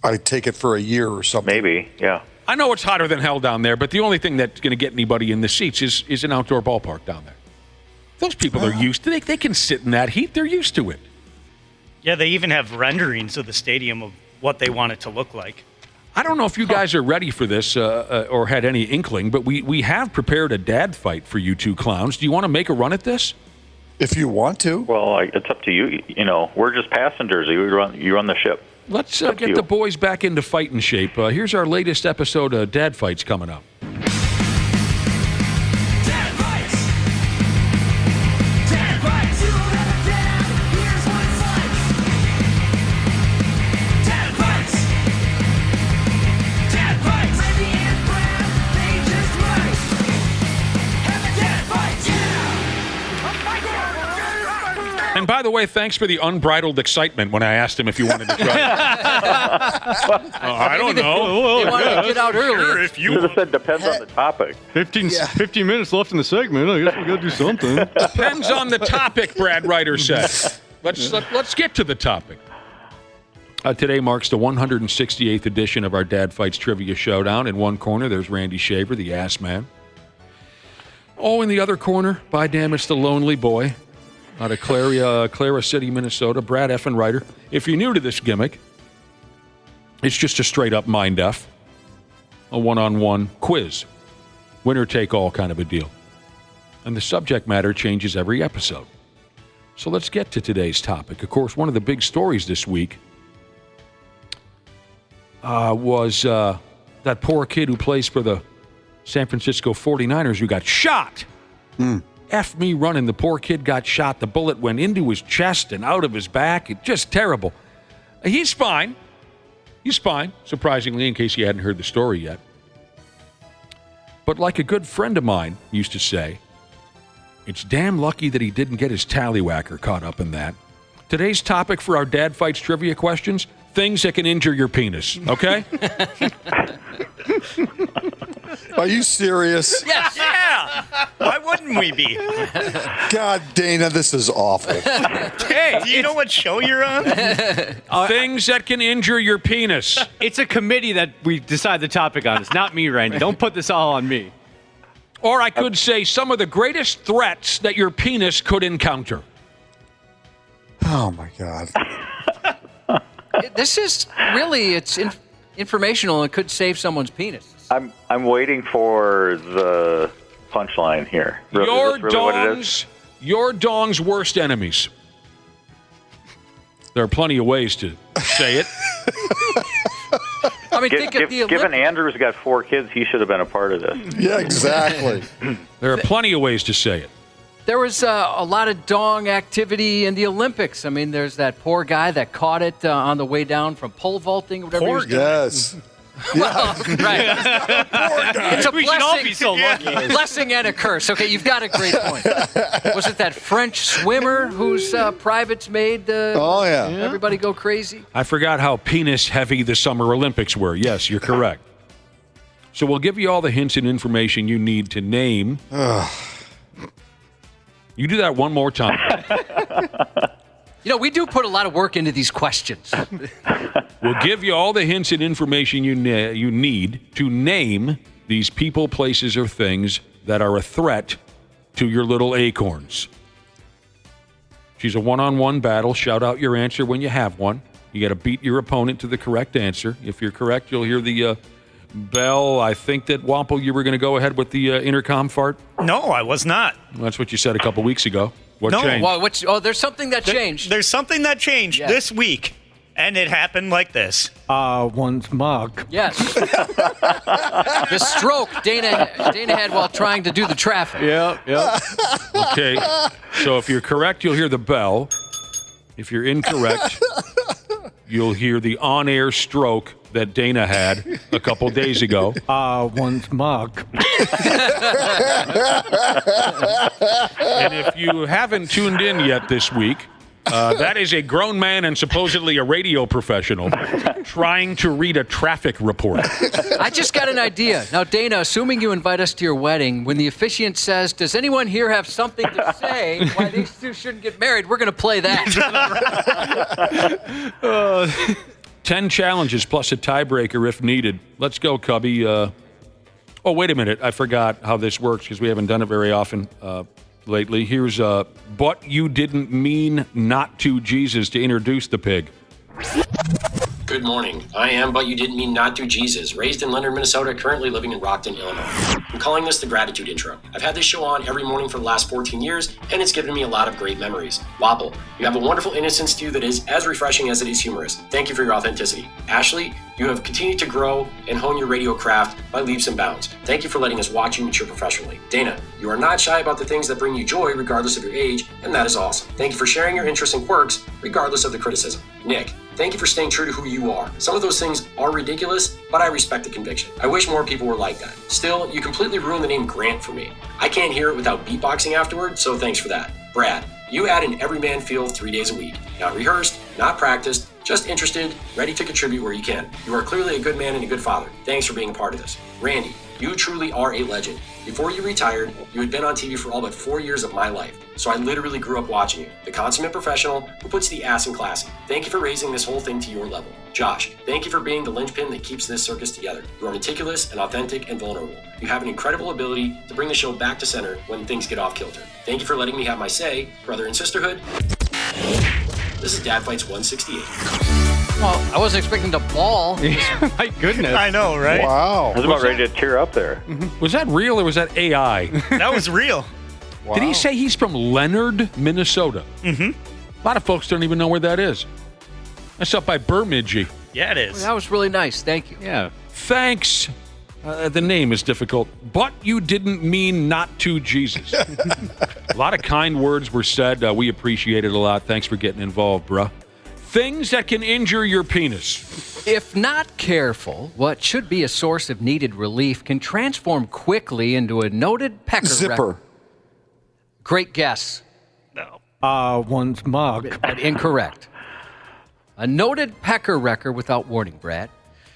I take it, for a year or something. Maybe, yeah. I know it's hotter than hell down there, but the only thing that's going to get anybody in the seats is an outdoor ballpark down there. Those people are used to it. They can sit in that heat. They're used to it. Yeah, they even have renderings of the stadium of what they want it to look like. I don't know if you guys are ready for this or had any inkling, but we have prepared a dad fight for you two clowns. Do you want to make a run at this? If you want to. Well, it's up to you. You know, we're just passengers. You run the ship. Let's get the boys back into fighting shape. Here's our latest episode of Dad Fights coming up. And by the way, thanks for the unbridled excitement when I asked him if you wanted to try it. I don't know. They wanted to get out early. Sure, if you should have said depends on the topic. 15 minutes left in the segment. I guess we got to do something. Depends on the topic, Brad Ryder said. Let's get to the topic. Today marks the 168th edition of our Dad Fights Trivia Showdown. In one corner, there's Randy Shaver, the ass man. Oh, in the other corner, by damn, it's the lonely boy out of Clara City, Minnesota, Brad effing Ryder. If you're new to this gimmick, it's just a straight-up mind F, a one-on-one quiz, winner-take-all kind of a deal. And the subject matter changes every episode. So let's get to today's topic. Of course, one of the big stories this week was that poor kid who plays for the San Francisco 49ers who got shot. F me running. The poor kid got shot. The bullet went into his chest and out of his back. It's just terrible. He's fine. He's fine, surprisingly, in case you hadn't heard the story yet. But like a good friend of mine used to say, it's damn lucky that he didn't get his tallywhacker caught up in that. Today's topic for our Dad Fights trivia questions, things that can injure your penis, okay? Are you serious? Yes. Yeah. Why wouldn't we be? God, Dana, this is awful. Hey, do you know what show you're on? Things that can injure your penis. It's a committee that we decide the topic on. It's not me, Randy. Don't put this all on me. Or I could say some of the greatest threats that your penis could encounter. Oh, my God. This is really, it's informational and could save someone's penis. I'm waiting for the punchline here. Your is this really what it is? Your dong's worst enemies. There are plenty of ways to say it. I mean, think of the given Andrew's got 4 kids, he should have been a part of this. Yeah, exactly. There are plenty of ways to say it. There was a lot of dong activity in the Olympics. I mean, there's that poor guy that caught it on the way down from pole vaulting or whatever he was doing. Yes. Well, right. It's a We should all be so lucky. Blessing and a curse. Okay, you've got a great point. Was it that French swimmer whose privates made everybody go crazy? I forgot how penis-heavy the Summer Olympics were. Yes, you're correct. So we'll give you all the hints and information you need to name. You do that one more time. You know, we do put a lot of work into these questions. We'll give you all the hints and information you need to name these people, places, or things that are a threat to your little acorns. She's a one-on-one battle. Shout out your answer when you have one. You got to beat your opponent to the correct answer. If you're correct, you'll hear the bell. I think that, Wample, you were going to go ahead with the intercom fart? No, I was not. Well, that's what you said a couple weeks ago. What changed? Well, there's something that changed. There's something that changed this week, and it happened like this. One's mug. Yes. The stroke Dana had while trying to do the traffic. Yep. Okay, so if you're correct, you'll hear the bell. If you're incorrect, you'll hear the on-air stroke that Dana had a couple days ago. One's mug. And if you haven't tuned in yet this week, that is a grown man and supposedly a radio professional trying to read a traffic report. I just got an idea. Now, Dana, assuming you invite us to your wedding, when the officiant says, does anyone here have something to say why these two shouldn't get married, we're going to play that. 10 challenges plus a tiebreaker if needed. Let's go, Cubby. Oh, wait a minute. I forgot how this works because we haven't done it very often. lately. Here's But You Didn't Mean Not to Jesus to introduce the pig. Good morning. I am But You Didn't Mean Not to Jesus, raised in Leonard, Minnesota, currently living in Rockton, Illinois. I'm calling this the gratitude intro. I've had this show on every morning for the last 14 years, and it's given me a lot of great memories. Wapple, you have a wonderful innocence to you that is as refreshing as it is humorous. Thank you for your authenticity. Ashley, you have continued to grow and hone your radio craft by leaps and bounds. Thank you for letting us watch you mature professionally. Dana, you are not shy about the things that bring you joy regardless of your age, and that is awesome. Thank you for sharing your interests and quirks regardless of the criticism. Nick, thank you for staying true to who you are. Some of those things are ridiculous, but I respect the conviction. I wish more people were like that. Still, you completely ruined the name Grant for me. I can't hear it without beatboxing afterward, so thanks for that. Brad, you add an everyman feel 3 days a week. Not rehearsed, not practiced, just interested, ready to contribute where you can. You are clearly a good man and a good father. Thanks for being a part of this. Randy, you truly are a legend. Before you retired, you had been on TV for all but 4 years of my life. So I literally grew up watching you. The consummate professional who puts the ass in classy. Thank you for raising this whole thing to your level. Josh, thank you for being the linchpin that keeps this circus together. You are meticulous and authentic and vulnerable. You have an incredible ability to bring the show back to center when things get off kilter. Thank you for letting me have my say, brother and sisterhood. This is Dad Fights 168. Well, I wasn't expecting to bawl. My goodness. I know, right? Wow. I was about ready to tear up there. Was that real or was that AI? That was real. Wow. Did he say he's from Leonard, Minnesota? Mm-hmm. A lot of folks don't even know where that is. That's up by Bemidji. Yeah, it is. Well, that was really nice. Thank you. Yeah. Thanks. The name is difficult, but you didn't mean not to Jesus. A lot of kind words were said. We appreciate it a lot. Thanks for getting involved, bruh. Things that can injure your penis. If not careful, what should be a source of needed relief can transform quickly into a noted pecker. Zipper. Great guess. One's mug. But incorrect. A noted pecker wrecker without warning, Brad.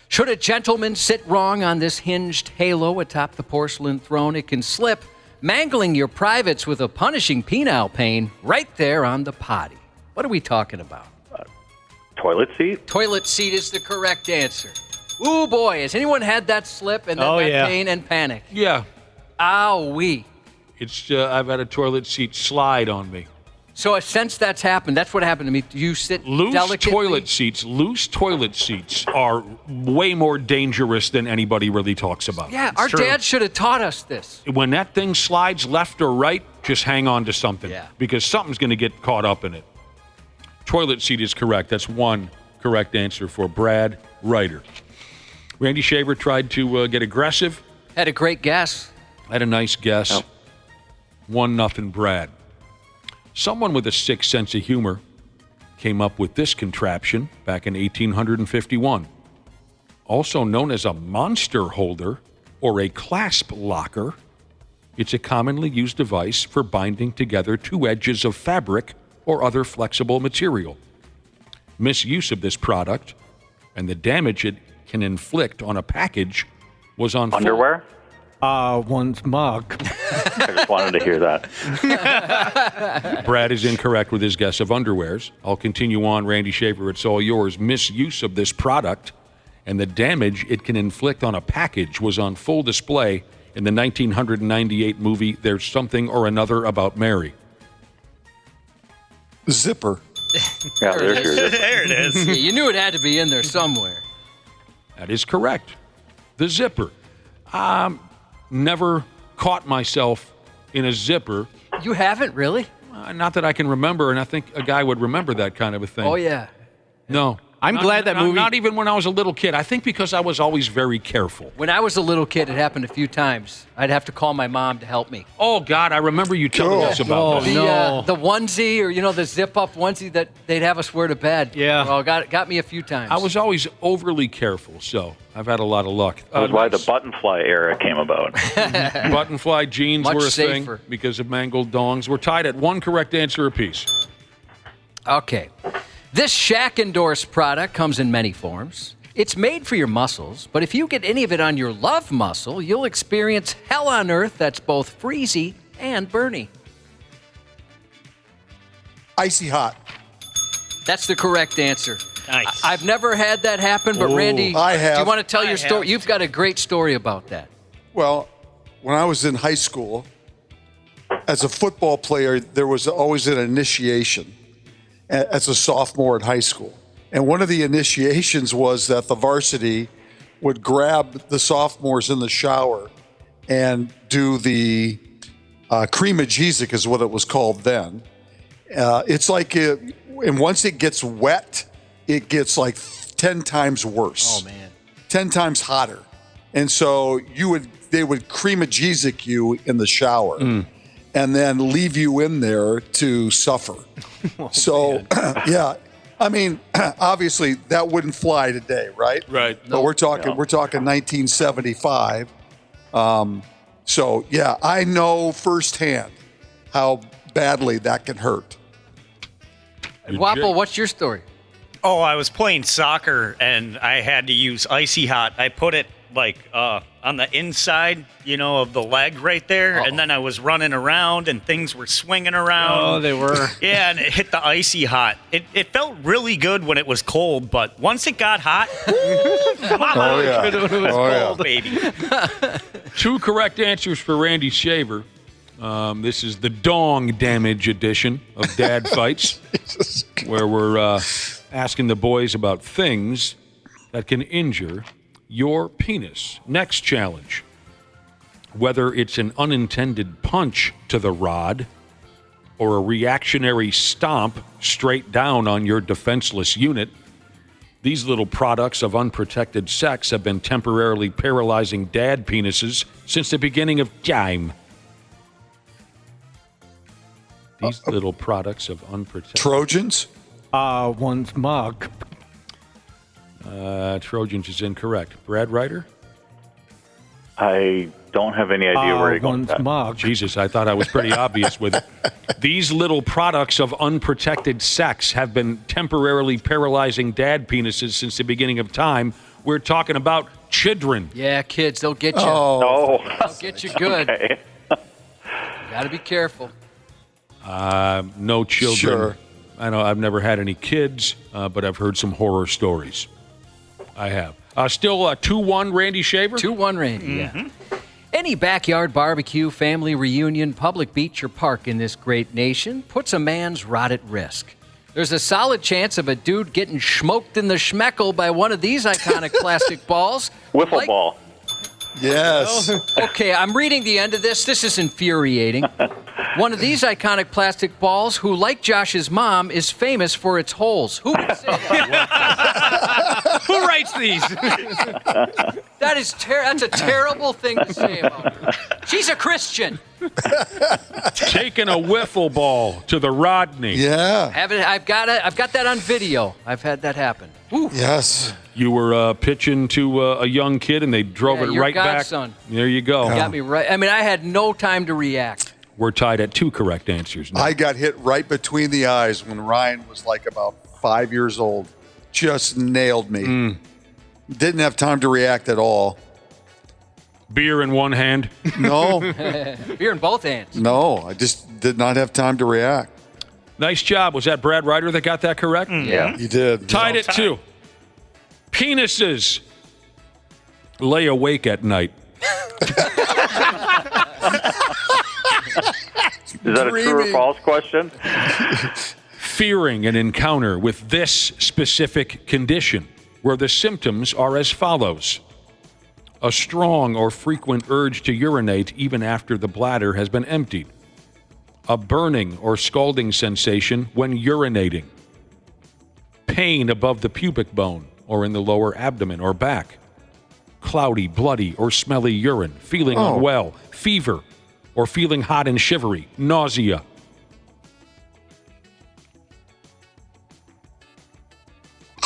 Should a gentleman sit wrong on this hinged halo atop the porcelain throne, it can slip, mangling your privates with a punishing penile pain right there on the potty. What are we talking about? Toilet seat? Toilet seat is the correct answer. Ooh, boy, has anyone had that slip and then that pain and panic? Yeah. Ow-wee. It's I've had a toilet seat slide on me. So since that's happened, that's what happened to me. Do you sit Loose delicately? Loose toilet seats are way more dangerous than anybody really talks about. Yeah, our dad should have taught us this. When that thing slides left or right, just hang on to something. Yeah. Because something's going to get caught up in it. Toilet seat is correct. That's one correct answer for Brad Ryder. Randy Shaver tried to get aggressive. Had a great guess. Had a nice guess. Oh. 1-0 Brad. Someone with a sick sense of humor came up with this contraption back in 1851. Also known as a monster holder or a clasp locker, it's a commonly used device for binding together two edges of fabric or other flexible material. Misuse of this product and the damage it can inflict on a package was on Underwear? One's mug. I just wanted to hear that. Brad is incorrect with his guess of underwears. I'll continue on, Randy Shaver. It's all yours. Misuse of this product and the damage it can inflict on a package was on full display in the 1998 movie There's Something or Another About Mary. Zipper. Yeah, there's your zipper. There it is. Yeah, you knew it had to be in there somewhere. That is correct. The zipper. Never caught myself in a zipper. You haven't, really? Not that I can remember, and I think a guy would remember that kind of a thing. Oh, yeah. No. I'm glad that movie... Not even when I was a little kid. I think because I was always very careful. When I was a little kid, it happened a few times. I'd have to call my mom to help me. Oh, God, I remember you telling us about that. The onesie, or, the zip-up onesie that they'd have us wear to bed. Yeah. Well, got me a few times. I was always overly careful, so I've had a lot of luck. That's why the button-fly era came about. Button-fly jeans Much were a safer. thing because of mangled dongs. We're tied at one correct answer apiece. Okay. This Shack endorsed product comes in many forms. It's made for your muscles, but if you get any of it on your love muscle, you'll experience hell on earth that's both freezy and burny. Icy hot. That's the correct answer. Nice. I've never had that happen, but Randy, I have. do you want to tell your story? have. You've got a great story about that. Well, when I was in high school, as a football player, there was always an initiation as a sophomore in high school. And one of the initiations was that the varsity would grab the sophomores in the shower and do the cream-a-jeesic is what it was called then. It's like, and once it gets wet, it gets like 10 times worse. Oh, man. 10 times hotter. And so they would cream-a-jeesic you in the shower and then leave you in there to suffer. Yeah. I mean, obviously that wouldn't fly today, right? Right. But we're talking 1975. So yeah, I know firsthand how badly that can hurt. Wapple, what's your story? Oh, I was playing soccer and I had to use Icy Hot. I put it like on the inside, of the leg right there. And then I was running around and things were swinging around. Oh, they were. Yeah, and it hit the Icy Hot. It felt really good when it was cold, but once it got hot, cold, baby. 2 correct answers for Randy Shaver. This is the dong damage edition of Dad Fights, where we're asking the boys about things that can injure your penis. Next challenge. Whether it's an unintended punch to the rod or a reactionary stomp straight down on your defenseless unit, these little products of unprotected sex have been temporarily paralyzing dad penises since the beginning of time. These little products of unprotected... Trojans? One's mug. Trojans is incorrect. Brad Ryder? I don't have any idea where you're going with that. Mug. Jesus, I thought I was pretty obvious with it. These little products of unprotected sex have been temporarily paralyzing dad penises since the beginning of time. We're talking about children. Yeah, kids, they'll get you. Oh. They'll get you good. Okay. You got to be careful. No children. Sure. I know I've never had any kids, but I've heard some horror stories. I have. Still 2-1 Randy Shaver? 2-1 Randy, yeah. Any backyard barbecue, family reunion, public beach, or park in this great nation puts a man's rod at risk. There's a solid chance of a dude getting smoked in the schmeckle by one of these iconic plastic balls. Wiffle ball. Yes. Okay, I'm reading the end of this. This is infuriating. One of these iconic plastic balls, who, like Josh's mom, is famous for its holes. Who would say that? Who writes these? That's a terrible thing to say about her. She's a Christian. Taking a wiffle ball to the Rodney. Yeah. I've got that on video. I've had that happen. Woo. Yes. You were pitching to a young kid, and they drove it your right back. godson. There you go. Got me right. I mean, I had no time to react. We're tied at 2 correct answers now. I got hit right between the eyes when Ryan was like about 5 years old. Just nailed me. Didn't have time to react at all. Beer in one hand? No. Beer in both hands. No, I just did not have time to react. Nice job. Was that Brad Ryder that got that correct? Yeah. You did. Tied at 2. Penises lay awake at night. Is that a true or false question? Fearing an encounter with this specific condition, where the symptoms are as follows. A strong or frequent urge to urinate even after the bladder has been emptied. A burning or scalding sensation when urinating. Pain above the pubic bone or in the lower abdomen or back. Cloudy, bloody, or smelly urine. Feeling unwell. Fever. Or feeling hot and shivery. Nausea.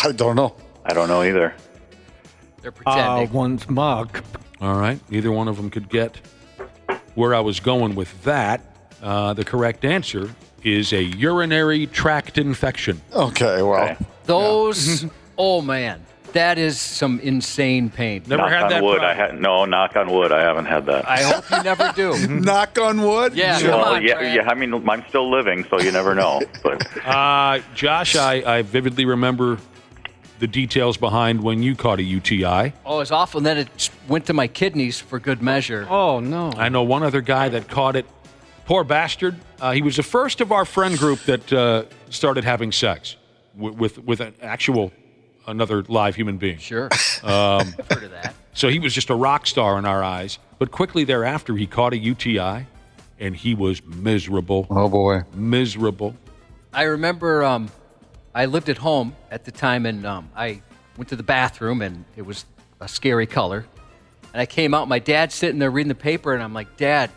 I don't know. I don't know either. They're pretending. One's mug. All right. Neither one of them could get where I was going with that. The correct answer is a urinary tract infection. Okay, well. Those, oh man, that is some insane pain. Never had that wood. problem. Knock on wood. I haven't had that. I hope you never do. Knock on wood? Yeah, Well, come on, yeah, Brad. yeah. I mean, I'm still living, so you never know. But Josh, I vividly remember the details behind when you caught a UTI. Oh, it's awful. And then it went to my kidneys for good measure. Oh, no. I know one other guy that caught it Poor bastard. He was the first of our friend group that started having sex with an actual, another live human being. Sure. I've heard of that. So he was just a rock star in our eyes. But quickly thereafter, he caught a UTI, and he was miserable. Oh, boy. Miserable. I remember I lived at home at the time, and I went to the bathroom, and it was a scary color. And I came out, my dad's sitting there reading the paper, and I'm like, Dad,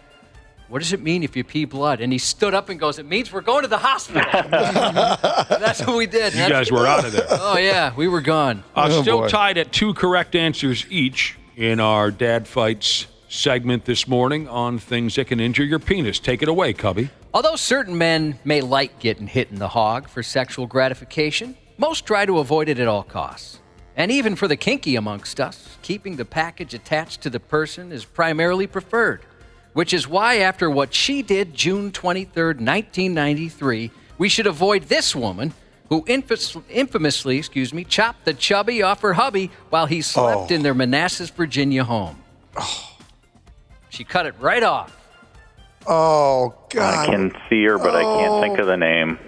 what does it mean if you pee blood? And he stood up and goes, it means we're going to the hospital. That's what we did. You guys were out of there. Oh, yeah, we were gone. Still tied at 2 correct answers each in our Dad Fights segment this morning on things that can injure your penis. Take it away, Cubby. Although certain men may like getting hit in the hog for sexual gratification, most try to avoid it at all costs. And even for the kinky amongst us, keeping the package attached to the person is primarily preferred. Which is why, after what she did June 23rd, 1993, we should avoid this woman who infamously, chopped the chubby off her hubby while he slept in their Manassas, Virginia home. She cut it right off. Oh, God. I can see her, but I can't think of the name.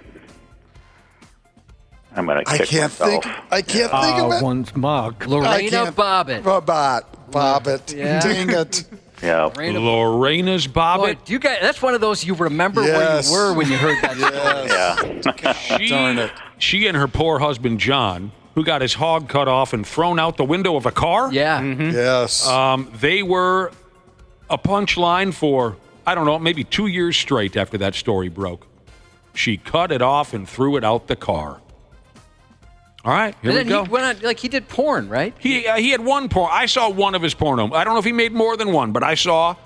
I'm going to kick myself. I can't think of it. One's mug. Lorena Bobbitt. Bobbitt. Yeah. Dang it. Yeah. Lorena's Bobbitt. Boy, you guys, that's one of those you remember where you were when you heard that story. Darn it. She and her poor husband, John, who got his hog cut off and thrown out the window of a car. Yeah. Mm-hmm. Yes. They were a punchline for, I don't know, maybe 2 years straight after that story broke. She cut it off and threw it out the car. All right, here we go. He went on, he did porn, right? He had one porn. I saw one of his porno. I don't know if he made more than one, but I saw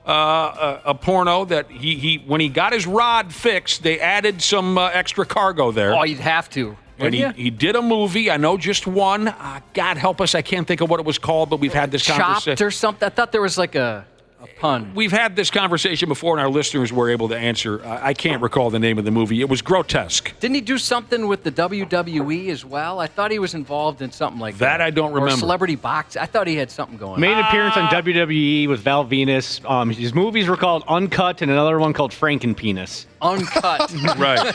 a porno that he when he got his rod fixed, they added some extra cargo there. Oh, you'd have to. And he did a movie. I know just one. God help us, I can't think of what it was called, but we've had this conversation. Chopped or something? I thought there was like a pun. We've had this conversation before, and our listeners were able to answer. I can't recall the name of the movie. It was grotesque. Didn't he do something with the WWE as well? I thought he was involved in something like that. I don't remember. Or celebrity box. I thought he had something going on. Made an appearance on WWE with Val Venus. His movies were called Uncut and another one called Frankenpenis. Uncut. Right.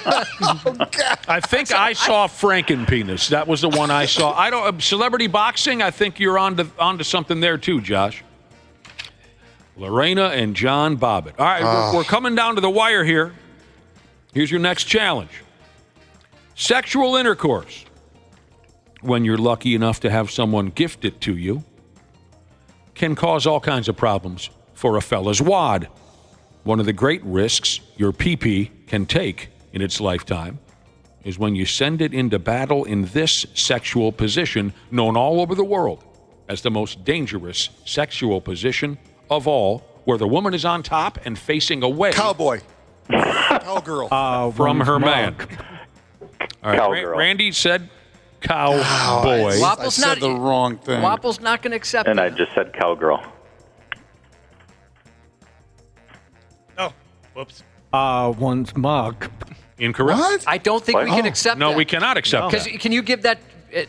I think I saw Frankenpenis. That was the one I saw. Celebrity boxing, I think you're onto something there too, Josh. Lorena and John Bobbitt. All right, we're coming down to the wire here. Here's your next challenge. Sexual intercourse, when you're lucky enough to have someone gift it to you, can cause all kinds of problems for a fella's wad. One of the great risks your pee-pee can take in its lifetime is when you send it into battle in this sexual position, known all over the world as the most dangerous sexual position of all, where the woman is on top and facing away. Cowboy. Cowgirl. From her man. All right, Cowgirl. Randy said cowboy. I said the wrong thing. Wapple's not going to accept And it. I just said cowgirl. Oh, whoops. One's mug. Incorrect. What? I don't think we can accept that. No, we cannot accept that. Can you give that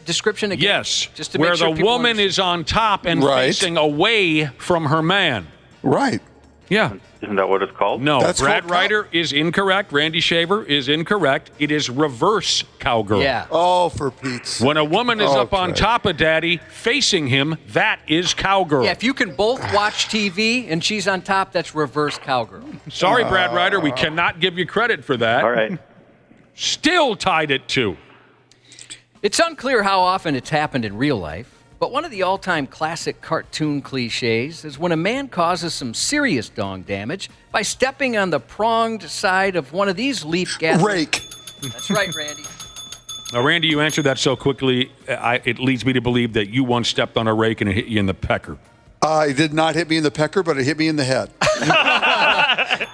description again? Yes, Just to where make sure the people woman understand. is on top and Right. facing away from her man. Right. Yeah. Isn't that what it's called? No, That's Brad called Ryder is incorrect. Randy Shaver is incorrect. It is reverse cowgirl. Yeah. Oh, for Pete's. When a woman is up on Okay. top of daddy, facing him, that is cowgirl. Yeah, if you can both watch TV and she's on top, that's reverse cowgirl. Sorry, Brad Ryder, we cannot give you credit for that. All right. Still tied at 2. It's unclear how often it's happened in real life, but one of the all-time classic cartoon cliches is when a man causes some serious dong damage by stepping on the pronged side of one of these leaf gatherers. Rake. That's right, Randy. Now, Randy, you answered that so quickly, it leads me to believe that you once stepped on a rake and it hit you in the pecker. It did not hit me in the pecker, but it hit me in the head.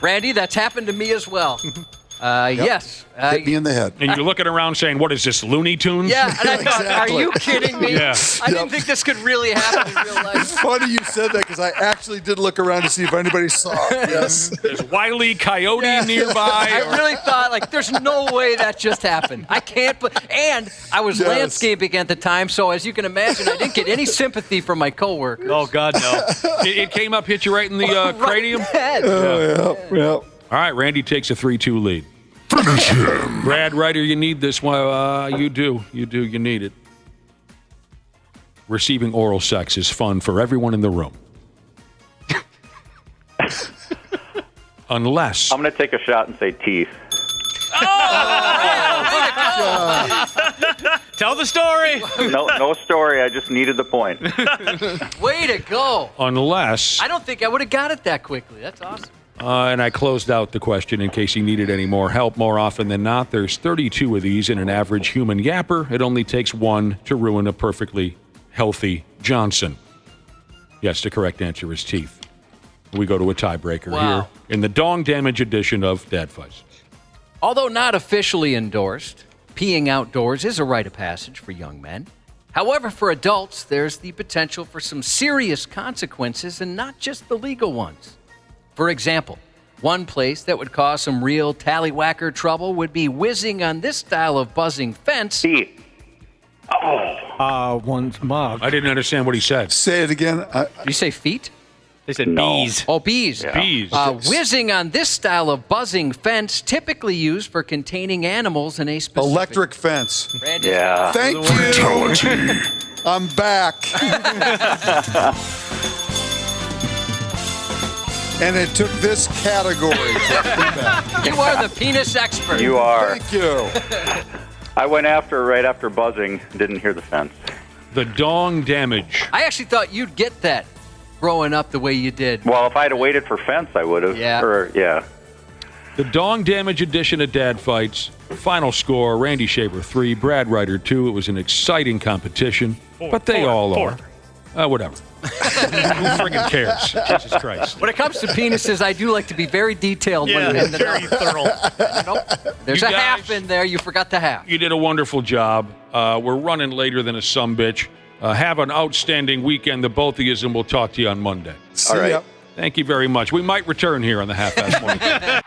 Randy, that's happened to me as well. Yes. Hit me in the head. And you're looking around saying, what is this, Looney Tunes? Yeah, and I thought, Exactly. are you kidding me? Yeah. I didn't think this could really happen in real life. It's funny you said that because I actually did look around to see if anybody saw it. Yes. There's Wile E. Coyote nearby. I really thought, there's no way that just happened. I can't, and I was Yes. landscaping at the time, so as you can imagine, I didn't get any sympathy from my coworkers. Oh, God, no. It came up, hit you right in the cranium. Head. Oh, yeah. All right, Randy takes a 3-2 lead. Finish him. Brad Ryder, you need this one. You do. You need it. Receiving oral sex is fun for everyone in the room. Unless... I'm going to take a shot and say teeth. Tell the story. No story. I just needed the point. Way to go. Unless... I don't think I would have got it that quickly. That's awesome. And I closed out the question in case you needed any more help. More often than not, there's 32 of these in an average human yapper. It only takes one to ruin a perfectly healthy Johnson. Yes, the correct answer is teeth. We go to a tiebreaker here in the dong damage edition of Dad Fights. Although not officially endorsed, peeing outdoors is a rite of passage for young men. However, for adults, there's the potential for some serious consequences and not just the legal ones. For example, one place that would cause some real tallywhacker trouble would be whizzing on this style of buzzing fence. One's mug. I didn't understand what he said. Say it again. Did you say feet? They said bees. Oh, bees. Yeah. Bees. Whizzing on this style of buzzing fence, typically used for containing animals in a specific... Electric fence. Yeah. Thank you. I'm back. And it took this category. You are the penis expert. You are. Thank you. I went after right after buzzing. Didn't hear the fence. The dong damage. I actually thought you'd get that growing up the way you did. Well, if I had waited for fence, I would have. Yeah. The dong damage edition of Dad Fights. Final score, Randy Shaver 3, Brad Ryder 2. It was an exciting competition, but they all are. Whatever. Who friggin' cares? Jesus Christ. When it comes to penises, I do like to be very detailed. Yeah, when very thorough. There's You a guys- half in there. You forgot the half. You did a wonderful job. We're running later than a sumbitch. Have an outstanding weekend, the both of you, and we'll talk to you on Monday. See ya. Thank you very much. We might return here on the Half-Assed Morning Show.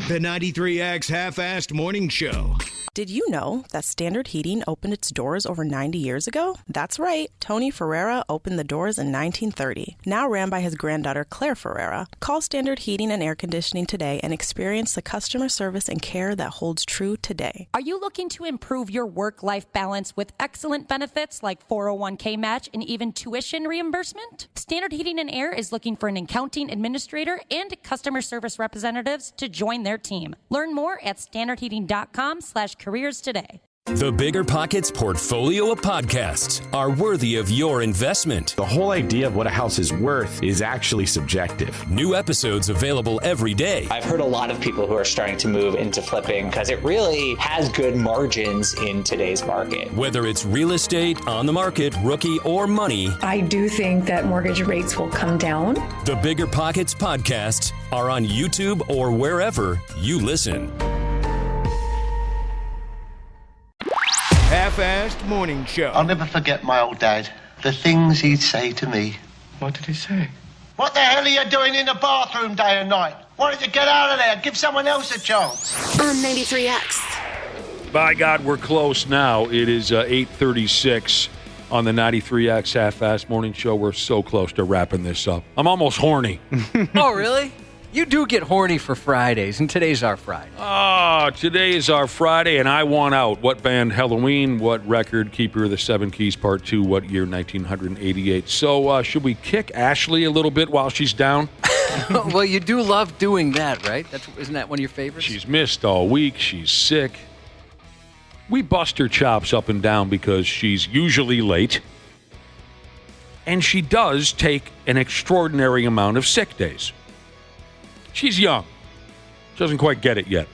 The 93X Half-Assed Morning Show. Did you know that Standard Heating opened its doors over 90 years ago? That's right. Tony Ferreira opened the doors in 1930, now ran by his granddaughter Claire Ferreira. Call Standard Heating and Air Conditioning today and experience the customer service and care that holds true today. Are you looking to improve your work-life balance with excellent benefits like 401k match and even tuition reimbursement? Standard Heating and Air is looking for an accounting administrator and customer service representatives to join their team. Learn more at standardheating.com/careers today. The Bigger Pockets portfolio of podcasts are worthy of your investment. The whole idea of what a house is worth is actually subjective. New episodes available every day. I've heard a lot of people who are starting to move into flipping because it really has good margins in today's market. Whether it's real estate, on the market, rookie, or money, I do think that mortgage rates will come down. the Bigger Pockets podcasts are on YouTube or wherever you listen. Half-Assed Morning Show. I'll never forget my old dad. The things he'd say to me. What did he say? What the hell are you doing in the bathroom day and night? Why don't you get out of there? Give someone else a chance. On 93X. By God, we're close now. It is 8:36 on the 93X Half-Assed Morning Show. We're so close to wrapping this up. I'm almost horny. Oh, really? You do get horny for Fridays, and today's our Friday. Today is our Friday, and I want out. What band? Halloween. What record? Keeper of the Seven Keys, Part 2. What year? 1988. So should we kick Ashley a little bit while she's down? Well, you do love doing that, right? Isn't that one of your favorites? She's missed all week. She's sick. We bust her chops up and down because she's usually late. And she does take an extraordinary amount of sick days. She's young. Doesn't quite get it yet.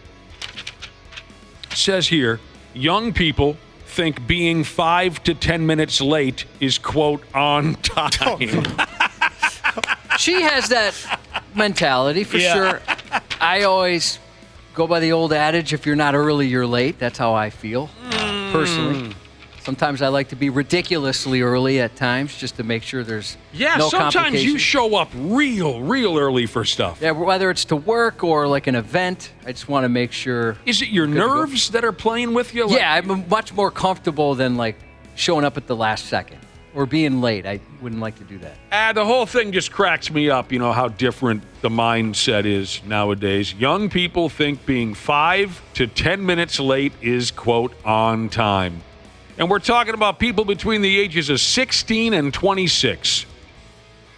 Says here, young people think being 5 to 10 minutes late is, quote, on time. She has that mentality for sure. I always go by the old adage, if you're not early, you're late. That's how I feel, personally. Sometimes I like to be ridiculously early at times just to make sure there's no sometimes complications. you show up real early for stuff. Yeah, whether it's to work or like an event, I just want to make sure. Is it your nerves that are playing with you? Yeah, I'm much more comfortable than like showing up at the last second. or being late. I wouldn't like to do that. The whole thing just cracks me up, how different the mindset is nowadays. Young people think being 5 to 10 minutes late is, quote, on time. And we're talking about people between the ages of 16 and 26.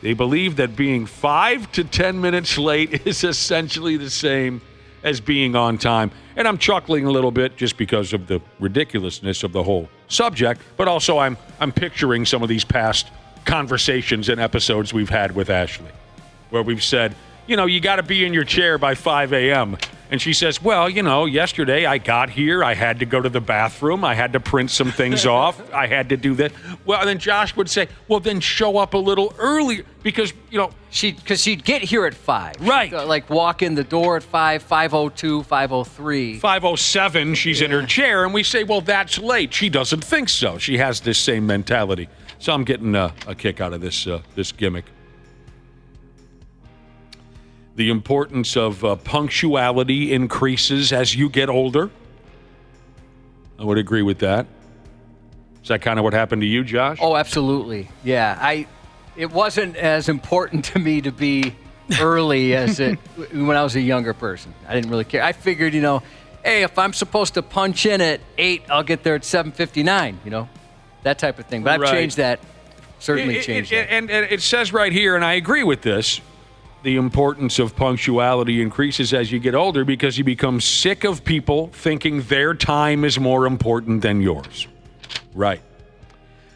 They believe that being 5 to 10 minutes late is essentially the same as being on time. And I'm chuckling a little bit just because of the ridiculousness of the whole subject, but also I'm picturing some of these past conversations and episodes we've had with Ashley, where we've said, you got to be in your chair by 5 a.m. And she says, well, yesterday I got here, I had to go to the bathroom, I had to print some things off, I had to do that. Well, and then Josh would say, well, then show up a little earlier because, she'd get here at 5. Right. Like walk in the door at 5, 5:02, 5:03. 5:07, she's in her chair, and we say, well, that's late. She doesn't think so. She has this same mentality. So I'm getting a kick out of this gimmick. The importance of punctuality increases as you get older. I would agree with that. Is that kind of what happened to you, Josh? Oh, absolutely. Yeah, it wasn't as important to me to be early as it when I was a younger person. I didn't really care. I figured, hey, if I'm supposed to punch in at 8, I'll get there at 7:59. That type of thing. But I've changed that. Certainly changed that. And it says right here, and I agree with this. The importance of punctuality increases as you get older because you become sick of people thinking their time is more important than yours. Right.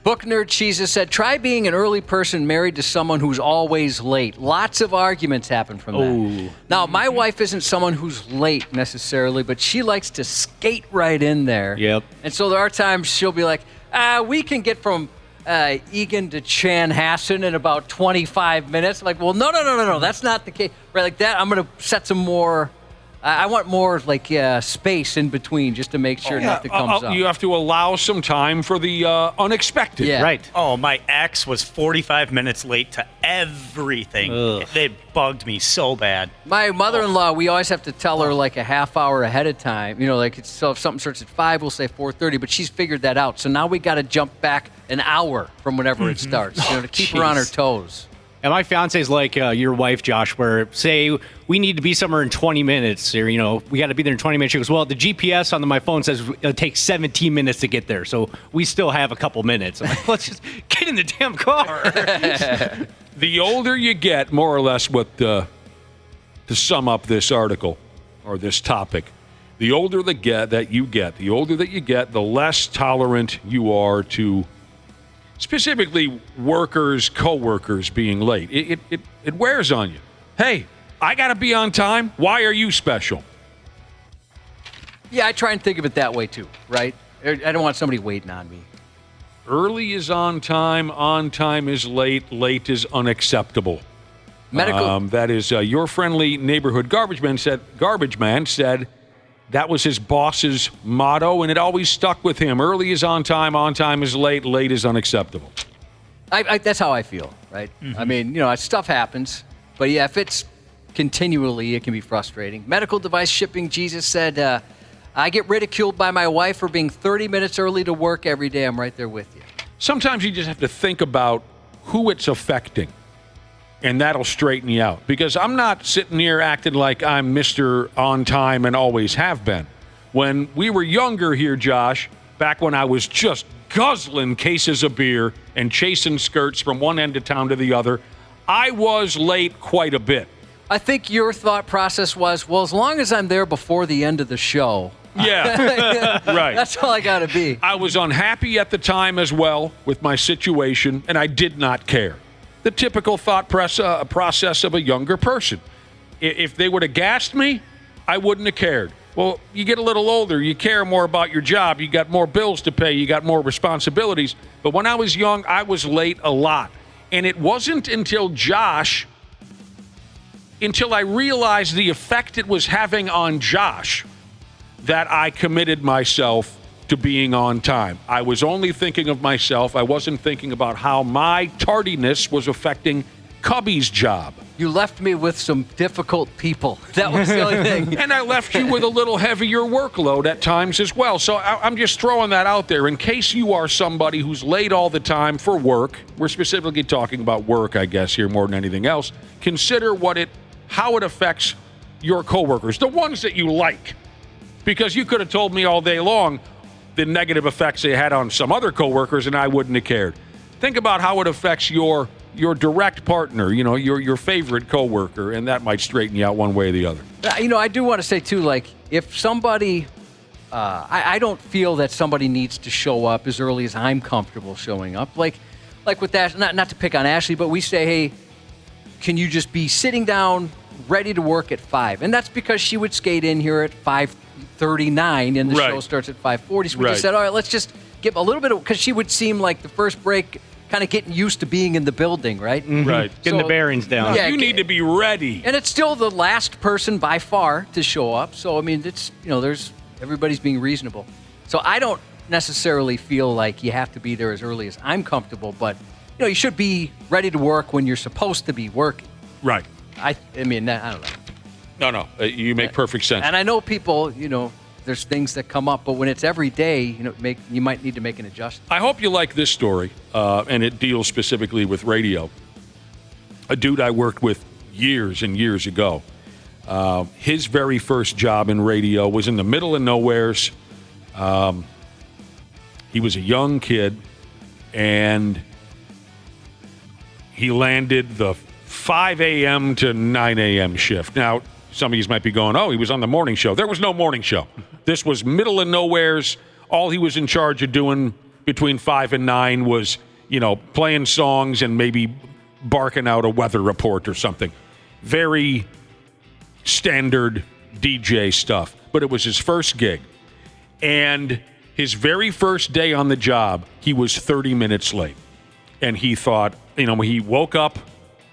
Book Nerd Cheeses said, try being an early person married to someone who's always late. Lots of arguments happen from that. Now, my wife isn't someone who's late necessarily, but she likes to skate right in there. Yep. And so there are times she'll be like, we can get from Egan to Chanhassen in about 25 minutes. I'm like, well, no, that's not the case. Right, like that, I'm going to set some more, I want more space in between just to make sure nothing comes up. You have to allow some time for the unexpected. Yeah. Right. Oh, my ex was 45 minutes late to everything. Ugh. It bugged me so bad. My mother-in-law, we always have to tell her like a half hour ahead of time. So if something starts at 5, we'll say 4:30, but she's figured that out. So now we got to jump back an hour from whenever it starts, to keep her on her toes. And my fiance's like your wife, Josh, where say we need to be somewhere in 20 minutes or, we got to be there in 20 minutes. She goes, well, the GPS on my phone says it'll take 17 minutes to get there. So we still have a couple minutes. I'm like, let's just get in the damn car. The older you get, more or less what, to sum up this article or this topic, the older that you get, the less tolerant you are to specifically workers, co-workers being late. It wears on you. Hey, I got to be on time. Why are you special? Yeah, I try and think of it that way too, right? I don't want somebody waiting on me. Early is on time is late is unacceptable. Medical. That is your friendly neighborhood garbage man said that was his boss's motto, and it always stuck with him. Early is on time is late is unacceptable. That's how I feel, right? Mm-hmm. I mean, stuff happens, but yeah, if it's continually, it can be frustrating. Medical device shipping, Jesus said, I get ridiculed by my wife for being 30 minutes early to work every day. I'm right there with you. Sometimes you just have to think about who it's affecting, and that'll straighten you out. Because I'm not sitting here acting like I'm Mr. On Time and always have been. When we were younger here, Josh, back when I was just guzzling cases of beer and chasing skirts from one end of town to the other, I was late quite a bit. I think your thought process was, well, as long as I'm there before the end of the show. Yeah, right. That's all I got to be. I was unhappy at the time as well with my situation, and I did not care. The typical thought process of a younger person. If they would have gassed me, I wouldn't have cared. Well, you get a little older, you care more about your job, you got more bills to pay, you got more responsibilities. But when I was young, I was late a lot. And it wasn't until I realized the effect it was having on Josh, that I committed myself to being on time. I was only thinking of myself. I wasn't thinking about how my tardiness was affecting Cubby's job. You left me with some difficult people. That was the only thing. And I left you with a little heavier workload at times as well. So I'm just throwing that out there in case you are somebody who's late all the time for work. We're specifically talking about work, I guess, here more than anything else. Consider how it affects your coworkers, the ones that you like. Because you could have told me all day long the negative effects they had on some other coworkers, and I wouldn't have cared. Think about how it affects your direct partner, your favorite coworker, and that might straighten you out one way or the other. I do want to say, too, like, if somebody, I don't feel that somebody needs to show up as early as I'm comfortable showing up. Like with that, not to pick on Ashley, but we say, hey, can you just be sitting down, ready to work at 5? And that's because she would skate in here at 5:39, and the show starts at 5:40. So we just said, all right, let's just give a little bit of, because she would seem like the first break kind of getting used to being in the building, right? Mm-hmm. Right. Getting the bearings down. Yeah, you need to be ready. And it's still the last person by far to show up. So, I mean, it's, everybody's being reasonable. So I don't necessarily feel like you have to be there as early as I'm comfortable, but, you should be ready to work when you're supposed to be working. Right. I mean, I don't know. No, you make perfect sense. And I know people, there's things that come up, but when it's every day, you might need to make an adjustment. I hope you like this story, and it deals specifically with radio. A dude I worked with years and years ago, his very first job in radio was in the middle of nowheres. He was a young kid, and he landed the 5 a.m. to 9 a.m. shift. Now, some of you might be going, oh, he was on the morning show. There was no morning show. This was middle of nowheres. All he was in charge of doing between 5 and 9 was, playing songs and maybe barking out a weather report or something. Very standard DJ stuff. But it was his first gig. And his very first day on the job, he was 30 minutes late. And he thought, he woke up.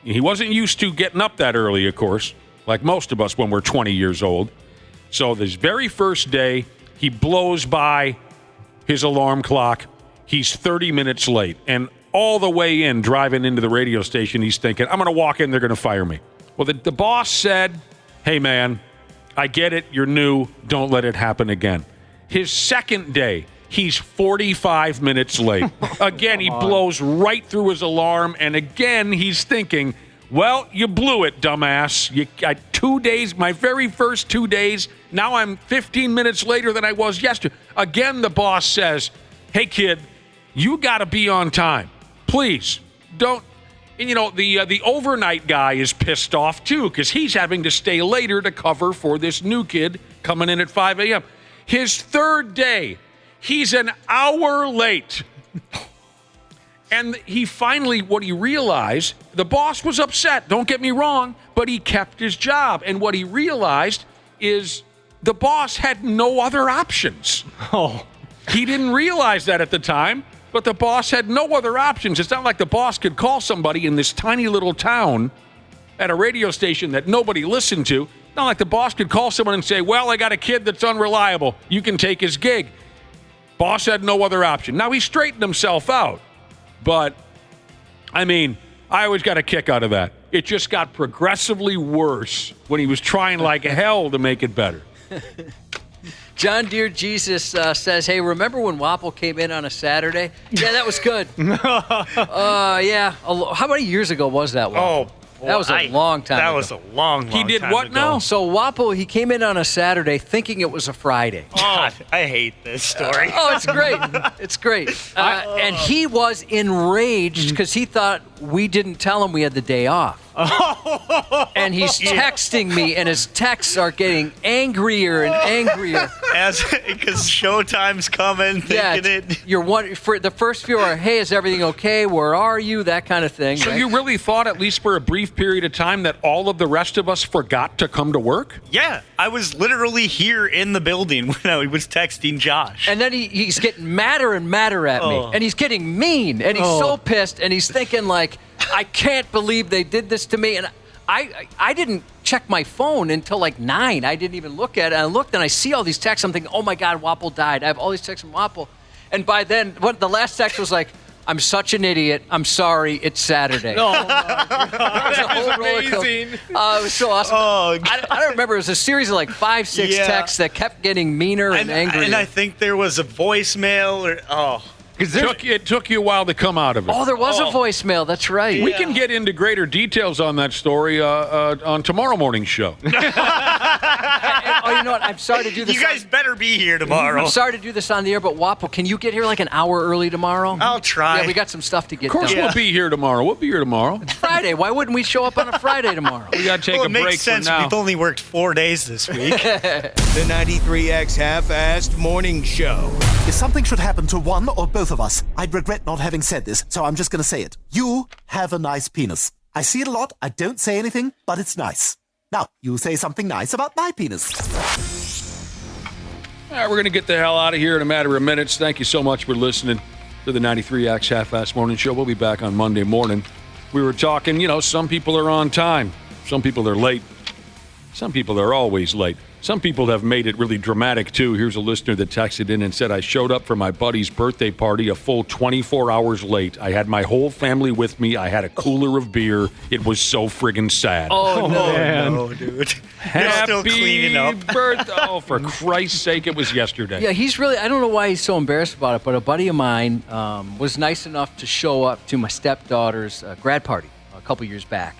He wasn't used to getting up that early, of course, like most of us when we're 20 years old. So this very first day, he blows by his alarm clock. He's 30 minutes late. And all the way in, driving into the radio station, he's thinking, I'm going to walk in, they're going to fire me. Well, the boss said, hey, man, I get it. You're new. Don't let it happen again. His second day, he's 45 minutes late. Again, he blows right through his alarm. And again, he's thinking, well, you blew it, dumbass. You got 2 days, my very first 2 days. Now I'm 15 minutes later than I was yesterday. Again, the boss says, hey, kid, you got to be on time. Please, don't. And, the overnight guy is pissed off, too, because he's having to stay later to cover for this new kid coming in at 5 a.m. His third day, he's an hour late. And he finally, what he realized, the boss was upset, don't get me wrong, but he kept his job. And what he realized is the boss had no other options. Oh. He didn't realize that at the time, but the boss had no other options. It's not like the boss could call somebody in this tiny little town at a radio station that nobody listened to. It's not like the boss could call someone and say, well, I got a kid that's unreliable. You can take his gig. Boss had no other option. Now, he straightened himself out. But, I always got a kick out of that. It just got progressively worse when he was trying like hell to make it better. John Deere Jesus says, hey, remember when Wapple came in on a Saturday? Yeah, that was good. Yeah. How many years ago was that, Wapple? Oh, that was a long time ago. That was a long He did time what ago. now? So Wapple, he came in on a Saturday thinking it was a Friday. Oh, I hate this story. Oh, it's great. It's great. And he was enraged because he thought we didn't tell him we had the day off. And he's texting me, and his texts are getting angrier and angrier. Because showtime's coming, thinking it. You're for the first few are, hey, is everything okay? Where are you? That kind of thing. So right? you really thought, at least for a brief period of time, that all of the rest of us forgot to come to work? Yeah, I was literally here in the building when I was texting Josh. And then he's getting madder and madder at me. And he's getting mean. And he's so pissed. And he's thinking like, I can't believe they did this to me. And I didn't check my phone until like 9. I didn't even look at it. I looked and I see all these texts. I'm thinking, oh my God, Wapple died. I have all these texts from Wapple. And by then, the last text was like, I'm such an idiot. I'm sorry. It's Saturday. No, That was amazing. It was so awesome. I don't remember. It was a series of like 5-6 texts that kept getting meaner and angrier. And I think there was a voicemail. It took you a while to come out of it. Oh, there was a voicemail. That's right. We can get into greater details on that story on tomorrow morning's show. You know what? I'm sorry to do this. You guys better be here tomorrow. I'm sorry to do this on the air, but Wapo, can you get here like an hour early tomorrow? I'll try. Yeah, we got some stuff to get Of course done. we'll be here tomorrow. We'll be here tomorrow. It's Friday. Why wouldn't we show up on a Friday tomorrow? We got to take a break makes sense. for now. We've only worked 4 days this week. The 93X Half-Assed Morning Show. If something should happen to one or both of us, I'd regret not having said this, so I'm just going to say it. You have a nice penis. I see it a lot, I don't say anything, but it's nice. Now, you say something nice about my penis. All right, we're going to get the hell out of here in a matter of minutes. Thank you so much for listening to the 93X Half-Assed Morning Show. We'll be back on Monday morning. We were talking, some people are on time. Some people are late. Some people are always late. Some people have made it really dramatic, too. Here's a listener that texted in and said, I showed up for my buddy's birthday party a full 24 hours late. I had my whole family with me. I had a cooler of beer. It was so friggin' sad. Oh, no, dude. You're still cleaning up. Birthday. Oh, for Christ's sake, it was yesterday. Yeah, he's really, I don't know why he's so embarrassed about it, but a buddy of mine was nice enough to show up to my stepdaughter's grad party a couple years back.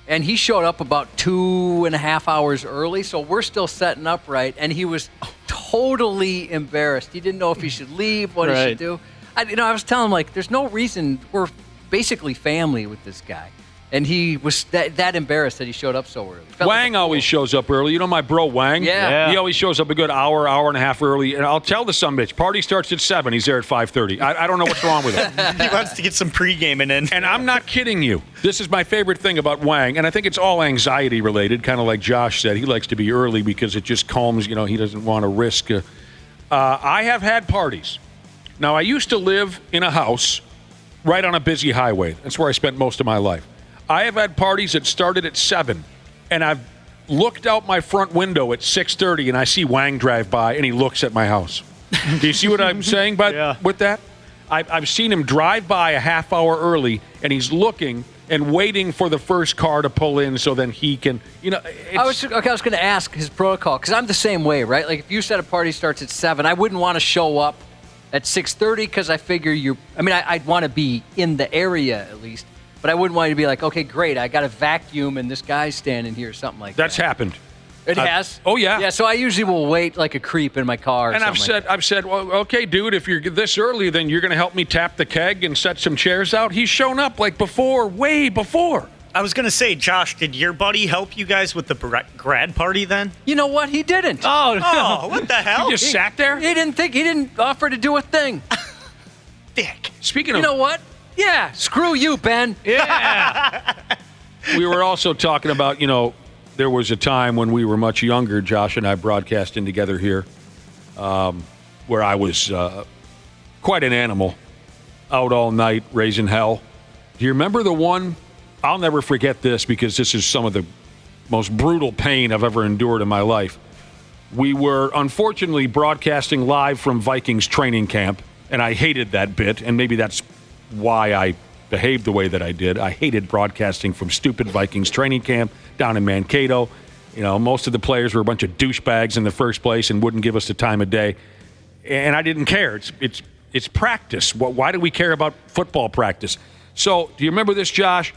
And he showed up about 2.5 hours early, so we're still setting up right. And he was totally embarrassed. He didn't know if he should leave, what he should do. I was telling him, there's no reason. We're basically family with this guy. And he was that embarrassed that he showed up so early. Wang always shows up early. You know my bro Wang? Yeah. He always shows up a good hour and a half early. And I'll tell the sumbitch, party starts at 7. He's there at 5:30. I don't know what's wrong with him. He wants to get some pre-gaming in. And I'm not kidding you. This is my favorite thing about Wang. And I think it's all anxiety related, kind of like Josh said. He likes to be early because it just calms, he doesn't want to risk. I have had parties. Now, I used to live in a house right on a busy highway. That's where I spent most of my life. I have had parties that started at 7, and I've looked out my front window at 6:30, and I see Wang drive by, and he looks at my house. Do you see what I'm saying with that? I've seen him drive by a half hour early, and he's looking and waiting for the first car to pull in so then he can, I was going to ask his protocol, because I'm the same way, right? Like, if you said a party starts at 7, I wouldn't want to show up at 6:30 because I figure I'd want to be in the area at least. But I wouldn't want you to be like, okay, great, I got a vacuum and this guy's standing here, or something like that. That's happened. It has? Oh, yeah. Yeah, so I usually will wait like a creep in my car. And I've said, well, okay, dude, if you're this early, then you're going to help me tap the keg and set some chairs out. He's shown up way before. I was going to say, Josh, did your buddy help you guys with the grad party then? You know what? He didn't. Oh, no. What the hell? He just sat there? He didn't offer to do a thing. Dick. Speaking of... You know what? Yeah, screw you, Ben. Yeah. We were also talking about, there was a time when we were much younger, Josh and I broadcasting together here, where I was quite an animal, out all night, raising hell. Do you remember the one? I'll never forget this because this is some of the most brutal pain I've ever endured in my life. We were unfortunately broadcasting live from Vikings training camp, and I hated that bit, and maybe that's why I behaved the way that I did. I hated broadcasting from stupid Vikings training camp down in Mankato. Most of the players were a bunch of douchebags in the first place and wouldn't give us the time of day. And I didn't care. It's practice. Why do we care about football practice? So, do you remember this, Josh?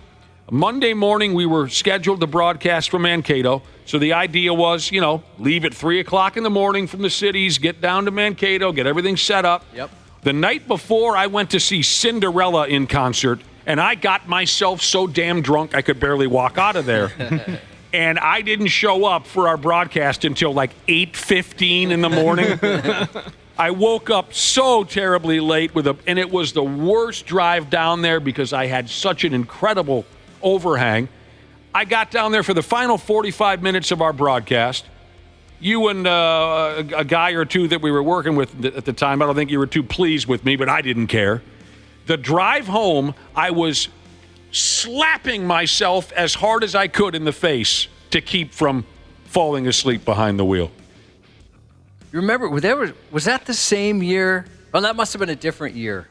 Monday morning, we were scheduled to broadcast from Mankato. So the idea was, leave at 3 o'clock in the morning from the cities, get down to Mankato, get everything set up. Yep. The night before, I went to see Cinderella in concert, and I got myself so damn drunk I could barely walk out of there. And I didn't show up for our broadcast until like 8:15 in the morning. I woke up so terribly late and it was the worst drive down there because I had such an incredible overhang. I got down there for the final 45 minutes of our broadcast. You and a guy or two that we were working with at the time, I don't think you were too pleased with me, but I didn't care. The drive home, I was slapping myself as hard as I could in the face to keep from falling asleep behind the wheel. You remember, was that the same year? Well, that must have been a different year.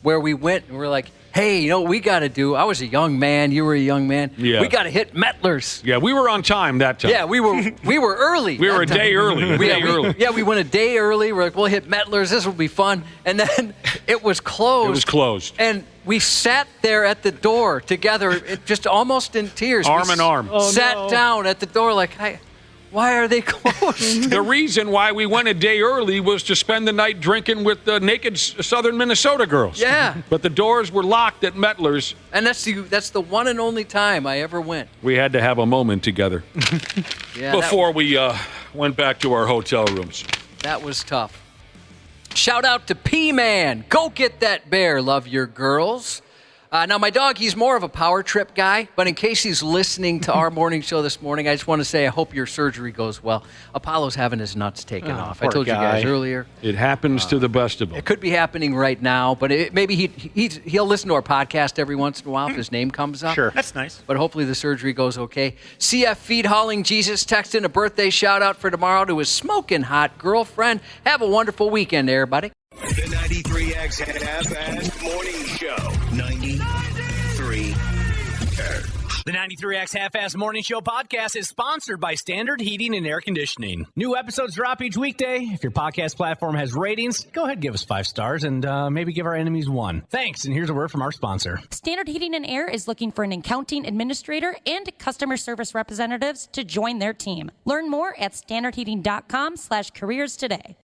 where we went and we're like, hey, you know what we got to do? I was a young man. You were a young man. Yeah. We got to hit Mettler's. Yeah, we were on time that time. Yeah, we were early. We were a day early. We went a day early. We're like, we'll hit Mettler's. This will be fun. And then it was closed. It was closed. And we sat there at the door together, just almost in tears. Arm in arm. Sat down at the door like, why are they closed? The reason why we went a day early was to spend the night drinking with the naked Southern Minnesota girls. Yeah. But the doors were locked at Mettler's. And that's the one and only time I ever went. We had to have a moment together before we went back to our hotel rooms. That was tough. Shout out to P-Man. Go get that bear. Love your girls. Now, my dog, he's more of a power trip guy, but in case he's listening to our morning show this morning, I just want to say I hope your surgery goes well. Apollo's having his nuts taken off. I told you guys earlier. It happens to the best of them. It could be happening right now, but maybe he'll listen to our podcast every once in a while if his name comes up. Sure. That's nice. But hopefully the surgery goes okay. CF Feed Hauling Jesus texting a birthday shout-out for tomorrow to his smoking hot girlfriend. Have a wonderful weekend, everybody. The 93X Half-Assed Morning Show. 93. The 93X Half-Assed Morning Show podcast is sponsored by Standard Heating and Air Conditioning. New episodes drop each weekday. If your podcast platform has ratings, go ahead and give us 5 stars and maybe give our enemies 1. Thanks, and here's a word from our sponsor. Standard Heating and Air is looking for an accounting administrator and customer service representatives to join their team. Learn more at standardheating.com/careers today.